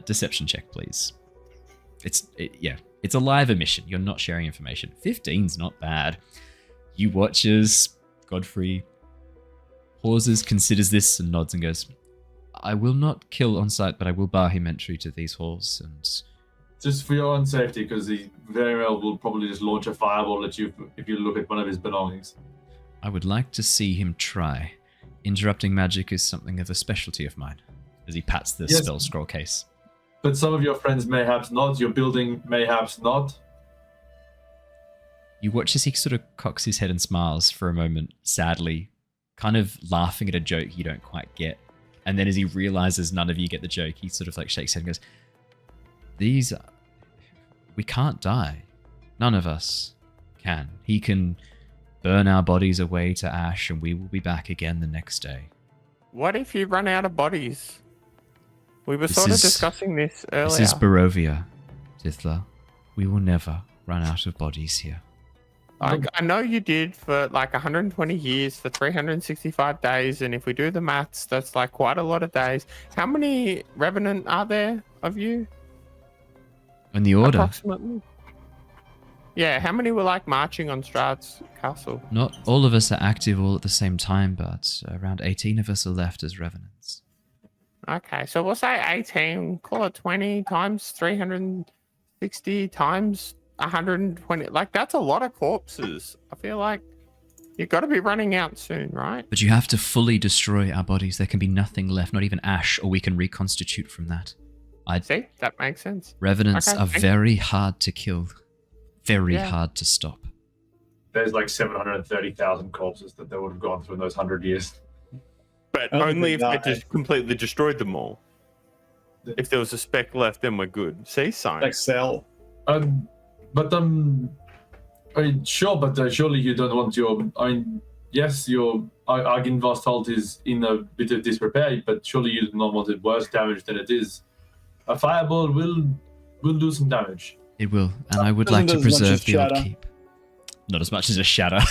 Deception check, please. It's a lie of omission. You're not sharing information. 15's not bad. You watch as Godfrey pauses, considers this, and nods and goes, I will not kill on sight, but I will bar him entry to these halls. And just for your own safety, because he very well will probably just launch a fireball at you if you look at one of his belongings. I would like to see him try. Interrupting magic is something of a specialty of mine. As he pats the spell scroll case. But some of your friends mayhaps not. Your building mayhaps not. You watch as he sort of cocks his head and smiles for a moment, sadly, kind of laughing at a joke you don't quite get. And then as he realizes none of you get the joke, he sort of like shakes his head and goes, we can't die. None of us can. He can burn our bodies away to ash and we will be back again the next day. What if you run out of bodies? We were sort of discussing this earlier. This is Barovia, Tithla. We will never run out of bodies here. I know you did for like 120 years for 365 days, and if we do the maths, that's like quite a lot of days. How many Revenant are there of you? In the order? Approximately. Yeah, how many were like marching on Strahd's castle? Not all of us are active all at the same time, but around 18 of us are left as Revenants. Okay, so we'll say 18, call it 20 times 360 times 120. Like, that's a lot of corpses. I feel like you've got to be running out soon, right? But you have to fully destroy our bodies. There can be nothing left, not even ash, or we can reconstitute from that. See, that makes sense. Revenants are very hard to kill. Very hard to stop. There's like 730,000 corpses that they would have gone through in those 100 years. But only if they just completely destroyed them all. If there was a speck left, then we're good. See, sign. Excel. I mean, sure, but surely you don't want your. I mean, yes, your Argynvost is in a bit of disrepair, but surely you do not want it worse damage than it is. A fireball will do some damage. It will, and I would like to preserve the old keep. Not as much as a shatter.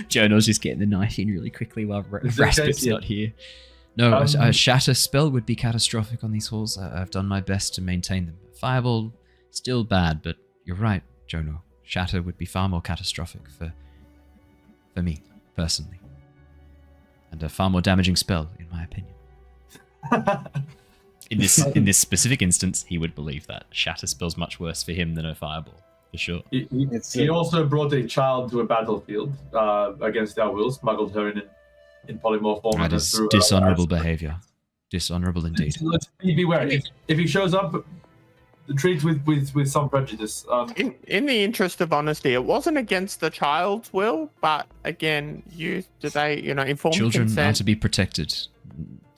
Jonor's just getting the knife in really quickly while Raspit's not here. No, a shatter spell would be catastrophic on these halls. I've done my best to maintain them. Fireball, still bad, but you're right, Jonor. Shatter would be far more catastrophic for me, personally. And a far more damaging spell, in my opinion. In this specific instance, he would believe that. Shatter spell's much worse for him than a fireball. For sure. He also brought a child to a battlefield against our will, smuggled her in polymorph form. That is dishonorable behavior. Dishonorable indeed. Beware. If he shows up, treat with some prejudice. In the interest of honesty, it wasn't against the child's will, but again, informed Children consent. are to be protected.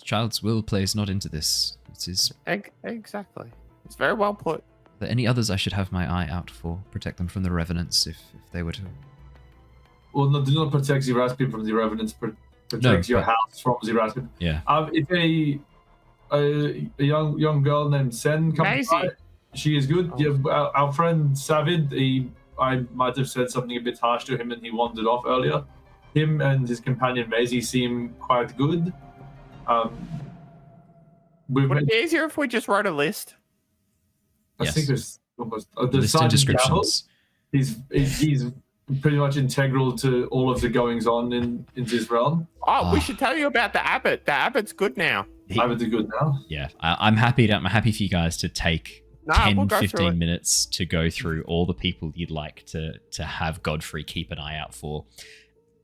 Child's will plays not into this. It is exactly. It's very well put. Are there any others I should have my eye out for? Protect them from the Revenants if they were to. Well, no, do not protect Ziraspin from the Revenants. Protect your house from Ziraspin. Yeah. If a young girl named Sen comes by, she is good. Yeah, our friend Savid, I might have said something a bit harsh to him and he wandered off earlier. Him and his companion Maisie seem quite good. Would it be easier if we just wrote a list? I think there's almost the list and descriptions. He's pretty much integral to all of the goings on in this realm. Oh, we should tell you about the abbot. The abbot's good now. Abbot's good now. Yeah, I'm happy for you guys to take 10-15 minutes to go through all the people you'd like to have Godfrey keep an eye out for.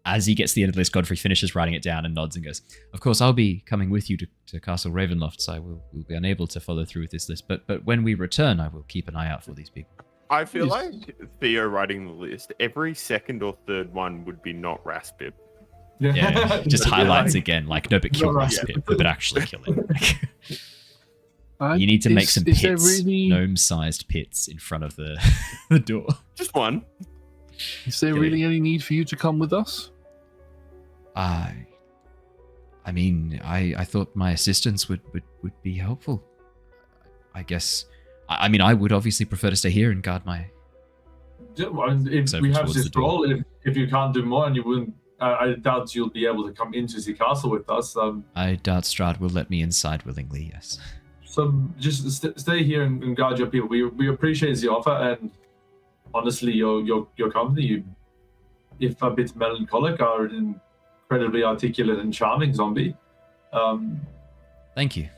As he gets to the end of the list, Godfrey finishes writing it down and nods and goes, "Of course, I'll be coming with you to Castle Ravenloft, so I will be unable to follow through with this list. But when we return, I will keep an eye out for these people." I feel like Theo writing the list, every second or third one would be not Raspip. Yeah, just highlights again, like, no, but kill Raspip, but actually kill him. You need to make some pits, gnome-sized pits in front of the door. Just one. Is there really any need for you to come with us? I mean, I thought my assistance would be helpful. I guess. I mean, I would obviously prefer to stay here and guard my. If we have this role, if you can't do more, and you wouldn't, I doubt you'll be able to come into the castle with us. I doubt Strahd will let me inside willingly. Yes. So just stay here and guard your people. We appreciate the offer, and honestly, your company, if a bit melancholic, are an incredibly articulate and charming zombie. Thank you.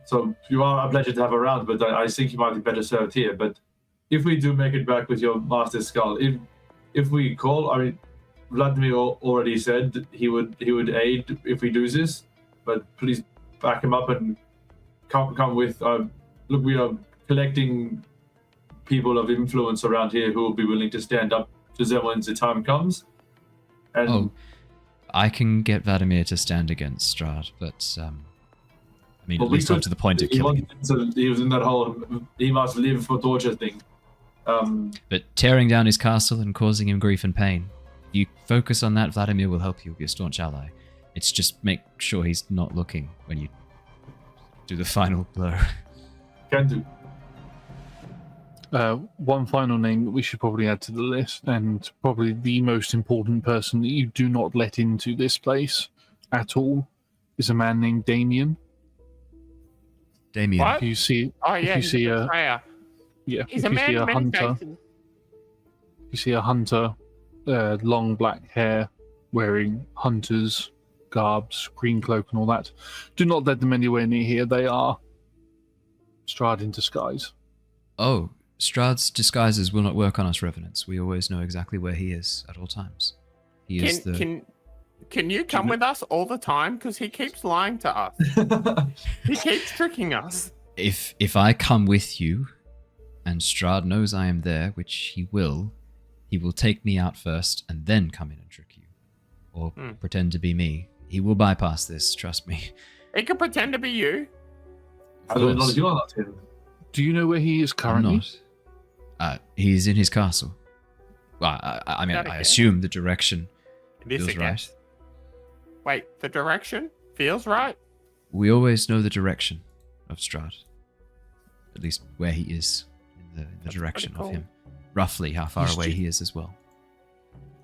So you are a pleasure to have around, but I think you might be better served here. But if we do make it back with your master's skull, if we call, I mean, Vladimir already said he would aid if we do this, but please back him up and come with. Look, we are collecting people of influence around here who will be willing to stand up to them when the time comes. And I can get Vladimir to stand against Strahd, but I mean, at least up to the point of killing him. He was in that whole he must live for torture thing. But tearing down his castle and causing him grief and pain, if you focus on that, Vladimir will help you, be a staunch ally. It's just make sure he's not looking when you do the final blow. Can do. One final name that we should probably add to the list, and probably the most important person that you do not let into this place at all, is a man named Damien. Damien. What? You see? Oh yeah, you see a betrayer. Yeah. He's a man of many faces. You see a hunter, long black hair, wearing hunter's garbs, green cloak, and all that. Do not let them anywhere near here. They are Strahd in disguise. Oh, Strahd's disguises will not work on us revenants. We always know exactly where he is at all times. He is the. Can you come with us all the time? Because he keeps lying to us. He keeps tricking us. If I come with you, and Strahd knows I am there, which he will take me out first and then come in and trick you. Or pretend to be me. He will bypass this, trust me. He can pretend to be you. How do we know you are not him? Do you know where he is currently? He's in his castle. Well, I mean, I assume the direction feels right. Wait, the direction feels right? We always know the direction of Strahd. At least where he is in the direction of him. Roughly how far away he is as well.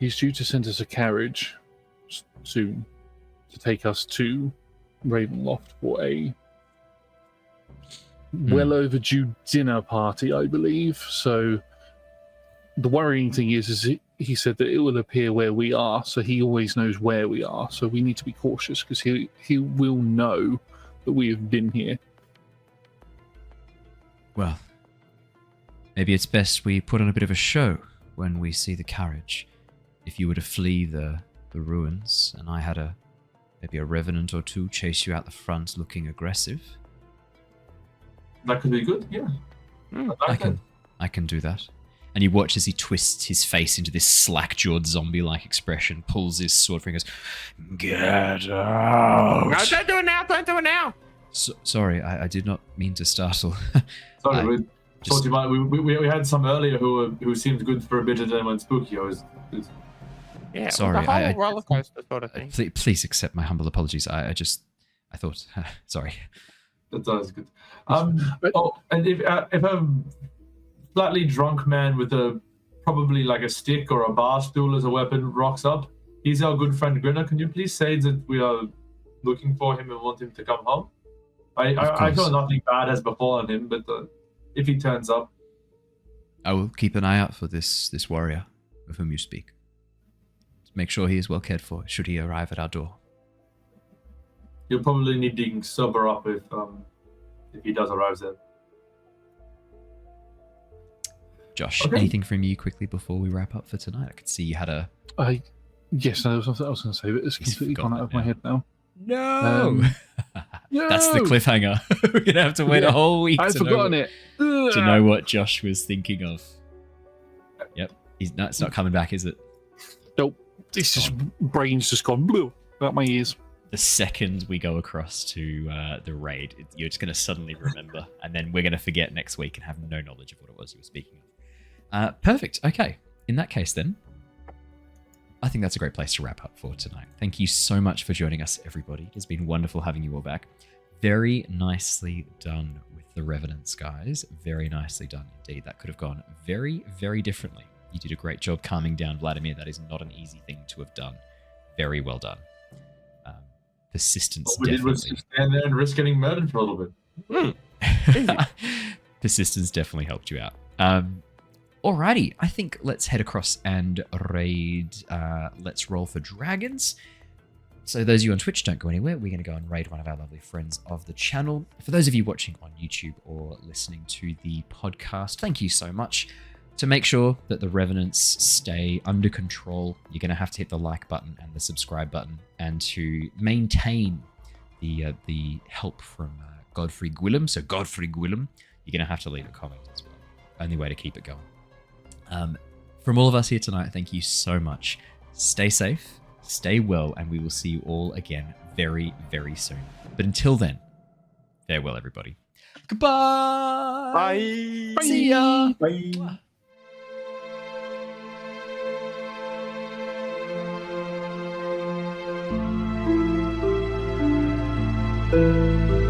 He's due to send us a carriage soon to take us to Ravenloft for a well overdue dinner party, I believe. So the worrying thing is he said that it will appear where we are, so he always knows where we are. So we need to be cautious because he will know that we have been here. Well, maybe it's best we put on a bit of a show when we see the carriage. If you were to flee the ruins, and I had maybe a revenant or two chase you out the front looking aggressive. That could be good, yeah. I can do that. And you watch as he twists his face into this slack-jawed zombie-like expression, pulls his sword from him and goes, "Get out!" No, don't do it now! Don't do it now! Sorry, I did not mean to startle. Sorry, we had some earlier who seemed good for a bit and then went spooky. Yeah, sorry, the whole roller coaster sort of thing. Please accept my humble apologies. I thought, sorry. That's good. And if a slightly drunk man with a probably like a stick or a bar stool as a weapon, rocks up. He's our good friend Grinner. Can you please say that we are looking for him and want him to come home? I feel nothing bad has befallen him, but if he turns up, I will keep an eye out for this warrior of whom you speak. Make sure he is well cared for should he arrive at our door. You'll probably need to sober up if he does arrive there. Josh, anything from you quickly before we wrap up for tonight? I could see you had a... Yes, that was something I was going to say, but it's completely gone out of my head now. No! That's the cliffhanger. We're going to have to wait a whole week I've forgotten it. To know what Josh was thinking of. Yep. It's not coming back, is it? Nope. It's just brain's just gone blue out my ears. The second we go across to the raid, you're just going to suddenly remember, and then we're going to forget next week and have no knowledge of what it was you were speaking of. Perfect. Okay. In that case, then, I think that's a great place to wrap up for tonight. Thank you so much for joining us, everybody. It has been wonderful having you all back. Very nicely done with the Revenants, guys. Very nicely done indeed. That could have gone very, very differently. You did a great job calming down Vladimir. That is not an easy thing to have done. Very well done. Persistence. What we did was just stand there and risk getting murdered for a little bit. Persistence definitely helped you out. Alrighty, I think let's head across and raid. Let's roll for dragons. So those of you on Twitch, don't go anywhere. We're going to go and raid one of our lovely friends of the channel. For those of you watching on YouTube or listening to the podcast, thank you so much. To make sure that the Revenants stay under control, you're going to have to hit the like button and the subscribe button. And to maintain the help from Godfrey Gwillem, so Godfrey Gwillem, you're going to have to leave a comment as well. Only way to keep it going. From all of us here tonight, thank you so much. Stay safe, stay well, and we will see you all again very, very soon. But until then, farewell, everybody. Goodbye! Bye! Bye. See ya! Bye. Thank you.